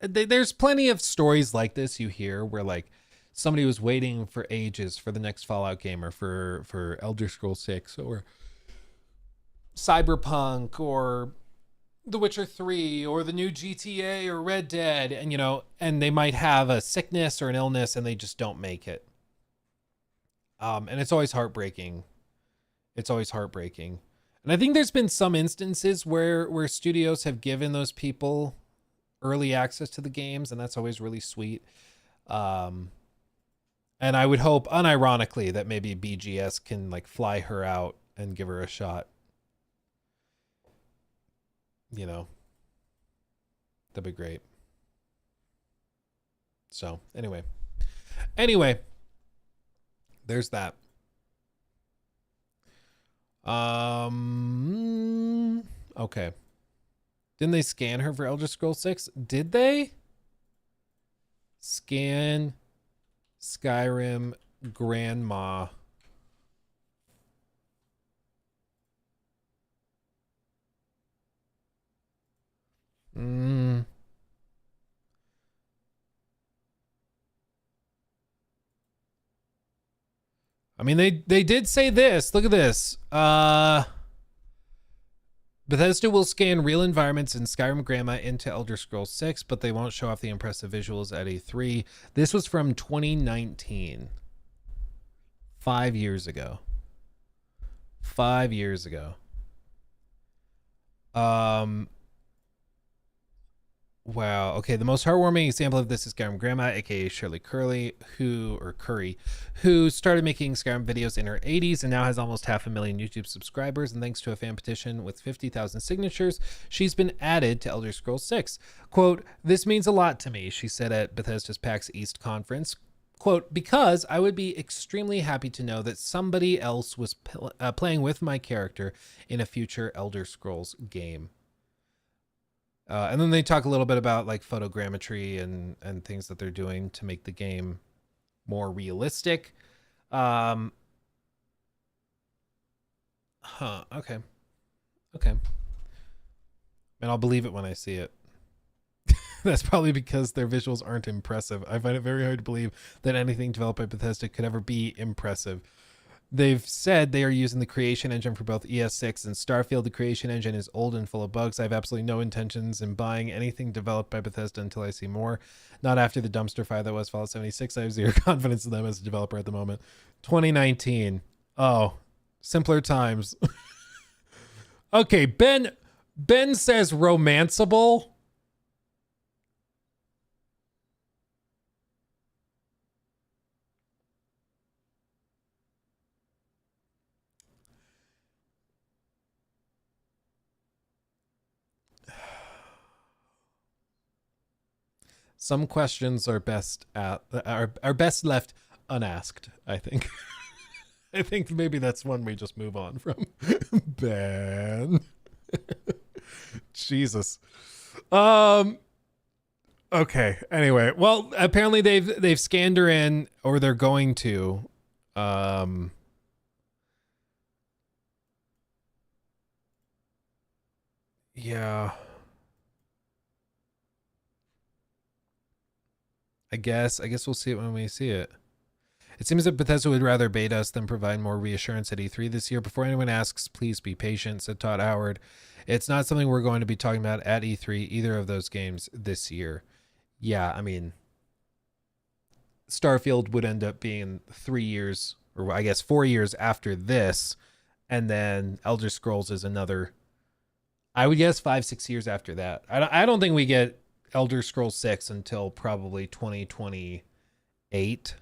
there's plenty of stories like this you hear where like somebody was waiting for ages for the next Fallout game or for Elder Scrolls 6 or Cyberpunk or The Witcher 3 or the new GTA or Red Dead, and you know, and they might have a sickness or an illness and they just don't make it. And it's always heartbreaking. It's always heartbreaking. And I think there's been some instances where studios have given those people early access to the games, and that's always really sweet. And I would hope unironically that maybe BGS can like fly her out and give her a shot. You know, that'd be great. So anyway, there's that. Okay. Didn't they scan her for Elder Scrolls 6? Did they? Scan Skyrim grandma. I mean, they did say this. Look at this. Bethesda will scan real environments in Skyrim Grandma into Elder Scrolls 6, but they won't show off the impressive visuals at E3. This was from 2019. 5 years ago. 5 years ago. Wow. Okay. The most heartwarming example of this is Skyrim Grandma, aka Shirley Curry, who started making Skyrim videos in her 80s and now has almost 500,000 YouTube subscribers. And thanks to a fan petition with 50,000 signatures, she's been added to Elder Scrolls 6. Quote, "This means a lot to me," she said at Bethesda's PAX East conference. Quote, "Because I would be extremely happy to know that somebody else was playing with my character in a future Elder Scrolls game." And then they talk a little bit about like photogrammetry and things that they're doing to make the game more realistic. Okay. Okay. And I'll believe it when I see it. That's probably because their visuals aren't impressive. I find it very hard to believe that anything developed by Bethesda could ever be impressive. They've said they are using the creation engine for both ES6 and Starfield. The creation engine is old and full of bugs. I have absolutely no intentions in buying anything developed by Bethesda until I see more. Not after the dumpster fire that was Fallout 76. I have zero confidence in them as a developer at the moment. 2019. Oh, simpler times. Okay, Ben says romanceable. Some questions are best left unasked, I think. I think maybe that's one we just move on from. Ben. Jesus. Okay. Anyway, well, apparently they've scanned her in, or they're going to. Yeah. I guess we'll see it when we see it. It seems that Bethesda would rather bait us than provide more reassurance at E3 this year. Before anyone asks, please be patient, said Todd Howard. It's not something we're going to be talking about at E3, either of those games this year. Yeah, I mean, Starfield would end up being 3 years, or I guess 4 years after this. And then Elder Scrolls is another, I would guess 5-6 years after that. I don't think we get Elder Scrolls 6 until probably 2028.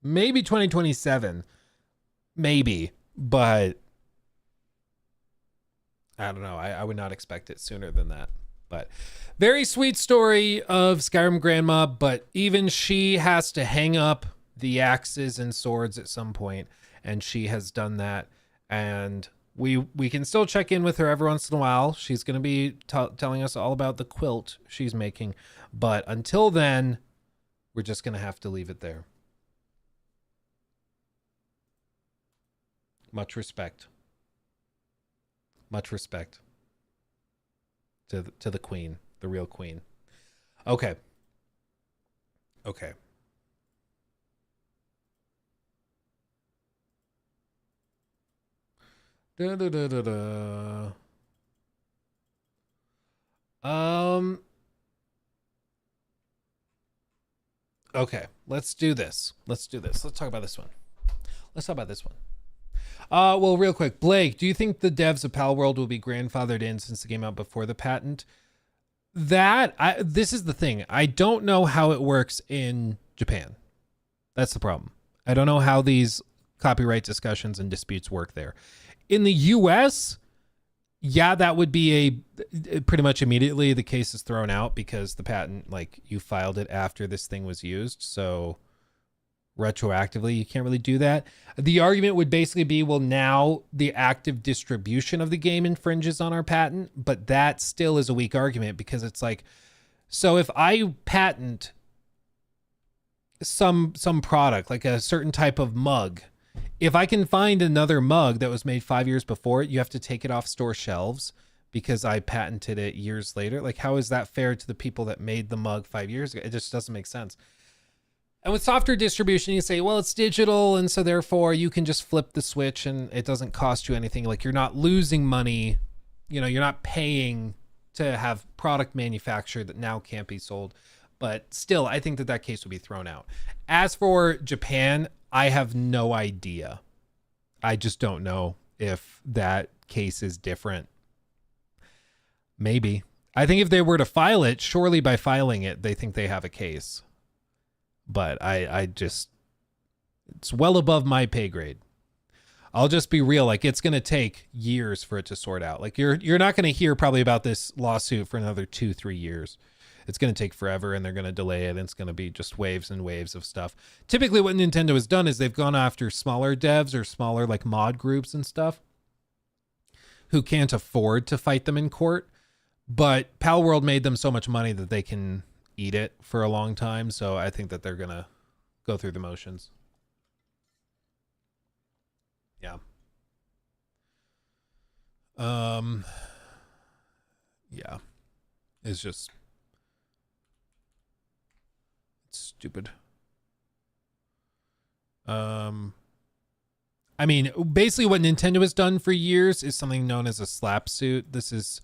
Maybe 2027. Maybe. But I don't know. I would not expect it sooner than that. But very sweet story of Skyrim grandma, but even she has to hang up the axes and swords at some point, and she has done that. And we can still check in with her every once in a while. She's going to be telling us all about the quilt she's making, but until then, we're just going to have to leave it there. Much respect. Much respect to the queen, the real queen. Okay. Okay. Da, da, da, da, da. Okay, let's do this. Let's talk about this one. Well, real quick, Blake, do you think the devs of Palworld will be grandfathered in since the game out before the patent? This is the thing. I don't know how it works in Japan. That's the problem. I don't know how these copyright discussions and disputes work there. In the US, yeah, that would be pretty much immediately the case is thrown out because the patent, like, you filed it after this thing was used. So retroactively, you can't really do that. The argument would basically be, well, now the active distribution of the game infringes on our patent, but that still is a weak argument because it's like, so if I patent some product, like a certain type of mug, if I can find another mug that was made 5 years before it, you have to take it off store shelves because I patented it years later. Like, how is that fair to the people that made the mug 5 years ago? It just doesn't make sense. And with software distribution, you say, well, it's digital, and so therefore you can just flip the switch and it doesn't cost you anything. Like, you're not losing money. You know, you're not paying to have product manufactured that now can't be sold. But still, I think that case would be thrown out. As for Japan, I have no idea. I just don't know if that case is different. Maybe. I think if they were to file it, surely by filing it, they think they have a case. But I just, it's well above my pay grade. I'll just be real. Like, it's going to take years for it to sort out. Like, you're not going to hear probably about this lawsuit for another 2-3 years. It's going to take forever and they're going to delay it. And it's going to be just waves and waves of stuff. Typically what Nintendo has done is they've gone after smaller devs or smaller like mod groups and stuff who can't afford to fight them in court. But Palworld made them so much money that they can eat it for a long time. So I think that they're going to go through the motions. Yeah. Yeah. It's just stupid. I mean, basically what Nintendo has done for years is something known as a slap suit. It's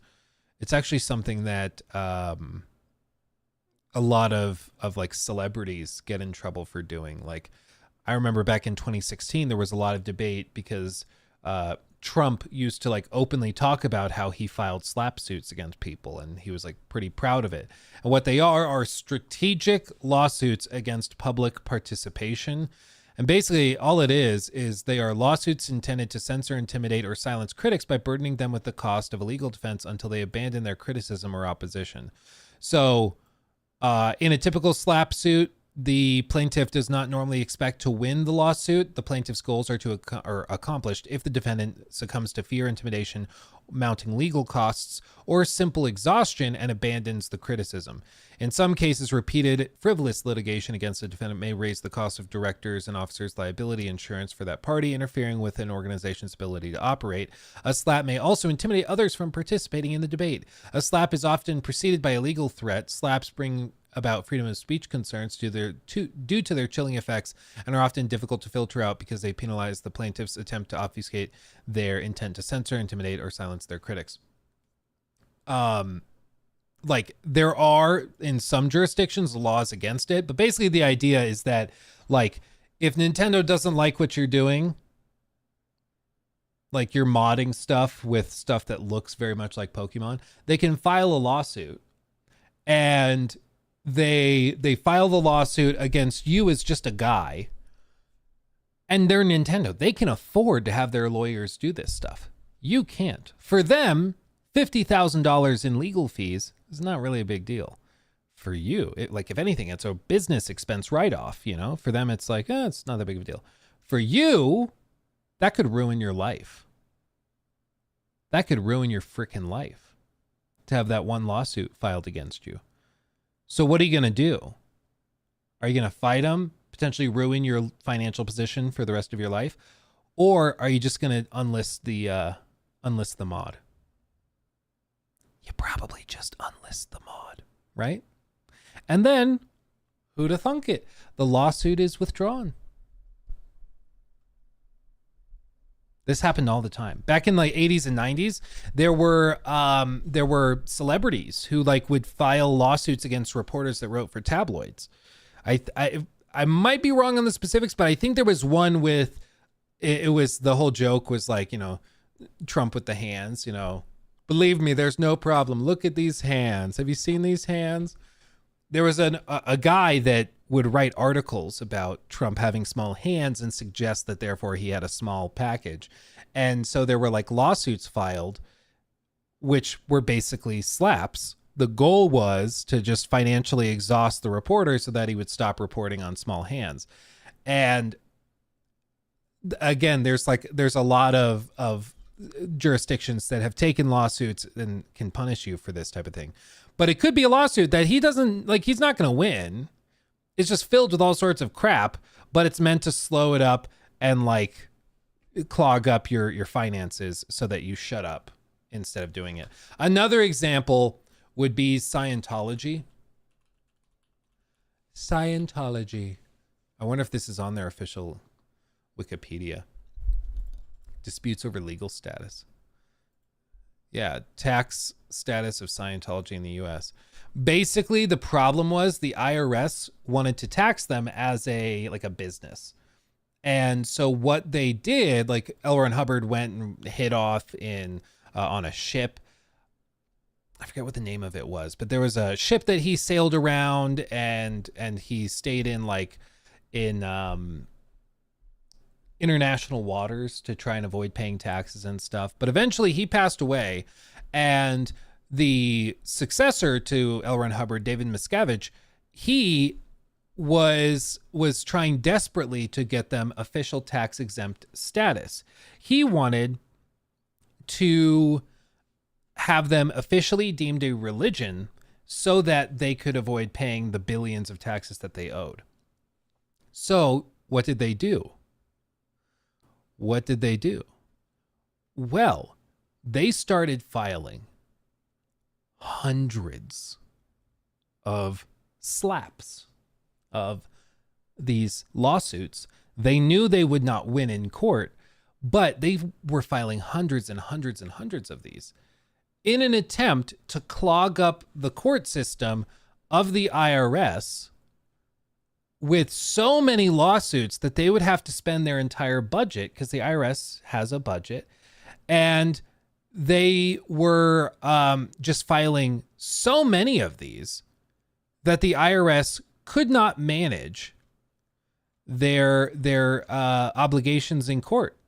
actually something that a lot of like celebrities get in trouble for doing. Like, I remember back in 2016 there was a lot of debate because Trump used to like openly talk about how he filed slap suits against people, and he was like pretty proud of it. And what they are strategic lawsuits against public participation. And basically all it is they are lawsuits intended to censor, intimidate, or silence critics by burdening them with the cost of a legal defense until they abandon their criticism or opposition. So in a typical slap suit, the plaintiff does not normally expect to win the lawsuit. The plaintiff's goals are accomplished if the defendant succumbs to fear, intimidation, mounting legal costs, or simple exhaustion and abandons the criticism. In some cases, repeated frivolous litigation against the defendant may raise the cost of directors and officers' liability insurance for that party, interfering with an organization's ability to operate. A slap may also intimidate others from participating in the debate. A slap is often preceded by a legal threat. Slaps bring about freedom of speech concerns due to their chilling effects and are often difficult to filter out because they penalize the plaintiff's attempt to obfuscate their intent to censor, intimidate, or silence their critics. Like, there are in some jurisdictions laws against it, but basically the idea is that, like, if Nintendo doesn't like what you're doing, like you're modding stuff with stuff that looks very much like Pokemon, they can file a lawsuit, and they file the lawsuit against you as just a guy, And they're Nintendo. They can afford to have their lawyers do this stuff. You can't. For them, $50,000 in legal fees is not really a big deal. For you, like, if anything, it's a business expense write-off, you know? For them, it's like, it's not that big of a deal. For you, that could ruin your life. That could ruin your freaking life to have that one lawsuit filed against you. So what are you going to do? Are you going to fight them, potentially ruin your financial position for the rest of your life? Or are you just going to unlist the mod? You probably just unlist the mod, right? And then, who'da thunk it? The lawsuit is withdrawn. This happened all the time. Back in the 80s and 90s, there were celebrities who like would file lawsuits against reporters that wrote for tabloids. I might be wrong on the specifics, but I think there was one with it was the whole joke was like, you know, Trump with the hands, you know, believe me, there's no problem. Look at these hands. Have you seen these hands? There was a guy that would write articles about Trump having small hands and suggest that therefore he had a small package. And so there were like lawsuits filed, which were basically slaps. The goal was to just financially exhaust the reporter so that he would stop reporting on small hands. And again, there's a lot of jurisdictions that have taken lawsuits and can punish you for this type of thing. But it could be a lawsuit that he doesn't like, he's not going to win. It's just filled with all sorts of crap, but it's meant to slow it up and like clog up your finances so that you shut up instead of doing it. Another example would be Scientology. Scientology. I wonder if this is on their official Wikipedia. Disputes over legal status. Yeah, tax status of Scientology in the US. Basically, the problem was the IRS wanted to tax them as a business. And so what they did, like L. Ron Hubbard went and hid off in on a ship. I forget what the name of it was, but there was a ship that he sailed around and he stayed in international waters to try and avoid paying taxes and stuff. But eventually he passed away, and the successor to L. Ron Hubbard, David Miscavige, he was trying desperately to get them official tax exempt status. He wanted to have them officially deemed a religion so that they could avoid paying the billions of taxes that they owed. So what did they do? What did they do? Well, they started filing hundreds of slaps of these lawsuits. They knew they would not win in court, but they were filing hundreds and hundreds and hundreds of these in an attempt to clog up the court system of the IRS with so many lawsuits that they would have to spend their entire budget, because the IRS has a budget, and they were just filing so many of these that the IRS could not manage their obligations in court.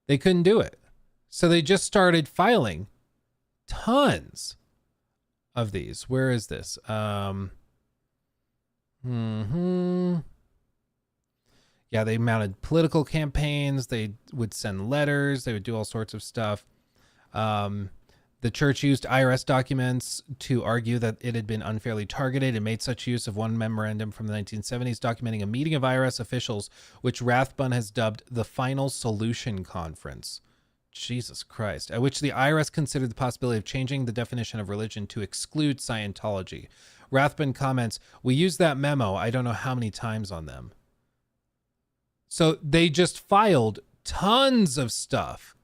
They couldn't do it. So they just started filing tons of these. Where is this? Yeah, they mounted political campaigns. They would send letters. They would do all sorts of stuff. The church used IRS documents to argue that it had been unfairly targeted and made such use of one memorandum from the 1970s documenting a meeting of IRS officials, which Rathbun has dubbed the Final Solution Conference. Jesus Christ. At which the IRS considered the possibility of changing the definition of religion to exclude Scientology. Rathbun comments, "We used that memo, I don't know how many times on them." So they just filed tons of stuff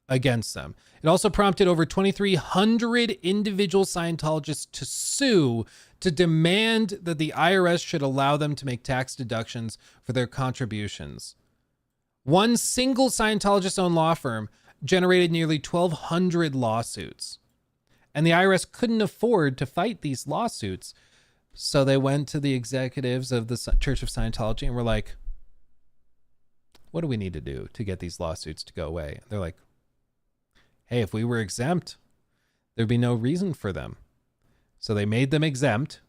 against them. It also prompted over 2,300 individual Scientologists to sue to demand that the IRS should allow them to make tax deductions for their contributions. One single Scientologist-owned law firm generated nearly 1,200 lawsuits. And the IRS couldn't afford to fight these lawsuits. So they went to the executives of the Church of Scientology and were like, what do we need to do to get these lawsuits to go away? They're like, hey, if we were exempt, there'd be no reason for them. So they made them exempt.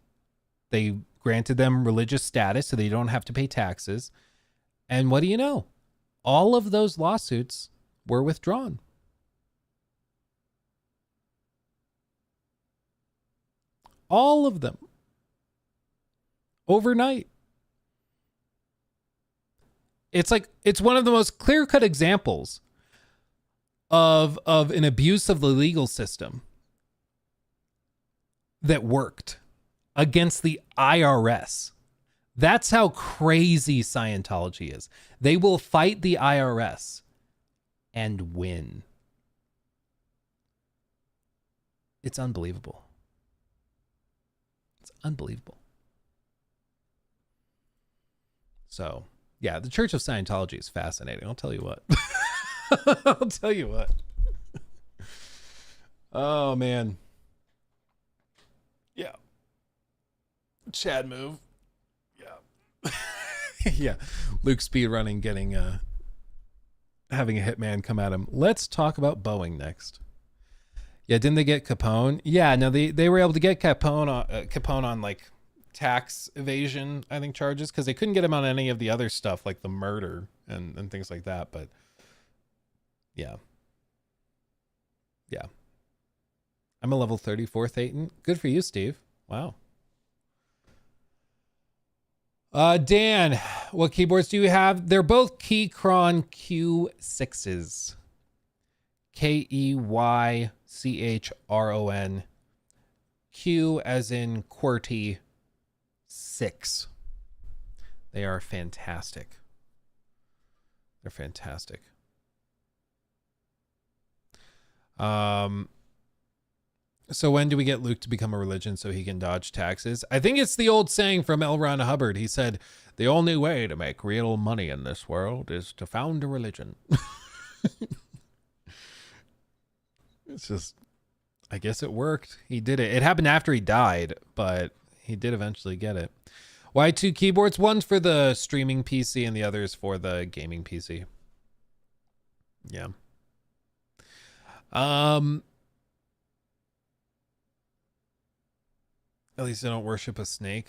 They granted them religious status so they don't have to pay taxes. And what do you know? All of those lawsuits were withdrawn. All of them. Overnight. It's like, it's one of the most clear-cut examples of an abuse of the legal system that worked against the IRS. That's how crazy Scientology is. They will fight the IRS and win. It's unbelievable. It's unbelievable. So, yeah, the Church of Scientology is fascinating. I'll tell you what. I'll tell you what. Oh, man. Yeah. Chad move. Yeah. Yeah. Luke speedrunning, getting, having a hitman come at him. Let's talk about Boeing next. Yeah, didn't they get Capone? Yeah, no, they were able to get Capone on like tax evasion, I think, charges, because they couldn't get him on any of the other stuff like the murder and things like that. But yeah. Yeah. I'm a level 34 Thetan. Good for you, Steve. Wow. Dan, what keyboards do you have? They're both Keychron Q6s. Keychron. Q as in QWERTY 6. They are fantastic. They're fantastic. So when do we get Luke to become a religion so he can dodge taxes? I think it's the old saying from L. Ron Hubbard. He said, the only way to make real money in this world is to found a religion. It's just, I guess it worked. He did it. It happened after he died, but he did eventually get it. Why two keyboards? One's for the streaming PC and the other is for the gaming PC. Yeah. At least they don't worship a snake.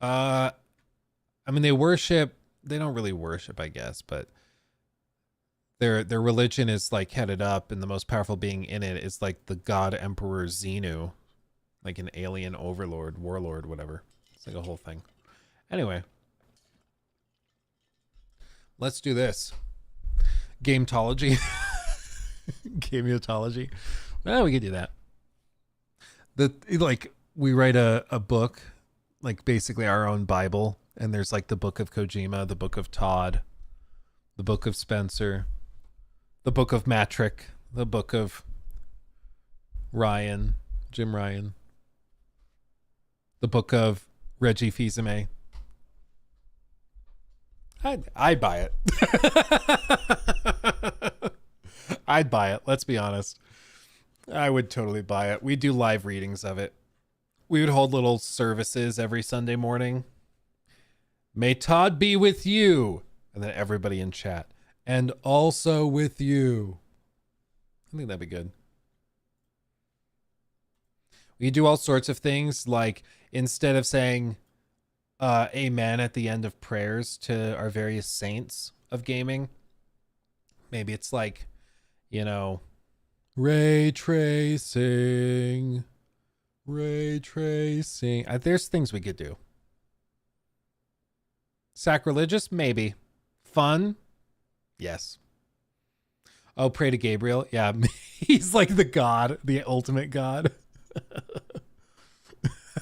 I mean, they don't really worship, I guess, but their religion is like headed up, and the most powerful being in it is like the god emperor Xenu, like an alien overlord, warlord, whatever. It's like a whole thing. Anyway, let's do this. Gametology. Gameotology. Well, we could do that. We write a book, like basically our own Bible, and there's like the book of Kojima, the book of Todd, the book of Spencer, the book of Matrick, the book of Ryan, Jim Ryan, the book of Reggie Fils-Aimé. I'd buy it. I'd buy it. Let's be honest. I would totally buy it. We'd do live readings of it. We would hold little services every Sunday morning. May Todd be with you. And then everybody in chat. And also with you. I think that'd be good. We do all sorts of things, like instead of saying amen at the end of prayers to our various saints of gaming, maybe it's like, you know, ray tracing. Ray tracing. There's things we could do. Sacrilegious? Maybe. Fun? Yes. Oh, pray to Gabriel? Yeah, he's like the god, the ultimate god.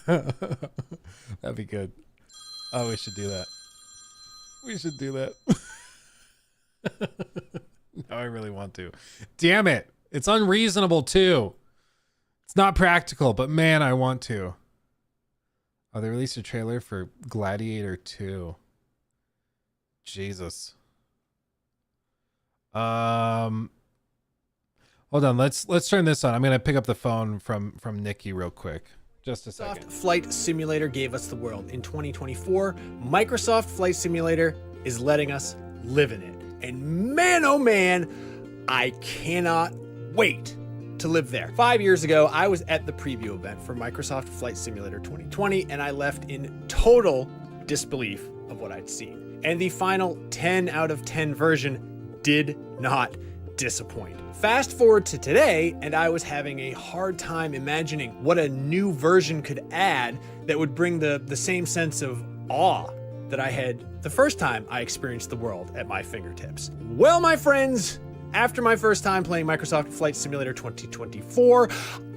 That'd be good. Oh, we should do that. We should do that. No, I really want to. Damn it. It's unreasonable too. It's not practical, but man, I want to. Oh, they released a trailer for Gladiator 2. Jesus. Hold on, let's turn this on. I'm gonna pick up the phone from Nikki real quick. Just a second. Microsoft Flight Simulator gave us the world. In 2024, Microsoft Flight Simulator is letting us live in it. And man, oh man, I cannot wait to live there. 5 years ago, I was at the preview event for Microsoft Flight Simulator 2020, and I left in total disbelief of what I'd seen. And the final 10 out of 10 version did not disappoint. Fast forward to today, and I was having a hard time imagining what a new version could add that would bring the same sense of awe that I had the first time I experienced the world at my fingertips. Well, my friends, after my first time playing Microsoft Flight Simulator 2024,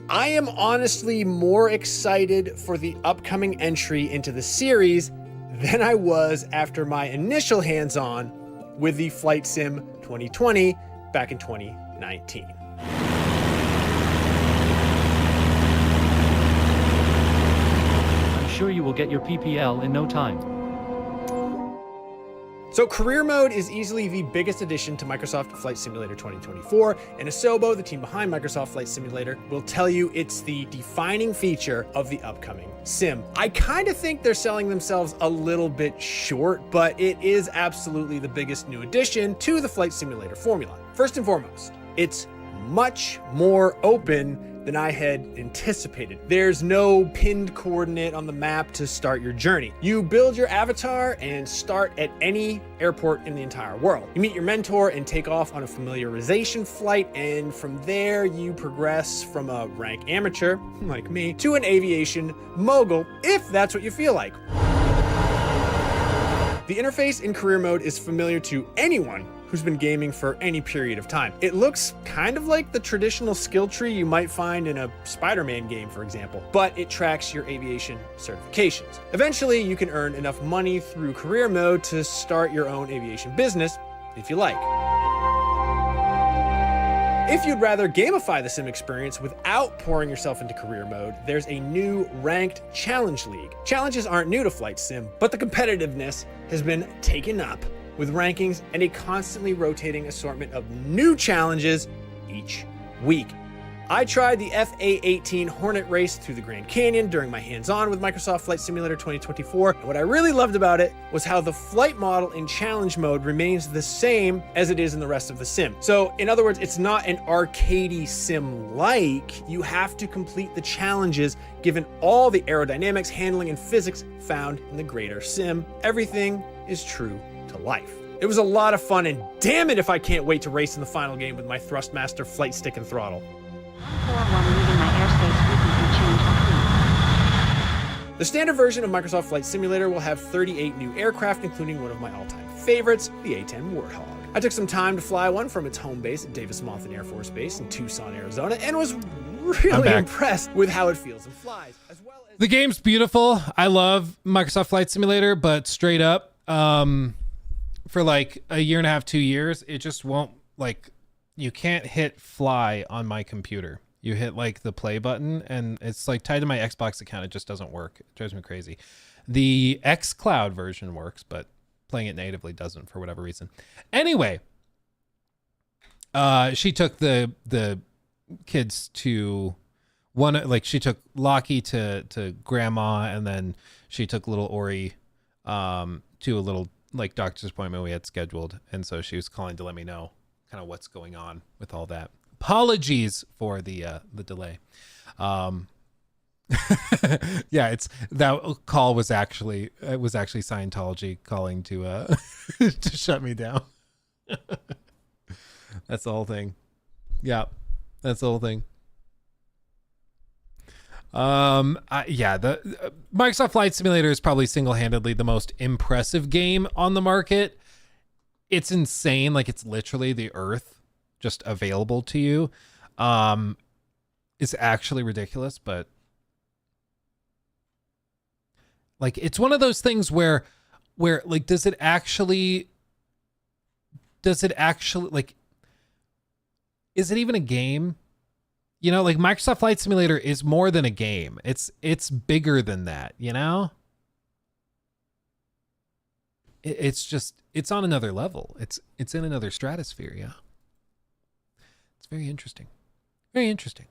I am honestly more excited for the upcoming entry into the series than I was after my initial hands-on with the Flight Sim 2020 back in 2019. I'm sure you will get your PPL in no time. So career mode is easily the biggest addition to Microsoft Flight Simulator 2024, and Asobo, the team behind Microsoft Flight Simulator, will tell you it's the defining feature of the upcoming sim. I kind of think they're selling themselves a little bit short, but it is absolutely the biggest new addition to the Flight Simulator formula. First and foremost, it's much more open than I had anticipated. There's no pinned coordinate on the map to start your journey. You build your avatar and start at any airport in the entire world. You meet your mentor and take off on a familiarization flight, and from there you progress from a rank amateur, like me, to an aviation mogul, if that's what you feel like. The interface in career mode is familiar to anyone who's been gaming for any period of time. It looks kind of like the traditional skill tree you might find in a Spider-Man game, for example, but it tracks your aviation certifications. Eventually, you can earn enough money through career mode to start your own aviation business, if you like. If you'd rather gamify the sim experience without pouring yourself into career mode, there's a new ranked challenge league. Challenges aren't new to Flight Sim, but the competitiveness has been taken up with rankings and a constantly rotating assortment of new challenges each week. I tried the FA-18 Hornet race through the Grand Canyon during my hands-on with Microsoft Flight Simulator 2024, and what I really loved about it was how the flight model in challenge mode remains the same as it is in the rest of the sim. So, in other words, it's not an arcadey sim-like. You have to complete the challenges given all the aerodynamics, handling, and physics found in the greater sim. Everything is true to life. It was a lot of fun, and damn it if I can't wait to race in the final game with my Thrustmaster flight stick and throttle. The standard version of Microsoft Flight Simulator will have 38 new aircraft, including one of my all-time favorites, the A-10 Warthog. I took some time to fly one from its home base at Davis-Monthan Air Force Base in Tucson, Arizona, and was really impressed with how it feels and flies, as well as... The game's beautiful. I love Microsoft Flight Simulator, but straight up, for like a year and a half, 2 years, it just won't, like, you can't hit fly on my computer. You hit like the play button and it's like tied to my Xbox account. It just doesn't work. It drives me crazy. The xCloud version works, but playing it natively doesn't for whatever reason. Anyway, she took the kids to one, like she took Lockie to grandma, and then she took little Ori to a little like doctor's appointment we had scheduled. And so she was calling to let me know kind of what's going on with all that. Apologies for the delay. Yeah, it's that call was actually Scientology calling to to shut me down. That's the whole thing. Yeah, that's the whole thing. The Microsoft Flight Simulator is probably single-handedly the most impressive game on the market. It's insane. Like, it's literally the Earth just available to you. It's actually ridiculous, but like, it's one of those things where like, does it actually like, is it even a game? You know, like Microsoft Flight Simulator is more than a game. It's bigger than that, you know? It's on another level. It's in another stratosphere, yeah. It's very interesting. Very interesting.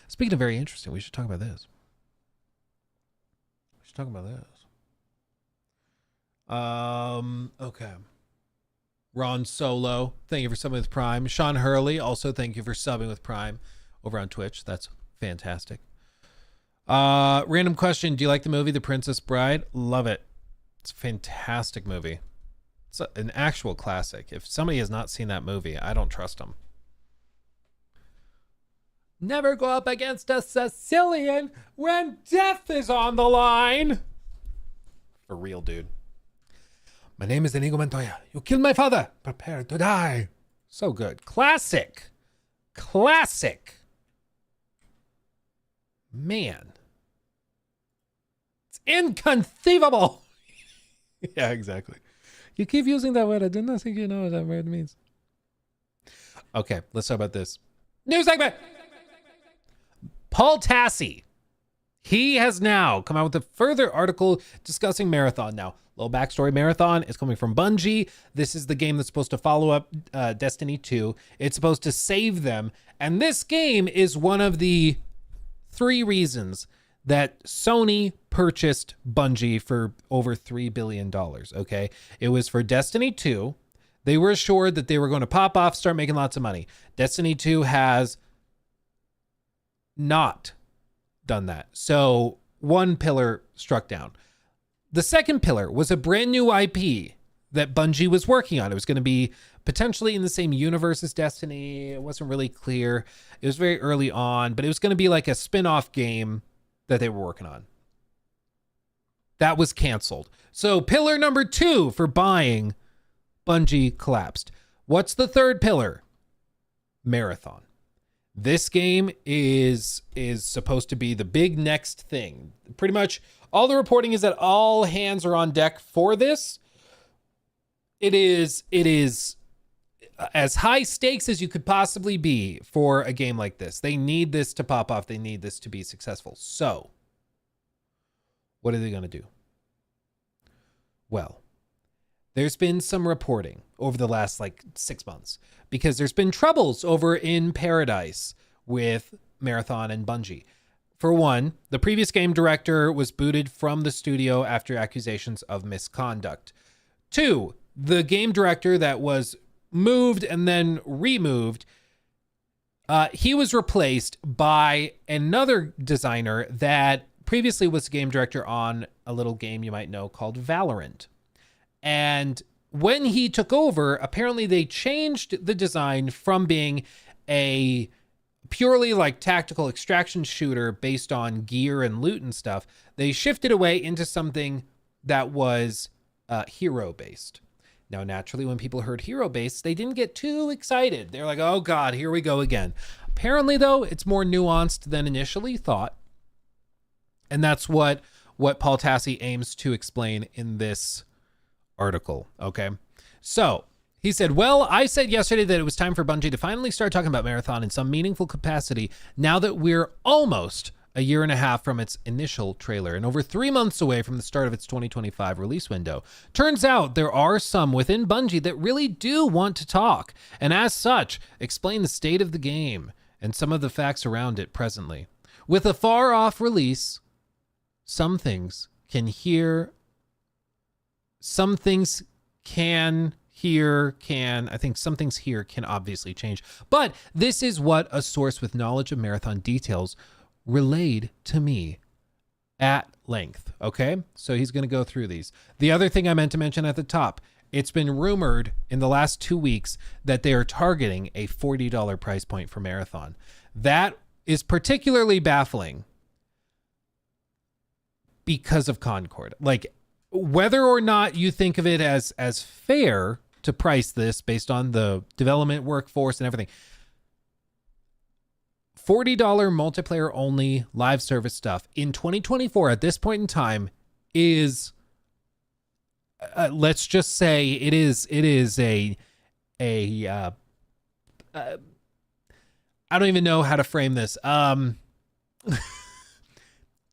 Speaking of very interesting, we should talk about this. Okay. Ron Solo, thank you for subbing with Prime. Sean Hurley, also thank you for subbing with Prime over on Twitch. That's fantastic. Random question. Do you like the movie The Princess Bride? Love it. It's a fantastic movie. It's an actual classic. If somebody has not seen that movie, I don't trust them. Never go up against a Sicilian when death is on the line. For real, dude. My name is Inigo Montoya. You killed my father. Prepare to die. So good. Classic. Classic. Man. It's inconceivable. Yeah, exactly. You keep using that word. I do not think you know what that word means. Okay, let's talk about this. New segment. Paul Tassi. He has now come out with a further article discussing Marathon. Now, little backstory, Marathon is coming from Bungie. This is the game that's supposed to follow up Destiny 2. It's supposed to save them. And this game is one of the 3 reasons that Sony purchased Bungie for over $3 billion, okay? It was for Destiny 2. They were assured that they were going to pop off, start making lots of money. Destiny 2 has not done that. So one pillar struck down. The second pillar was a brand new IP that Bungie was working on. It was going to be potentially in the same universe as Destiny. It wasn't really clear. It was very early on, but it was going to be like a spin-off game that they were working on. That was canceled. So pillar number 2 for buying Bungie collapsed. What's the third pillar? Marathon. This game is supposed to be the big next thing. Pretty much all the reporting is that all hands are on deck for this. It is as high stakes as you could possibly be for a game like this. They need this to pop off. They need this to be successful. So, what are they going to do? Well, there's been some reporting over the last 6 months because there's been troubles over in Paradise with Marathon and Bungie. For one, the previous game director was booted from the studio after accusations of misconduct. 2, the game director that was moved and then removed, he was replaced by another designer that previously was the game director on a little game you might know called Valorant. And when he took over, apparently they changed the design from being a purely tactical extraction shooter based on gear and loot and stuff. They shifted away into something that was hero based. Now, naturally, when people heard hero based, they didn't get too excited. They're like, oh God, here we go again. Apparently, though, it's more nuanced than initially thought. And that's what Paul Tassi aims to explain in this article, okay? So, he said, well, I said yesterday that it was time for Bungie to finally start talking about Marathon in some meaningful capacity now that we're almost a year and a half from its initial trailer and over 3 months away from the start of its 2025 release window. Turns out there are some within Bungie that really do want to talk, and as such, explain the state of the game and some of the facts around it presently. With a far-off release, some things can hear, some things can I think some things here can obviously change. But this is what a source with knowledge of Marathon details relayed to me at length. Okay, so he's going to go through these. The other thing I meant to mention at the top, it's been rumored in the last 2 weeks that they are targeting a $40 price point for Marathon. That is particularly baffling because of Concord. Whether or not you think of it as fair to price this based on the development workforce and everything, $40 multiplayer only live service stuff in 2024 at this point in time is, let's just say it is I don't even know how to frame this. It's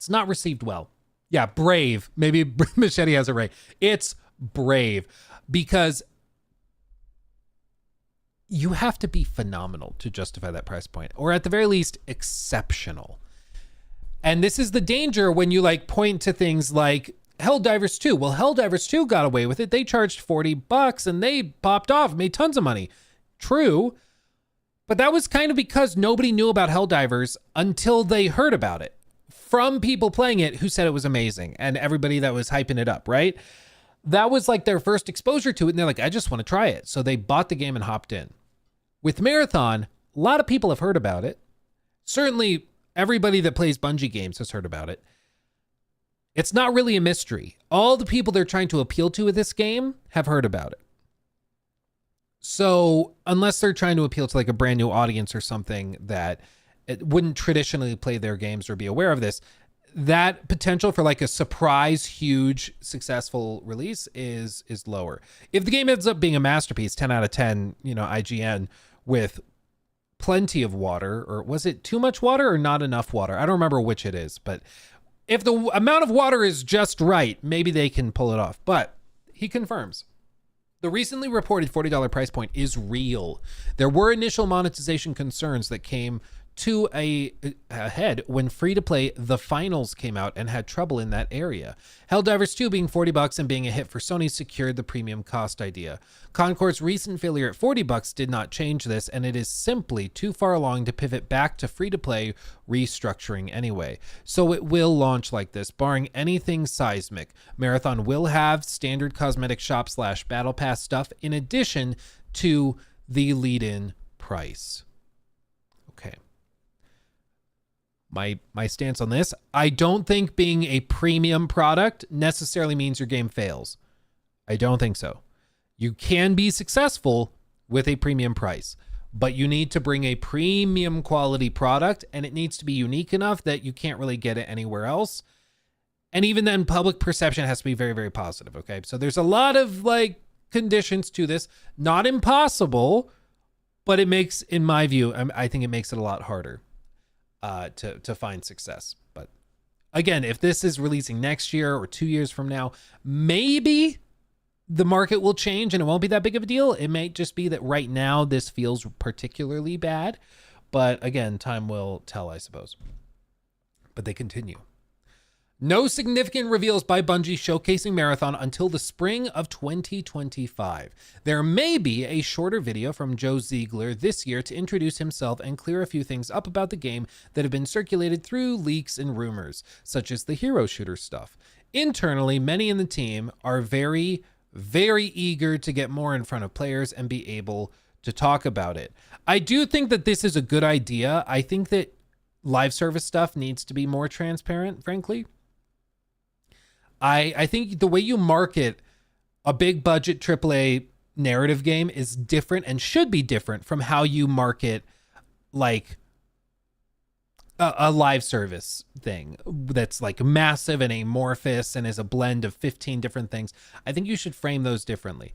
not received well. Yeah, brave. Maybe Machete has it right. It's brave because you have to be phenomenal to justify that price point, or at the very least, exceptional. And this is the danger when you point to things like Helldivers 2. Well, Helldivers 2 got away with it. They charged $40 and they popped off, made tons of money. True. But that was kind of because nobody knew about Helldivers until they heard about it from people playing it who said it was amazing and everybody that was hyping it up, right? That was like their first exposure to it. And they're like, I just want to try it. So they bought the game and hopped in. With Marathon, a lot of people have heard about it. Certainly everybody that plays Bungie games has heard about it. It's not really a mystery. All the people they're trying to appeal to with this game have heard about it. So unless they're trying to appeal to like a brand new audience or something that it wouldn't traditionally play their games or be aware of this, that potential for like a surprise, huge, successful release is lower. If the game ends up being a masterpiece, 10 out of 10, IGN with plenty of water, or was it too much water or not enough water? I don't remember which it is, but if the amount of water is just right, maybe they can pull it off. But he confirms the recently reported $40 price point is real. There were initial monetization concerns that came to a head when free-to-play The Finals came out and had trouble in that area. Helldivers 2 being $40 and being a hit for Sony secured the premium cost idea. Concord's recent failure at $40 did not change this, and it is simply too far along to pivot back to free-to-play restructuring anyway. So it will launch like this, barring anything seismic. Marathon will have standard cosmetic shop / battle pass stuff in addition to the lead-in price. Okay. My stance on this, I don't think being a premium product necessarily means your game fails. I don't think so. You can be successful with a premium price, but you need to bring a premium quality product and it needs to be unique enough that you can't really get it anywhere else. And even then, public perception has to be very, very positive, okay? So there's a lot of like conditions to this. Not impossible, but it makes, in my view, I think it makes it a lot harder to find success. But again, if this is releasing next year or 2 years from now, maybe the market will change and it won't be that big of a deal. It may just be that right now this feels particularly bad. But again, time will tell, I suppose. But they continue. No significant reveals by Bungie showcasing Marathon until the spring of 2025. There may be a shorter video from Joe Ziegler this year to introduce himself and clear a few things up about the game that have been circulated through leaks and rumors, such as the hero shooter stuff. Internally, many in the team are very, very eager to get more in front of players and be able to talk about it. I do think that this is a good idea. I think that live service stuff needs to be more transparent, frankly. I think the way you market a big budget AAA narrative game is different and should be different from how you market like a live service thing that's like massive and amorphous and is a blend of 15 different things. I think you should frame those differently.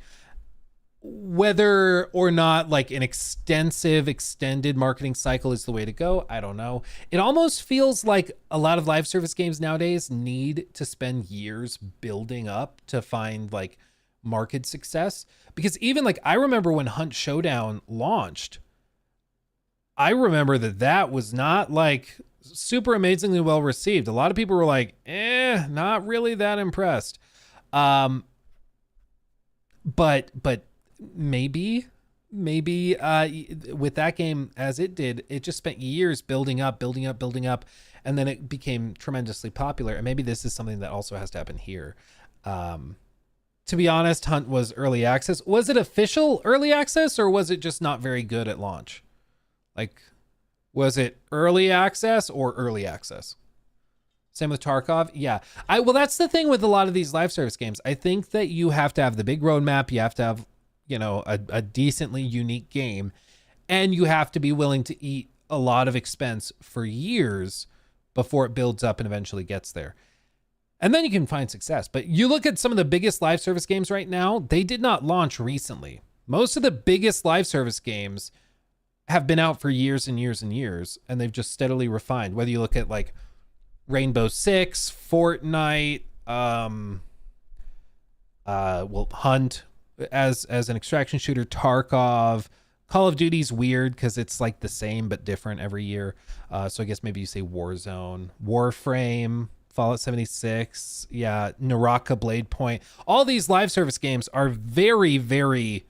Whether or not like an extended marketing cycle is the way to go, I don't know. It almost feels like a lot of live service games nowadays need to spend years building up to find like market success. Because even like, I remember when Hunt Showdown launched, I remember that was not like super amazingly well received. A lot of people were like, not really that impressed. But maybe with that game, as it did, it just spent years building up, and then it became tremendously popular. And maybe this is something that also has to happen here. To be honest, Hunt was early access. Was it official early access or was it just not very good at launch? Like, was it early access or early access? Same with Tarkov. Yeah. Well, that's the thing with a lot of these live service games. I think that you have to have the big roadmap. You have to have, a decently unique game, and you have to be willing to eat a lot of expense for years before it builds up and eventually gets there. And then you can find success. But you look at some of the biggest live service games right now, they did not launch recently. Most of the biggest live service games have been out for years and years and years, and they've just steadily refined. Whether you look at like Rainbow Six, Fortnite, Hunt, as an extraction shooter, Tarkov, Call of Duty's weird because it's like the same but different every year. So I guess maybe you say Warzone, Warframe, Fallout 76, yeah, Naraka Blade Point. All these live service games are very, very,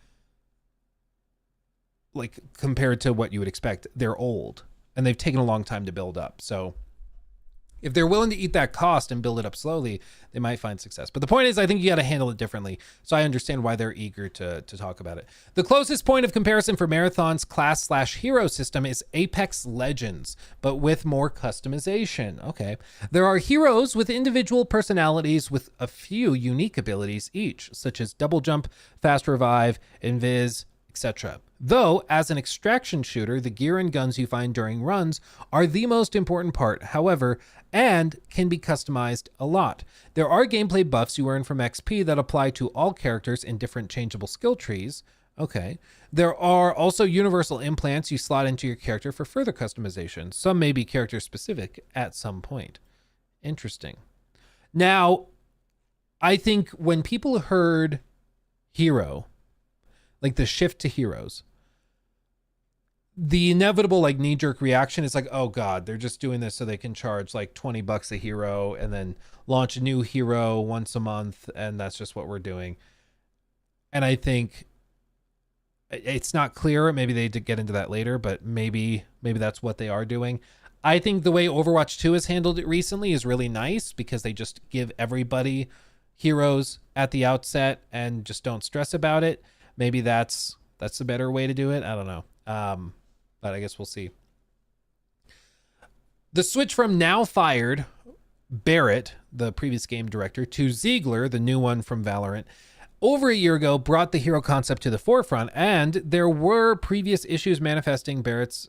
like, compared to what you would expect, they're old and they've taken a long time to build up. So if they're willing to eat that cost and build it up slowly, they might find success. But the point is, I think you got to handle it differently. So I understand why they're eager to talk about it. The closest point of comparison for Marathon's class/hero system is Apex Legends, but with more customization. Okay. There are heroes with individual personalities with a few unique abilities each, such as double jump, fast revive, invis, etc. Though, as an extraction shooter, the gear and guns you find during runs are the most important part, however, and can be customized a lot. There are gameplay buffs you earn from XP that apply to all characters in different changeable skill trees. Okay. There are also universal implants you slot into your character for further customization. Some may be character specific at some point. Interesting. Now, I think when people heard hero, like the shift to heroes, the inevitable like knee-jerk reaction is like, oh god, they're just doing this so they can charge like $20 a hero and then launch a new hero once a month, and that's just what we're doing. And I think it's not clear, maybe they did get into that later, but maybe that's what they are doing. I think the way Overwatch 2 has handled it recently is really nice because they just give everybody heroes at the outset and just don't stress about it. Maybe that's the better way to do it. I don't know. But I guess we'll see. The switch from now fired Barrett, the previous game director, to Ziegler, the new one from Valorant, over a year ago brought the hero concept to the forefront, and there were previous issues manifesting Barrett's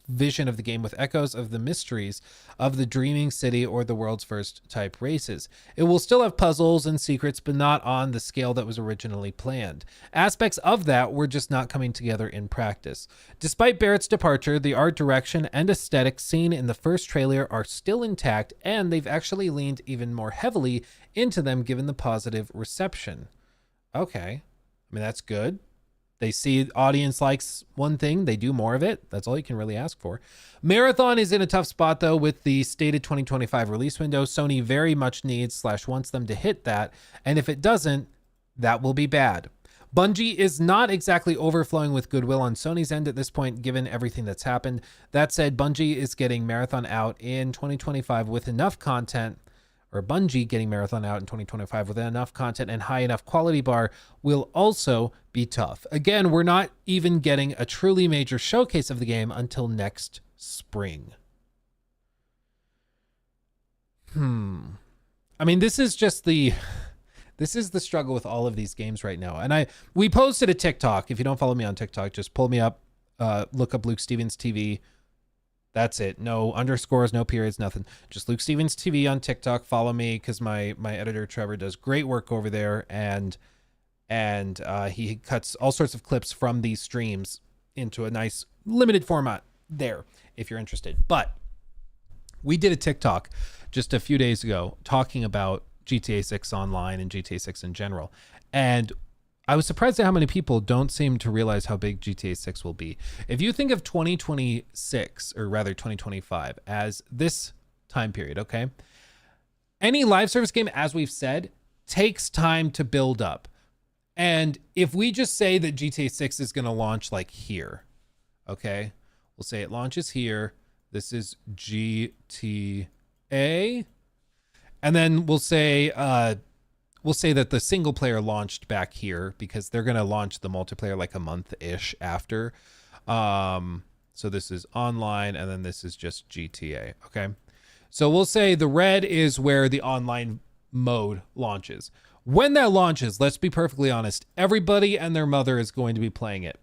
vision of the game with echoes of the mysteries of the dreaming city or the world's first type races. It will still have puzzles and secrets, but not on the scale that was originally planned. Aspects of that were just not coming together in practice. Despite Barrett's departure, the art direction and aesthetic seen in the first trailer are still intact, and they've actually leaned even more heavily into them given the positive reception. Okay. I mean, that's good. They see the audience likes one thing, they do more of it. That's all you can really ask for. Marathon is in a tough spot, though, with the stated 2025 release window. Sony very much needs/wants them to hit that, and if it doesn't, that will be bad. Bungie is not exactly overflowing with goodwill on Sony's end at this point, given everything that's happened. That said, Bungie is getting Marathon out in 2025 with enough content, or Bungie getting Marathon out in 2025 with enough content and high enough quality bar will also be tough. Again, we're not even getting a truly major showcase of the game until next spring. I mean, this is the struggle with all of these games right now. And we posted a TikTok. If you don't follow me on TikTok, just pull me up, look up Luke Stevens TV. That's it. No underscores, no periods, nothing. Just Luke Stevens TV on TikTok. Follow me because my editor Trevor does great work over there, and he cuts all sorts of clips from these streams into a nice limited format there if you're interested. But we did a TikTok just a few days ago talking about GTA 6 Online and GTA 6 in general, and I was surprised at how many people don't seem to realize how big GTA 6 will be. If you think of 2026, or rather 2025, as this time period, okay? Any live service game, as we've said, takes time to build up. And if we just say that GTA 6 is going to launch like here, okay? We'll say it launches here. This is GTA. And then we'll say that the single player launched back here because they're going to launch the multiplayer like a month-ish after. So this is online, and then this is just GTA, okay? So we'll say the red is where the online mode launches. When that launches, let's be perfectly honest, everybody and their mother is going to be playing it.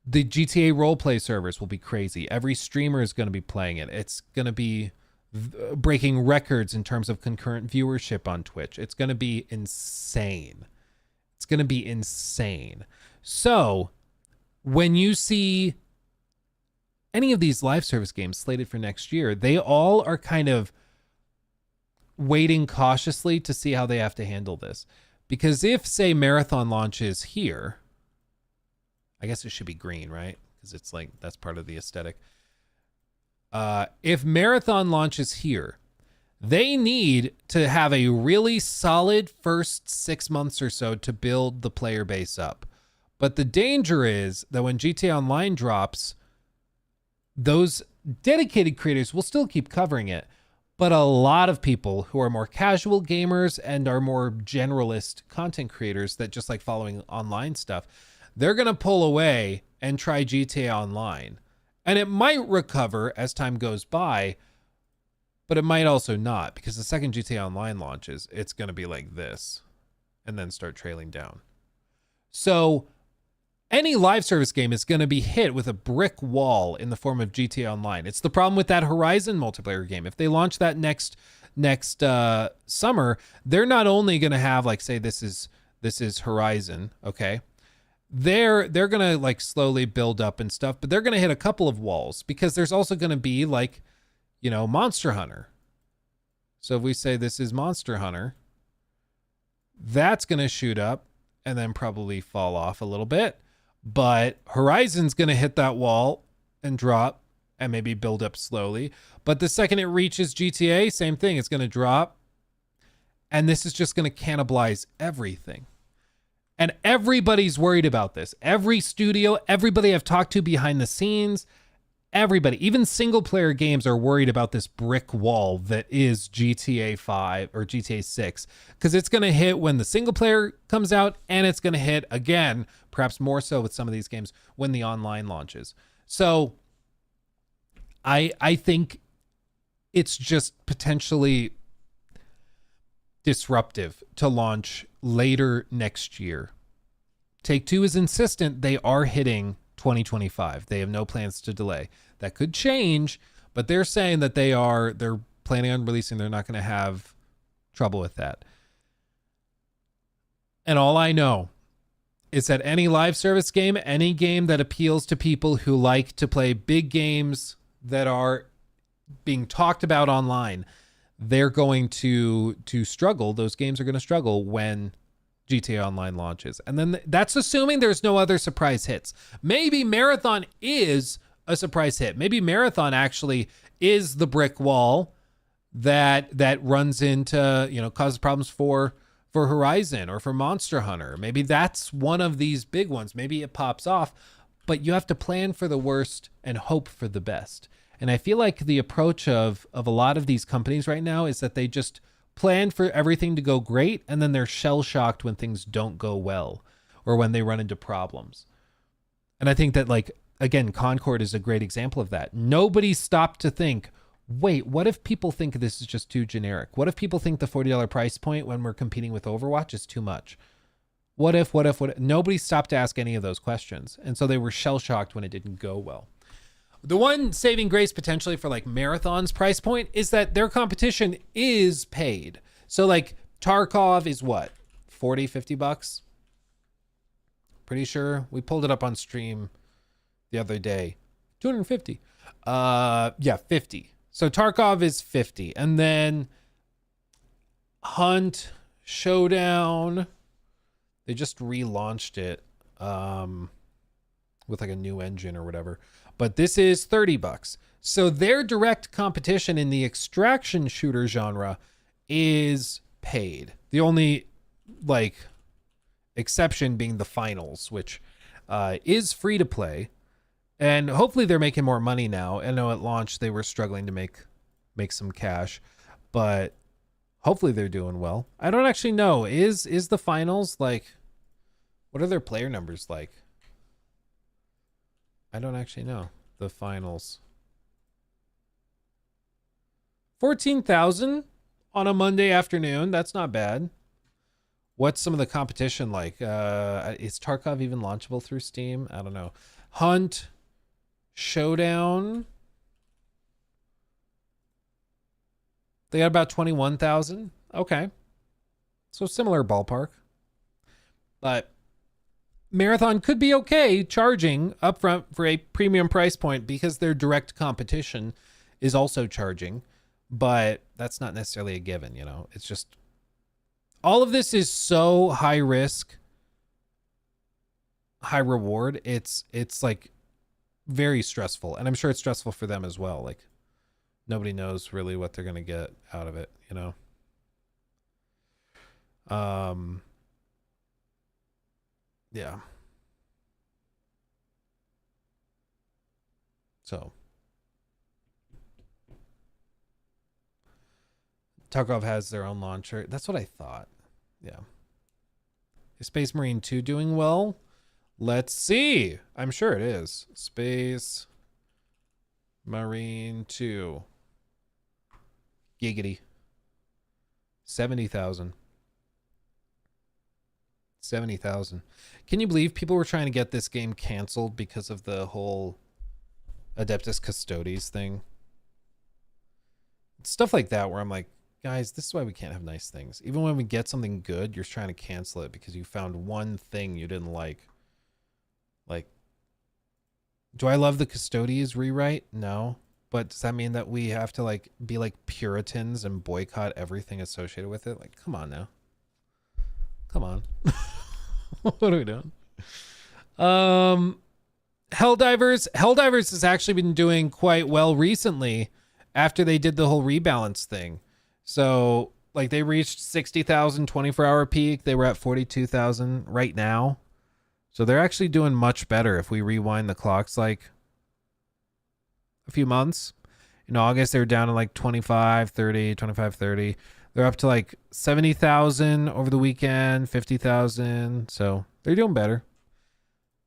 The GTA roleplay servers will be crazy. Every streamer is going to be playing it. It's going to be breaking records in terms of concurrent viewership on Twitch. It's going to be insane. It's going to be insane. So when you see any of these live service games slated for next year, they all are kind of waiting cautiously to see how they have to handle this. Because if, say, Marathon launches here, I guess it should be green, right? Because it's like, that's part of the aesthetic. If Marathon launches here, They need to have a really solid first 6 months or so to build the player base up. But the danger is that when GTA Online drops, those dedicated creators will still keep covering it. But a lot of people who are more casual gamers and are more generalist content creators that just like following online stuff, they're going to pull away and try GTA Online. And it might recover as time goes by, but it might also not, because the second GTA Online launches, it's going to be like this and then start trailing down. So any live service game is going to be hit with a brick wall in the form of GTA Online. It's the problem with that Horizon multiplayer game. If they launch that next summer, they're not only going to have like, say this is Horizon, okay? They're going to like slowly build up and stuff, but they're going to hit a couple of walls, because there's also going to be like, you know, Monster Hunter. So if we say this is Monster Hunter, that's going to shoot up and then probably fall off a little bit. But Horizon's going to hit that wall and drop and maybe build up slowly. But the second it reaches GTA, same thing. It's going to drop. And this is just going to cannibalize everything. And everybody's worried about this. Every studio, everybody I've talked to behind the scenes, everybody, even single player games are worried about this brick wall that is GTA 5 or GTA 6, because it's going to hit when the single player comes out, and it's going to hit again, perhaps more so with some of these games, when the online launches. So I think it's just potentially disruptive to launch later next year. Take-Two is insistent they are hitting 2025. They have no plans to delay. That could change, but they're saying that they're planning on releasing. They're not going to have trouble with that. And all I know is that any live service game, any game that appeals to people who like to play big games that are being talked about online, they're going to struggle. Those games are going to struggle when GTA Online launches. And then that's assuming there's no other surprise hits. Maybe Marathon is a surprise hit. Maybe Marathon actually is the brick wall that runs into, you know, causes problems for Horizon or for Monster Hunter. Maybe that's one of these big ones. Maybe it pops off, but you have to plan for the worst and hope for the best. And I feel like the approach of a lot of these companies right now is that they just plan for everything to go great, and then they're shell-shocked when things don't go well or when they run into problems. And I think that, like, again, Concord is a great example of that. Nobody stopped to think, wait, what if people think this is just too generic? What if people think the $40 price point when we're competing with Overwatch is too much? What if? Nobody stopped to ask any of those questions. And so they were shell-shocked when it didn't go well. The one saving grace potentially for like Marathon's price point is that their competition is paid. So like Tarkov is what? 40, 50 bucks? Pretty sure. We pulled it up on stream the other day. 250. Yeah, 50. So Tarkov is 50. And then Hunt, Showdown, they just relaunched it with like a new engine or whatever. But this is 30 bucks. So their direct competition in the extraction shooter genre is paid. The only like exception being the finals, which is free to play. And hopefully they're making more money now. I know at launch they were struggling to make some cash, but hopefully they're doing well. I don't actually know. Is the finals like, what are their player numbers like? I don't actually know. The finals. 14,000 on a Monday afternoon. That's not bad. What's some of the competition like? Is Tarkov even launchable through Steam? I don't know. Hunt, Showdown. They got about 21,000. Okay. So similar ballpark. But Marathon could be okay charging upfront for a premium price point because their direct competition is also charging, but that's not necessarily a given, you know. It's just all of this is so high risk, high reward. It's like very stressful, and I'm sure it's stressful for them as well. Like Nobody knows really what they're gonna get out of it, you know. Yeah. So Tarkov has their own launcher. That's what I thought. Yeah. Is Space Marine 2 doing well? Let's see. I'm sure it is. Space Marine 2. Giggity. 70,000. 70,000. Can you believe people were trying to get this game canceled because of the whole Adeptus Custodes thing? Stuff like that where I'm like, guys, this is why we can't have nice things. Even when we get something good, you're trying to cancel it because you found one thing you didn't like. Like, do I love the Custodes rewrite? No. But does that mean that we have to like be like Puritans and boycott everything associated with it? Like, come on now. Come on. What are we doing? Helldivers has actually been doing quite well recently after they did the whole rebalance thing. So like they reached 60,000 24-hour peak. They were at 42,000 right now. So they're actually doing much better if we rewind the clocks like a few months. In August, they were down to like 25, 30. They're up to like 70,000 over the weekend, 50,000. So they're doing better.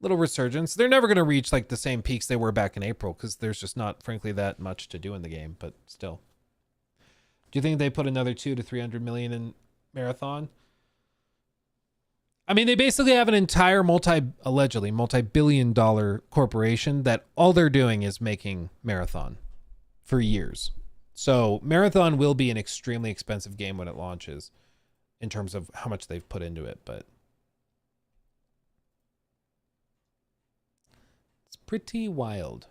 Little resurgence. They're never going to reach like the same peaks they were back in April because there's just not, frankly, that much to do in the game. But still. Do you think they put another 200 to 300 million in Marathon? I mean, they basically have an entire allegedly multi-billion-dollar corporation that all they're doing is making Marathon for years. So Marathon will be an extremely expensive game when it launches in terms of how much they've put into it, but it's pretty wild.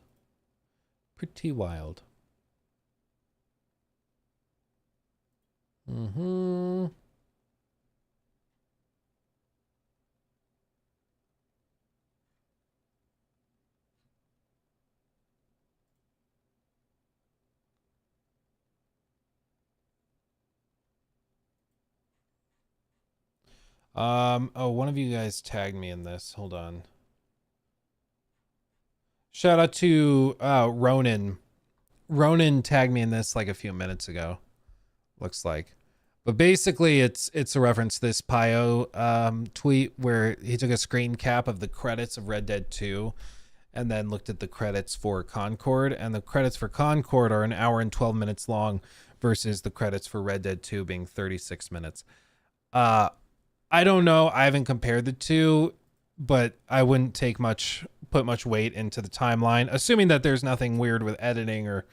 Pretty wild. Mm-hmm. Oh, one of you guys tagged me in this. Hold on. Shout out to Ronan. Ronan tagged me in this like a few minutes ago. Looks like. But basically it's a reference to this Pio tweet where he took a screen cap of the credits of Red Dead 2 and then looked at the credits for Concord, and the credits for Concord are an hour and 12 minutes long versus the credits for Red Dead 2 being 36 minutes. I don't know. I haven't compared the two, but I wouldn't put much weight into the timeline, assuming that there's nothing weird with editing or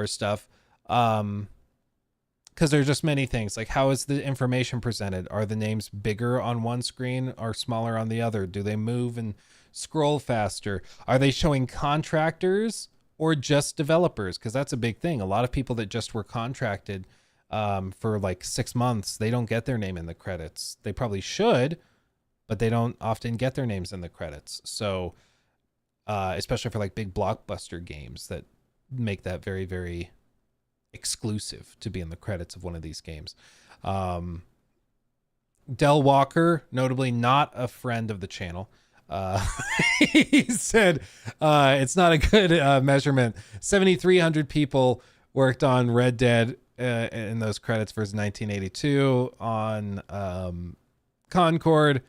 stuff. Because there's just many things. Like, how is the information presented? Are the names bigger on one screen or smaller on the other? Do they move and scroll faster? Are they showing contractors or just developers? Because that's a big thing. A lot of people that just were contracted for like 6 months, they don't get their name in the credits. They probably should, but they don't often get their names in the credits. So especially for like big blockbuster games that make that very, very exclusive to be in the credits of one of these games. Del Walker, notably not a friend of the channel, he said it's not a good measurement. 7,300 people worked on Red Dead in those credits versus 1982 on Concord.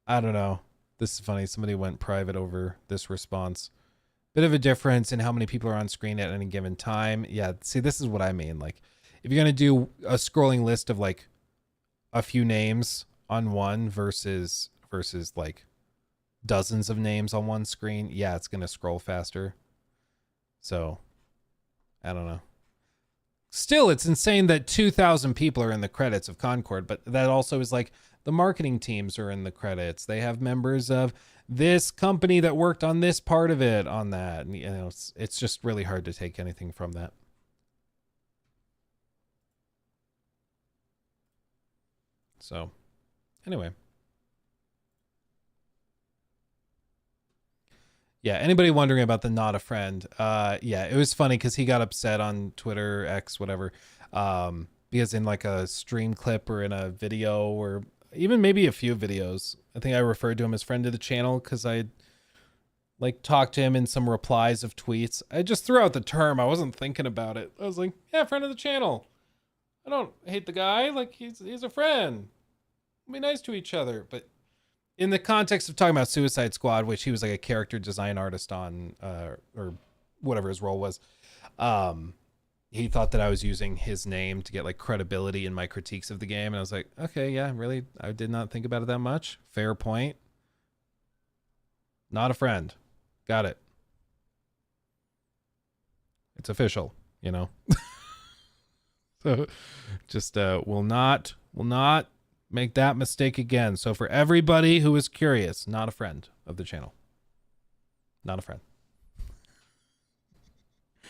I don't know. This is funny. Somebody went private over this response. Bit of a difference in how many people are on screen at any given time. Yeah, see, this is what I mean. Like, if you're going to do a scrolling list of like a few names on one versus like dozens of names on one screen, yeah, it's going to scroll faster. So, I don't know. Still, it's insane that 2,000 people are in the credits of Concord, but that also is like the marketing teams are in the credits. They have members of this company that worked on this part of it on that. And, you know, it's just really hard to take anything from that. So, anyway. Yeah, anybody wondering about the not a friend? Yeah, it was funny because he got upset on Twitter, X, whatever, because in like a stream clip or in a video or even maybe a few videos, I think I referred to him as friend of the channel because I like talked to him in some replies of tweets. I just threw out the term. I wasn't thinking about it. I was like, yeah, friend of the channel. I don't hate the guy. Like he's a friend. Be nice to each other. But in the context of talking about Suicide Squad, which he was like a character design artist on, or whatever his role was, he thought that I was using his name to get like credibility in my critiques of the game. And I was like, okay, yeah, really, I did not think about it that much. Fair point. Not a friend. Got it. It's official, you know. So just will not make that mistake again. So for everybody who is curious, not a friend of the channel. Not a friend.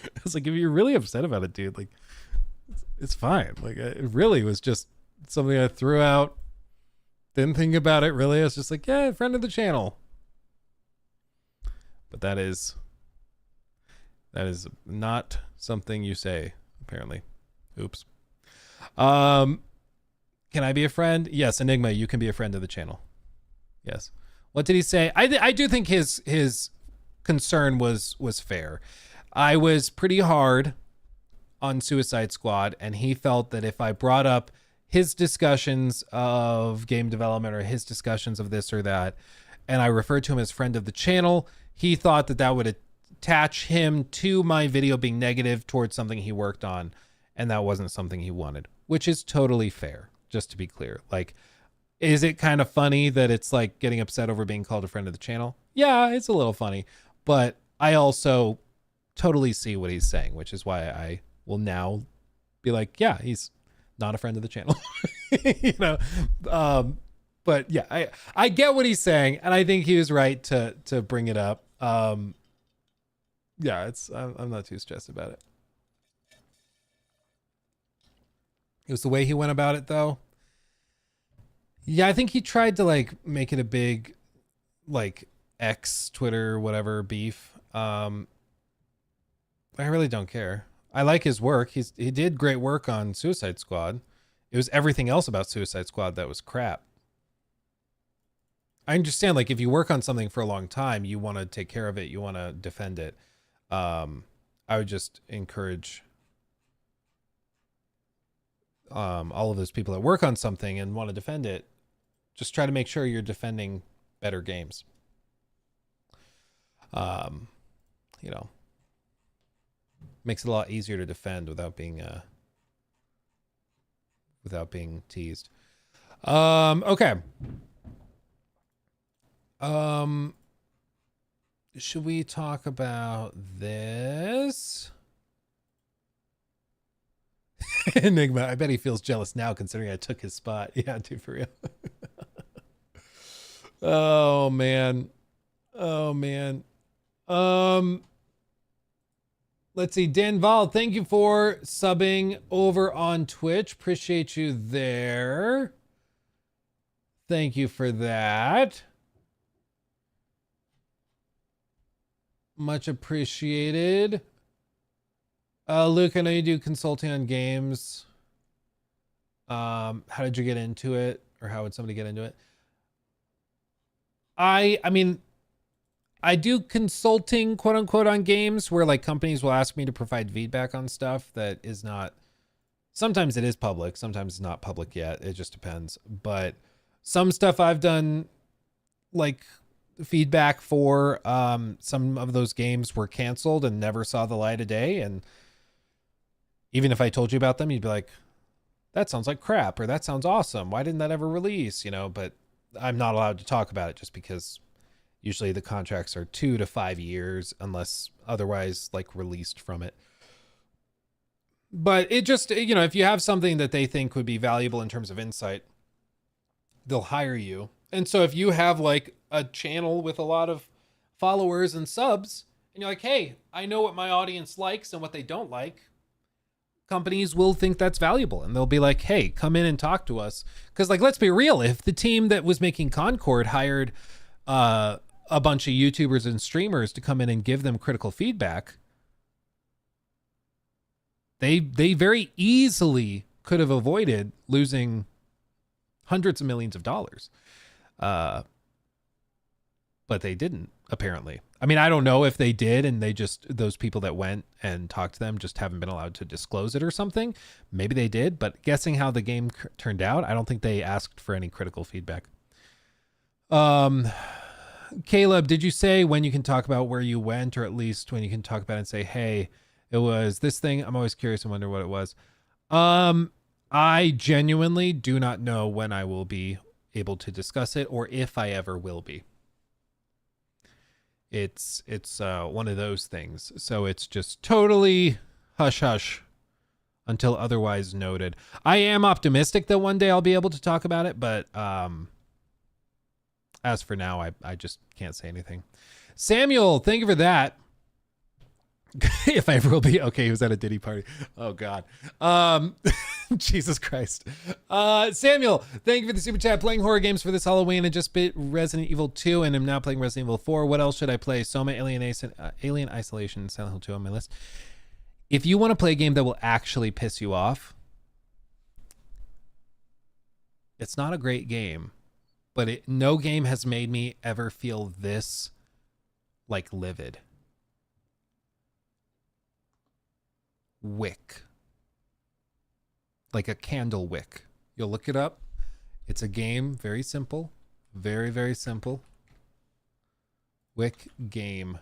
I was like, if you're really upset about it, dude, like it's fine. Like it really was just something I threw out. Didn't think about it really. I was just like, yeah, friend of the channel. But that is not something you say, apparently. Oops. Can I be a friend? Yes, Enigma, you can be a friend of the channel. Yes. What did he say? I do think his concern was fair. I was pretty hard on Suicide Squad, and he felt that if I brought up his discussions of game development or his discussions of this or that, and I referred to him as friend of the channel, he thought that that would attach him to my video being negative towards something he worked on, and that wasn't something he wanted, which is totally fair, just to be clear. Like, is it kind of funny that it's like getting upset over being called a friend of the channel? Yeah, it's a little funny, but I also totally see what he's saying, which is why I will now be like, yeah, he's not a friend of the channel. You know, but yeah, I get what he's saying, and I think he was right to bring it up. Yeah, I'm not too stressed about it. It was the way he went about it, though. Yeah, I think he tried to like make it a big, like X, Twitter, whatever beef. I really don't care. I like his work. He did great work on Suicide Squad. It was everything else about Suicide Squad that was crap. I understand, like, if you work on something for a long time, you want to take care of it, you want to defend it. I would just encourage all of those people that work on something and want to defend it, just try to make sure you're defending better games. You know, makes it a lot easier to defend without being teased. Okay. Should we talk about this? Enigma, I bet he feels jealous now considering I took his spot. Yeah, dude, for real. Oh man. Oh man. Let's see. Dan Val, thank you for subbing over on Twitch. Appreciate you there. Thank you for that. Much appreciated. Luke, I know you do consulting on games. How did you get into it? Or how would somebody get into it? I mean, I do consulting, quote unquote, on games where like companies will ask me to provide feedback on stuff that is not, sometimes it is public, sometimes it's not public yet. It just depends. But some stuff I've done like feedback for, some of those games were canceled and never saw the light of day. And even if I told you about them, you'd be like, that sounds like crap, or that sounds awesome. Why didn't that ever release? You know, but I'm not allowed to talk about it just because usually the contracts are 2 to 5 years unless otherwise like released from it. But it just, you know, if you have something that they think would be valuable in terms of insight, they'll hire you. And so if you have like a channel with a lot of followers and subs and you're like, hey, I know what my audience likes and what they don't like, companies will think that's valuable and they'll be like, hey, come in and talk to us. Because like, let's be real, if the team that was making Concord hired a a bunch of YouTubers and streamers to come in and give them critical feedback, they very easily could have avoided losing hundreds of millions of dollars. But they didn't, apparently. I mean, I don't know if they did and they just, those people that went and talked to them just haven't been allowed to disclose it or something. Maybe they did, but guessing how the game turned out, I don't think they asked for any critical feedback. Caleb, did you say when you can talk about where you went, or at least when you can talk about it and say, hey, it was this thing? I'm always curious and wonder what it was. I genuinely do not know when I will be able to discuss it or if I ever will be. It's one of those things. So it's just totally hush hush until otherwise noted. I am optimistic that one day I'll be able to talk about it, but as for now, I just can't say anything. Samuel, thank you for that. If I ever will be. Okay, he was at a Diddy party. Oh, God. Jesus Christ. Samuel, thank you for the super chat. Playing horror games for this Halloween. I just beat Resident Evil 2 and I'm now playing Resident Evil 4. What else should I play? Soma, Alien Isolation, Silent Hill 2 on my list. If you want to play a game that will actually piss you off, it's not a great game, but no game has made me ever feel this like livid. Wick. Like a candle wick. You'll look it up. It's a game. Very simple. Very, very simple. Wick game.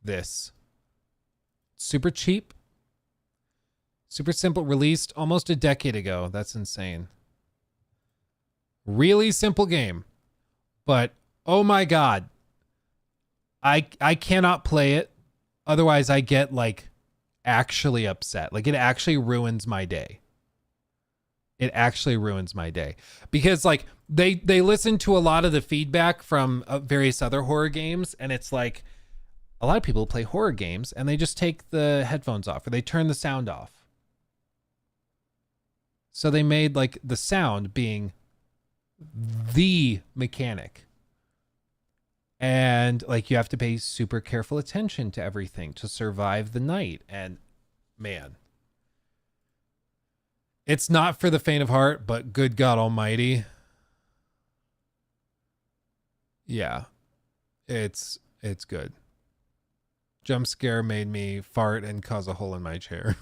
This. Super cheap. Super simple. Released almost a decade ago. That's insane. Really simple game. But, oh my God. I cannot play it. Otherwise, I get like actually upset. Like it actually ruins my day. It actually ruins my day because like they listen to a lot of the feedback from various other horror games, and it's like a lot of people play horror games and they just take the headphones off or they turn the sound off. So they made like the sound being the mechanic. And like you have to pay super careful attention to everything to survive the night. And man, it's not for the faint of heart, but good God Almighty. Yeah, it's good. Jump scare made me fart and cause a hole in my chair.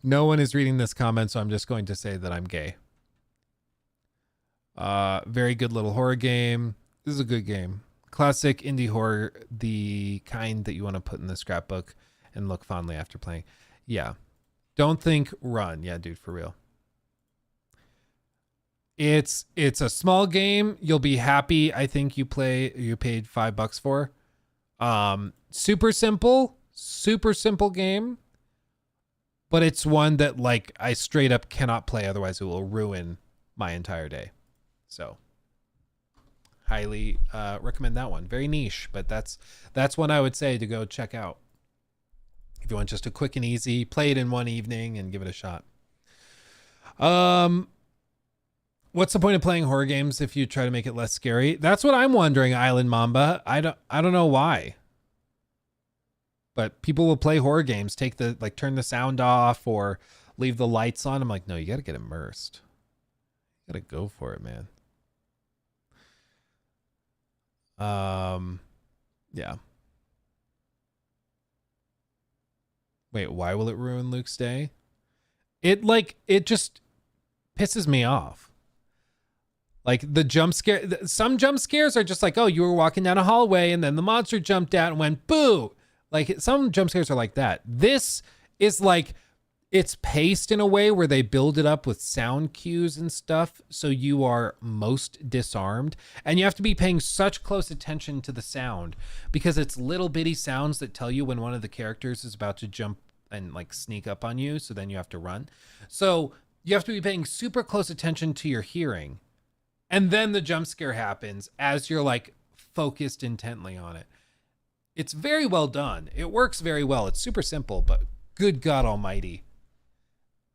No one is reading this comment, so I'm just going to say that I'm gay. Very good little horror game. This is a good game. Classic indie horror, the kind that you want to put in the scrapbook and look fondly after playing. Yeah. Don't think run. Yeah, dude, for real. It's a small game. You'll be happy. I think you paid $5 for. Super simple game. But it's one that like I straight up cannot play. Otherwise it will ruin my entire day. So highly recommend that one. Very niche, but that's one I would say to go check out. If you want just a quick and easy, play it in one evening and give it a shot. What's the point of playing horror games if you try to make it less scary? That's what I'm wondering, Island Mamba. I don't know why. But people will play horror games, turn the sound off or leave the lights on. I'm like, no, you got to get immersed. You got to go for it, man. Yeah. Wait, why will it ruin Luke's day? It just pisses me off. Like the jump scare, some jump scares are just like, oh, you were walking down a hallway and then the monster jumped out and went boo. Like some jump scares are like that. This is like, it's paced in a way where they build it up with sound cues and stuff. So you are most disarmed and you have to be paying such close attention to the sound because it's little bitty sounds that tell you when one of the characters is about to jump and like sneak up on you. So then you have to run. So you have to be paying super close attention to your hearing. And then the jump scare happens as you're like focused intently on it. It's very well done. It works very well. It's super simple, but good God Almighty.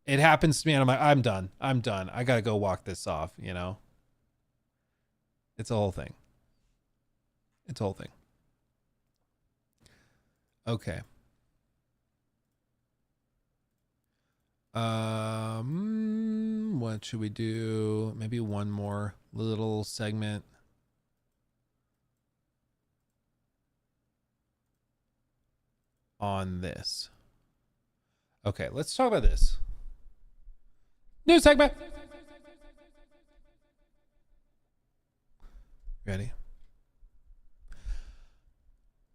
It happens to me and I'm like, I'm done. I got to go walk this off, you know? It's a whole thing. It's a whole thing. Okay. What should we do? Maybe one more little segment. On this. Okay, let's talk about this. New segment. Ready?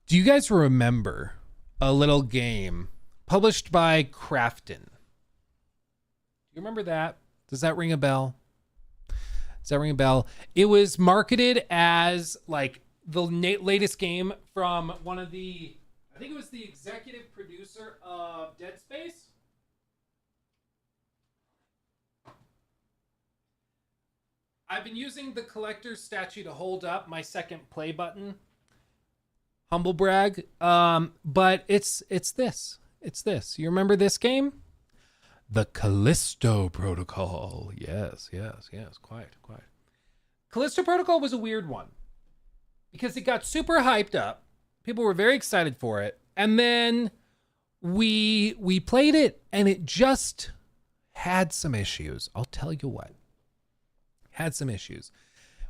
Do you guys remember a little game published by Crafton? Do you remember that? Does that ring a bell? Does that ring a bell? It was marketed as like the latest game from one of the, I think it was the executive producer of Dead Space. I've been using the collector's statue to hold up my second play button. Humble brag. But it's this. It's this. You remember this game? The Callisto Protocol. Yes. Quite. Callisto Protocol was a weird one because it got super hyped up. People were very excited for it. And then we played it and it just had some issues. I'll tell you what. Had some issues.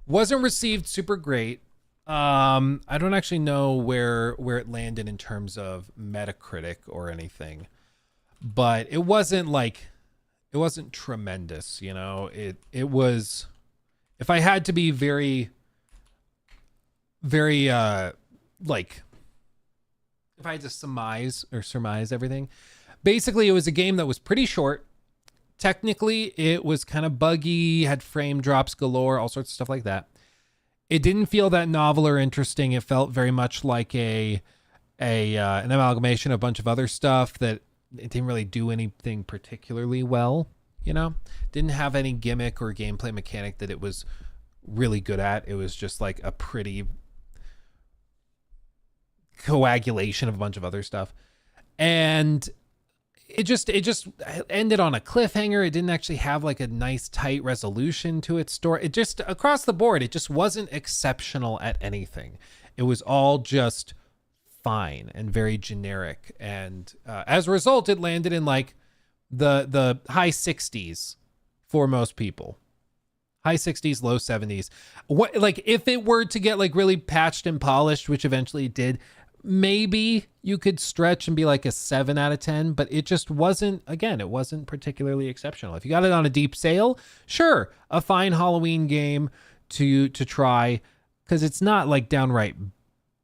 Wasn't received super great. I don't actually know where it landed in terms of Metacritic or anything. But it wasn't tremendous, you know. It was, if I had to be very like, if I had to surmise everything, basically it was a game that was pretty short. Technically, it was kind of buggy, had frame drops galore, all sorts of stuff like that. It didn't feel that novel or interesting. It felt very much like an amalgamation of a bunch of other stuff that it didn't really do anything particularly well, you know? Didn't have any gimmick or gameplay mechanic that it was really good at. It was just like a pretty coagulation of a bunch of other stuff. And it just ended on a cliffhanger. It didn't actually have like a nice tight resolution to its story. It just, across the board, it just wasn't exceptional at anything. It was all just fine and very generic. And as a result, it landed in like the high 60s for most people. High 60s, low 70s. What, like, if it were to get like really patched and polished, which eventually it did, maybe you could stretch and be like a 7 out of 10, but it just wasn't, again, it wasn't particularly exceptional. If you got it on a deep sale, sure, a fine Halloween game to try, because it's not like downright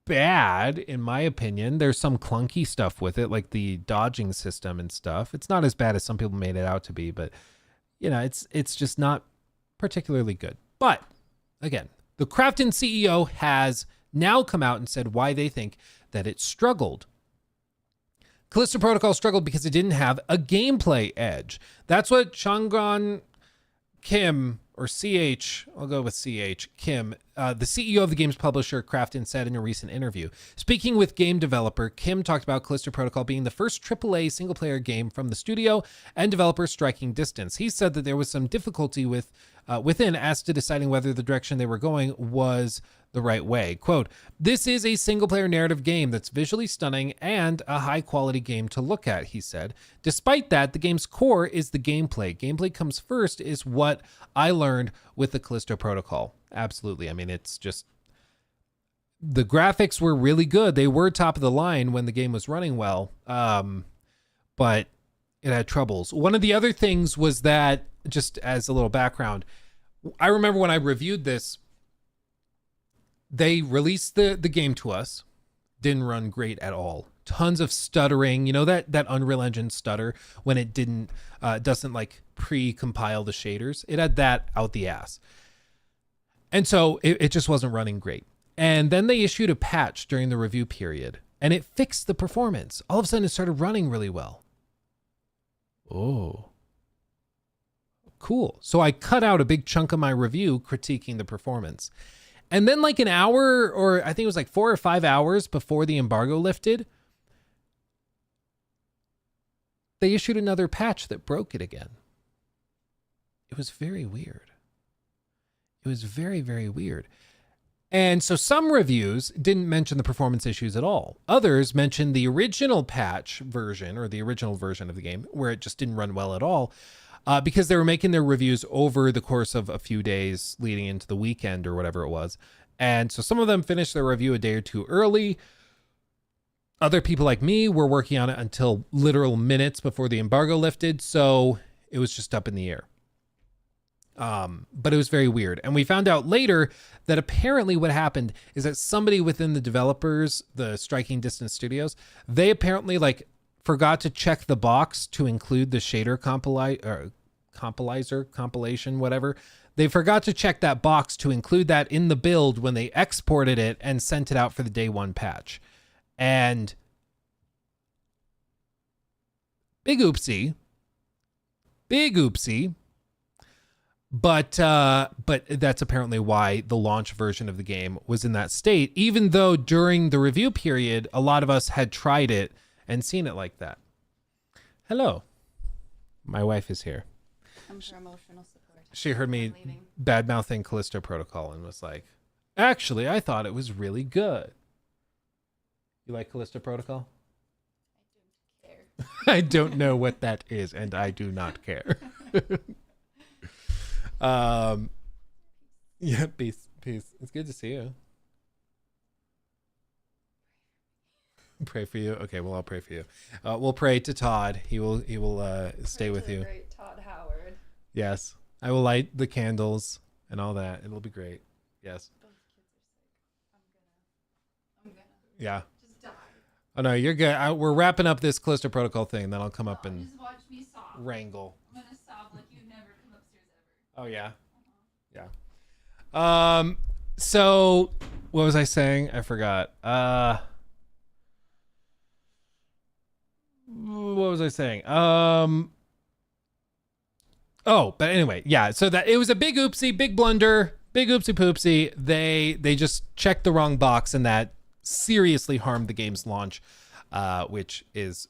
bad, in my opinion. There's some clunky stuff with it, like the dodging system and stuff. It's not as bad as some people made it out to be, but you know, it's just not particularly good. But again, the Crafton CEO has now come out and said why they think that it struggled. Callisto Protocol struggled because it didn't have a gameplay edge. That's what Changan Kim, or CH, I'll go with CH, Kim, the CEO of the game's publisher, Crafton, said in a recent interview. Speaking with game developer, Kim talked about Callisto Protocol being the first AAA single-player game from the studio and developer striking distance. He said that there was some difficulty within as to deciding whether the direction they were going was the right way. Quote, "This is a single-player narrative game that's visually stunning and a high-quality game to look at," he said. "Despite that, the game's core is the gameplay. Gameplay comes first is what I learned with the Callisto Protocol." Absolutely. I mean, it's just, the graphics were really good. They were top of the line when the game was running well, but it had troubles. One of the other things was that, just as a little background, I remember when I reviewed this, they released the game to us. Didn't run great at all. Tons of stuttering. You know, that Unreal Engine stutter when it doesn't like pre-compile the shaders. It had that out the ass. And so it just wasn't running great. And then they issued a patch during the review period and it fixed the performance. All of a sudden it started running really well. Oh, cool. So I cut out a big chunk of my review critiquing the performance. And then like an hour, or I think it was like 4 or 5 hours before the embargo lifted, they issued another patch that broke it again. It was very weird. It was very, very weird. And so some reviews didn't mention the performance issues at all. Others mentioned the original patch version or the original version of the game where it just didn't run well at all because they were making their reviews over the course of a few days leading into the weekend or whatever it was. And so some of them finished their review a day or two early. Other people like me were working on it until literal minutes before the embargo lifted. So it was just up in the air. But it was very weird. And we found out later that apparently what happened is that somebody within the developers, the Striking Distance Studios, they apparently like forgot to check the box to include the shader compilation, whatever. They forgot to check that box to include that in the build when they exported it and sent it out for the day one patch. And big oopsie. But that's apparently why the launch version of the game was in that state, even though during the review period, a lot of us had tried it and seen it like that. Hello. My wife is here. I'm for emotional support. She heard me bad-mouthing Callisto Protocol and was like, actually, I thought it was really good. You like Callisto Protocol? I don't care. I don't know what that is, and I do not care. Yeah, peace. It's good to see you. Pray for you. Okay, well, I'll pray for you. We'll pray to Todd. He will stay with you. Great Todd Howard. Yes, I will light the candles and all that. It'll be great. Yes. Those kids are sick. I'm gonna. Yeah. Just die. Oh no, you're good. We're wrapping up this Callisto Protocol thing. Then I'll come up and just watch me sob. wrangle. I'm gonna sob like you've never come upstairs ever. Oh yeah. Yeah. So what was I saying? I forgot. What was I saying? Oh, but anyway, yeah. So that it was a big oopsie, big blunder, big oopsie poopsie. They just checked the wrong box, and that seriously harmed the game's launch, which is,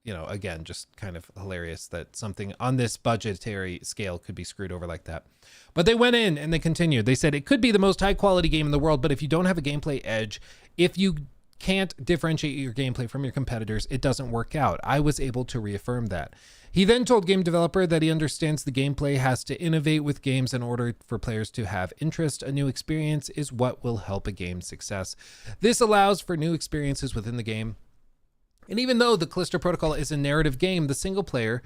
you know, again, just kind of hilarious that something on this budgetary scale could be screwed over like that. But they went in and they continued. They said it could be the most high quality game in the world, but if you don't have a gameplay edge, if you can't differentiate your gameplay from your competitors, it doesn't work out. I was able to reaffirm that. He then told game developer that he understands the gameplay has to innovate with games in order for players to have interest. A new experience is what will help a game's success. This allows for new experiences within the game. And even though the Callisto Protocol is a narrative game, the single player,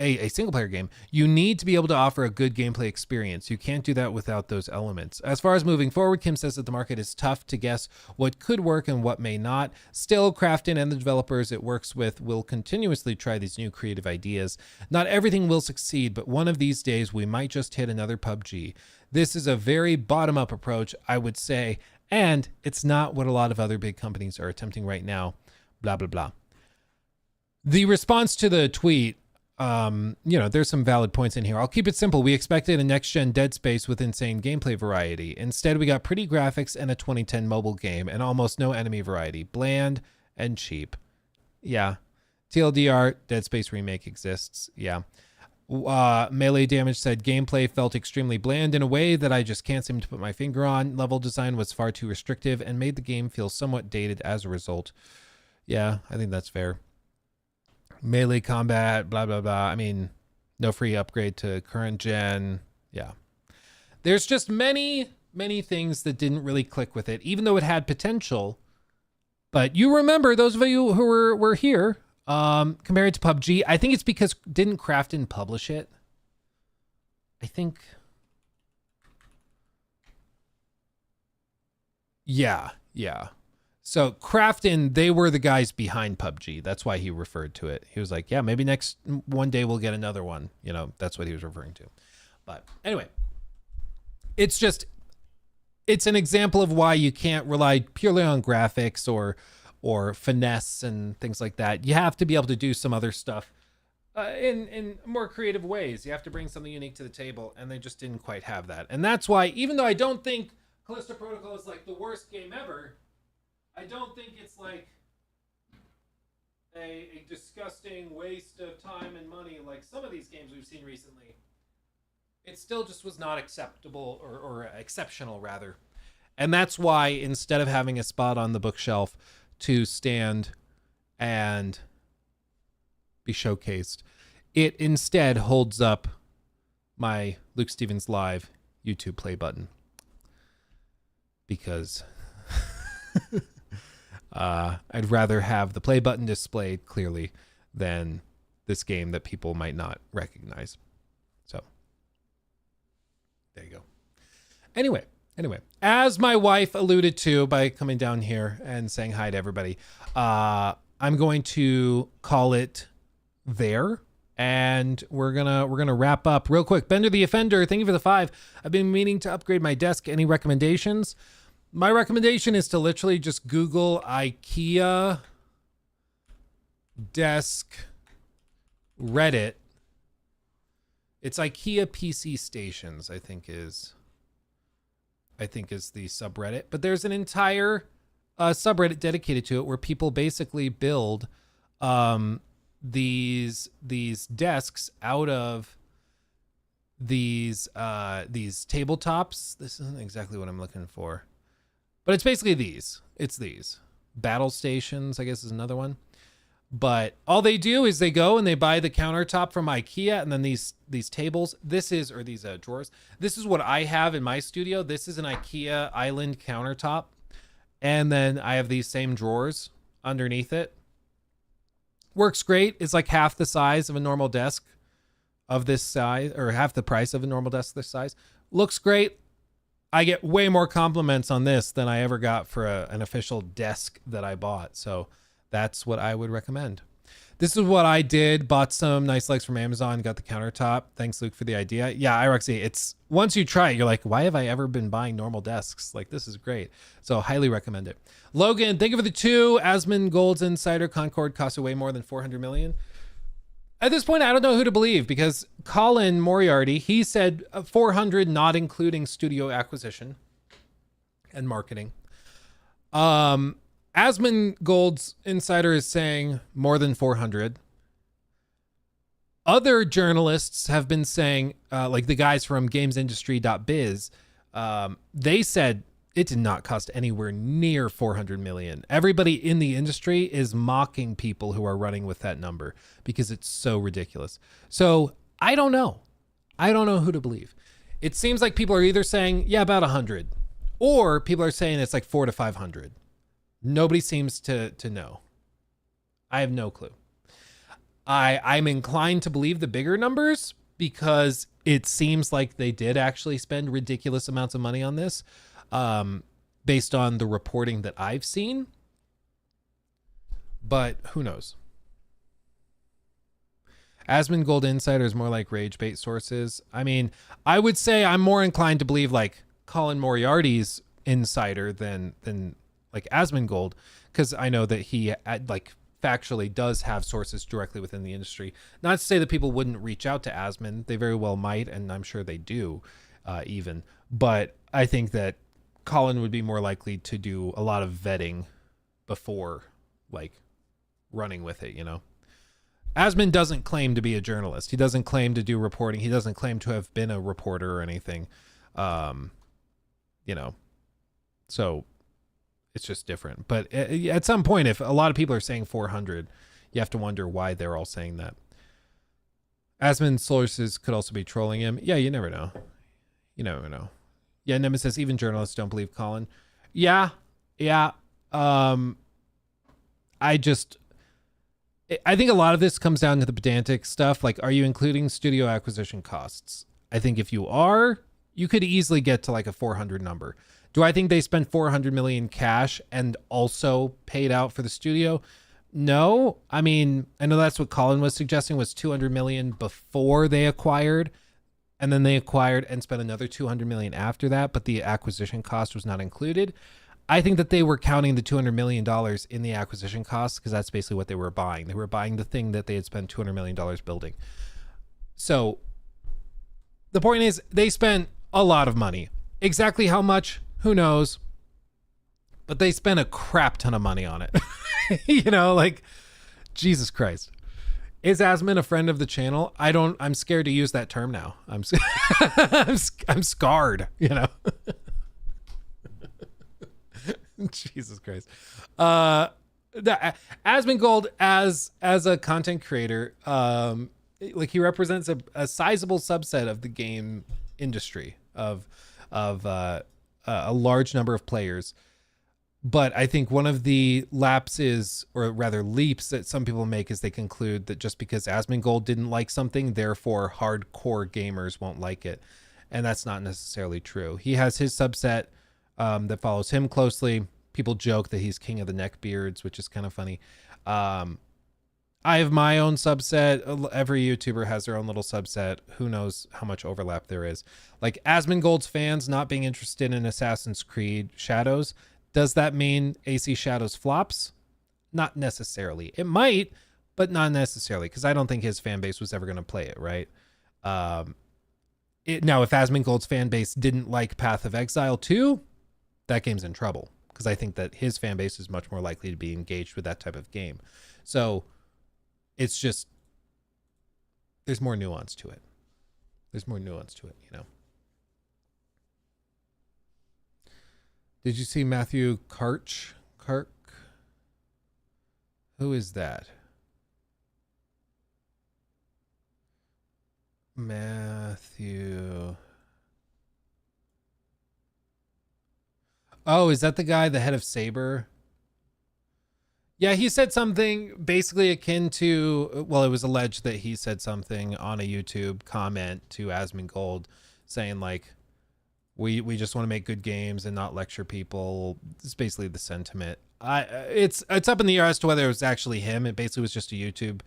a single player game, you need to be able to offer a good gameplay experience. You can't do that without those elements. As far as moving forward, Kim says that the market is tough to guess what could work and what may not. Still, Krafton and the developers it works with will continuously try these new creative ideas. Not everything will succeed, but one of these days we might just hit another PUBG. This is a very bottom-up approach, I would say, and it's not what a lot of other big companies are attempting right now. Blah, blah, blah. The response to the tweet, there's some valid points in here. I'll keep it simple. We expected a next-gen Dead Space with insane gameplay variety. Instead, we got pretty graphics and a 2010 mobile game and almost no enemy variety. Bland and cheap. Yeah. TLDR, Dead Space Remake exists. Yeah. Melee Damage said gameplay felt extremely bland in a way that I just can't seem to put my finger on. Level design was far too restrictive and made the game feel somewhat dated as a result. Yeah, I think that's fair. Melee combat, blah, blah, blah. I mean, no free upgrade to current gen. Yeah. There's just many things that didn't really click with it, even though it had potential. But you remember, those of you who were here, compared to PUBG, I think it's because didn't Krafton publish it? I think. Yeah. So Krafton, they were the guys behind PUBG. That's why he referred to it. He was like, yeah, maybe one day we'll get another one. You know, that's what he was referring to. But anyway, it's an example of why you can't rely purely on graphics or finesse and things like that. You have to be able to do some other stuff in more creative ways. You have to bring something unique to the table, and they just didn't quite have that. And that's why, even though I don't think Callisto Protocol is like the worst game ever, I don't think it's like a disgusting waste of time and money like some of these games we've seen recently. It still just was not acceptable or exceptional rather. And that's why instead of having a spot on the bookshelf to stand and be showcased, it instead holds up my Luke Stevens Live YouTube play button. Because I'd rather have the play button displayed clearly than this game that people might not recognize. So there you go. Anyway, as my wife alluded to by coming down here and saying hi to everybody, I'm going to call it there, and we're gonna wrap up real quick. Bender the Offender, thank you for the 5. I've been meaning to upgrade my desk. Any recommendations? My recommendation is to literally just Google IKEA desk Reddit. It's IKEA PC stations, I think is the subreddit. But there's an entire subreddit dedicated to it where people basically build these desks out of these tabletops. This isn't exactly what I'm looking for, but it's basically these. It's these battle stations, I guess, is another one. But all they do is they go and they buy the countertop from IKEA, and then these tables. These drawers. This is what I have in my studio. This is an IKEA island countertop, and then I have these same drawers underneath it. Works great. It's like half the size of a normal desk of this size, or half the price of a normal desk this size. Looks great. I get way more compliments on this than I ever got for an official desk that I bought. So that's what I would recommend. This is what I did. Bought some nice legs from Amazon. Got the countertop. Thanks, Luke, for the idea. Yeah, Iroxy, it's once you try it, you're like, why have I ever been buying normal desks? Like, this is great. So highly recommend it. Logan, thank you for the 2. Asmon Gold's Insider Concord costs way more than 400 million. At this point, I don't know who to believe, because Colin Moriarty, he said 400, not including studio acquisition and marketing. Asmon Gold's Insider is saying more than 400. Other journalists have been saying, like the guys from gamesindustry.biz, they said it did not cost anywhere near 400 million. Everybody in the industry is mocking people who are running with that number because it's so ridiculous. So I don't know. I don't know who to believe. It seems like people are either saying, yeah, about 100, or people are saying it's like 400 to 500. Nobody seems to know. I have no clue. I'm inclined to believe the bigger numbers because it seems like they did actually spend ridiculous amounts of money on this, based on the reporting that I've seen. But who knows? Asmon Gold Insider is more like rage bait sources. I mean, I would say I'm more inclined to believe like Colin Moriarty's insider than like Asmon Gold, because I know that he like factually does have sources directly within the industry. Not to say that people wouldn't reach out to Asmon. They very well might, and I'm sure they do even. But I think that Colin would be more likely to do a lot of vetting before like running with it, you know. Asmon doesn't claim to be a journalist. He doesn't claim to do reporting. He doesn't claim to have been a reporter or anything. You know, so it's just different. But at some point, if a lot of people are saying 400, you have to wonder why they're all saying that. Asmon's sources could also be trolling him. Yeah, you never know. You never know. Yeah, Nemesis, even journalists don't believe Colin. Yeah. I think a lot of this comes down to the pedantic stuff. Like, are you including studio acquisition costs? I think if you are, you could easily get to like a 400 number. Do I think they spent 400 million cash and also paid out for the studio? No. I mean, I know that's what Colin was suggesting, was 200 million before they acquired, and then they acquired and spent another 200 million after that, but the acquisition cost was not included. I think that they were counting the $200 million in the acquisition costs because that's basically what they were buying. They were buying the thing that they had spent $200 million building. So the point is they spent a lot of money. Exactly how much, who knows? But they spent a crap ton of money on it. You know, like, Jesus Christ. Is Asmon a friend of the channel? I'm scared to use that term now. I'm scarred, you know. Jesus Christ. Asmongold as a content creator, like he represents a sizable subset of the game industry of a large number of players. But I think one of the lapses, or rather leaps, that some people make is they conclude that just because Asmongold didn't like something, therefore hardcore gamers won't like it. And that's not necessarily true. He has his subset that follows him closely. People joke that he's king of the neckbeards, which is kind of funny. I have my own subset. Every YouTuber has their own little subset. Who knows how much overlap there is. Like Asmongold's fans not being interested in Assassin's Creed Shadows. Does that mean AC Shadows flops? Not necessarily. It might, but not necessarily, because I don't think his fan base was ever going to play it, right? Now, if Asmongold's fan base didn't like Path of Exile 2, that game's in trouble, because I think that his fan base is much more likely to be engaged with that type of game. So it's just, there's more nuance to it. There's more nuance to it, you know? Did you see Matthew Kark? Who is that? Matthew. Oh, is that the guy, the head of Saber? Yeah, he said something basically akin to, well, it was alleged that he said something on a YouTube comment to Asmongold saying like, we just want to make good games and not lecture people. It's basically the sentiment. It's up in the air as to whether it was actually him. It basically was just a YouTube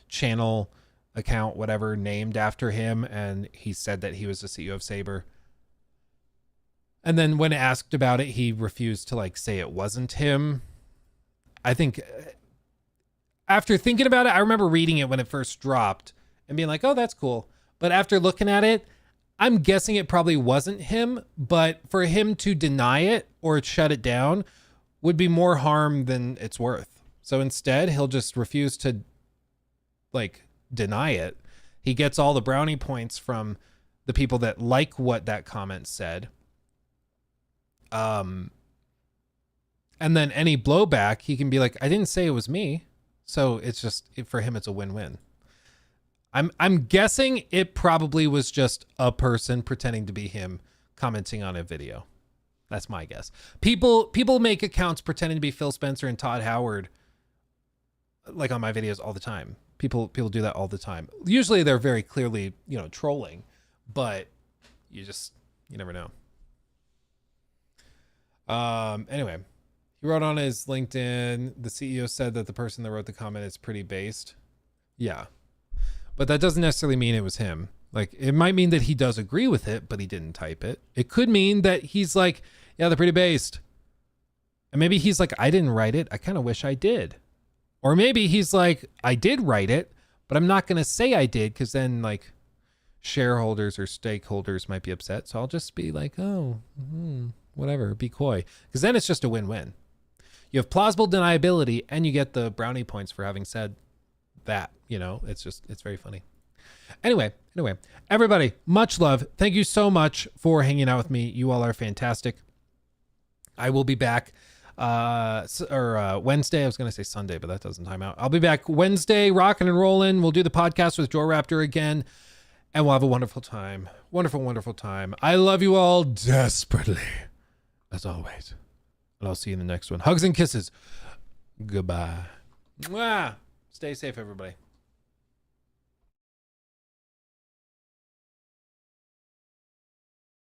channel account, whatever, named after him, and he said that he was the CEO of Saber. And then when asked about it, he refused to like say it wasn't him. I think after thinking about it, I remember reading it when it first dropped and being like, oh, that's cool. But after looking at it, I'm guessing it probably wasn't him, but for him to deny it or shut it down would be more harm than it's worth. So instead, he'll just refuse to like deny it. He gets all the brownie points from the people that like what that comment said. And then any blowback, he can be like, I didn't say it was me. So it's just, for him, it's a win-win. I'm guessing it probably was just a person pretending to be him commenting on a video. That's my guess. People make accounts pretending to be Phil Spencer and Todd Howard, like on my videos all the time. People do that all the time. Usually they're very clearly, trolling, but you never know. Anyway, he wrote on his LinkedIn, the CEO said that the person that wrote the comment is pretty based. Yeah. But that doesn't necessarily mean it was him. Like, it might mean that he does agree with it, but he didn't type it. It could mean that he's like, yeah, they're pretty based. And maybe he's like, I didn't write it. I kind of wish I did. Or maybe he's like, I did write it, but I'm not going to say I did, because then like shareholders or stakeholders might be upset. So I'll just be like, oh, whatever, be coy. Because then it's just a win-win. You have plausible deniability and you get the brownie points for having said that, it's very funny. Anyway, everybody, much love. Thank you so much for hanging out with me. You all are fantastic. I will be back Wednesday. I was going to say Sunday, but that doesn't time out. I'll be back Wednesday, rocking and rolling. We'll do the podcast with Joe Raptor again, and we'll have a wonderful time. Wonderful, wonderful time. I love you all desperately, as always. And I'll see you in the next one. Hugs and kisses. Goodbye. Mwah. Stay safe, everybody.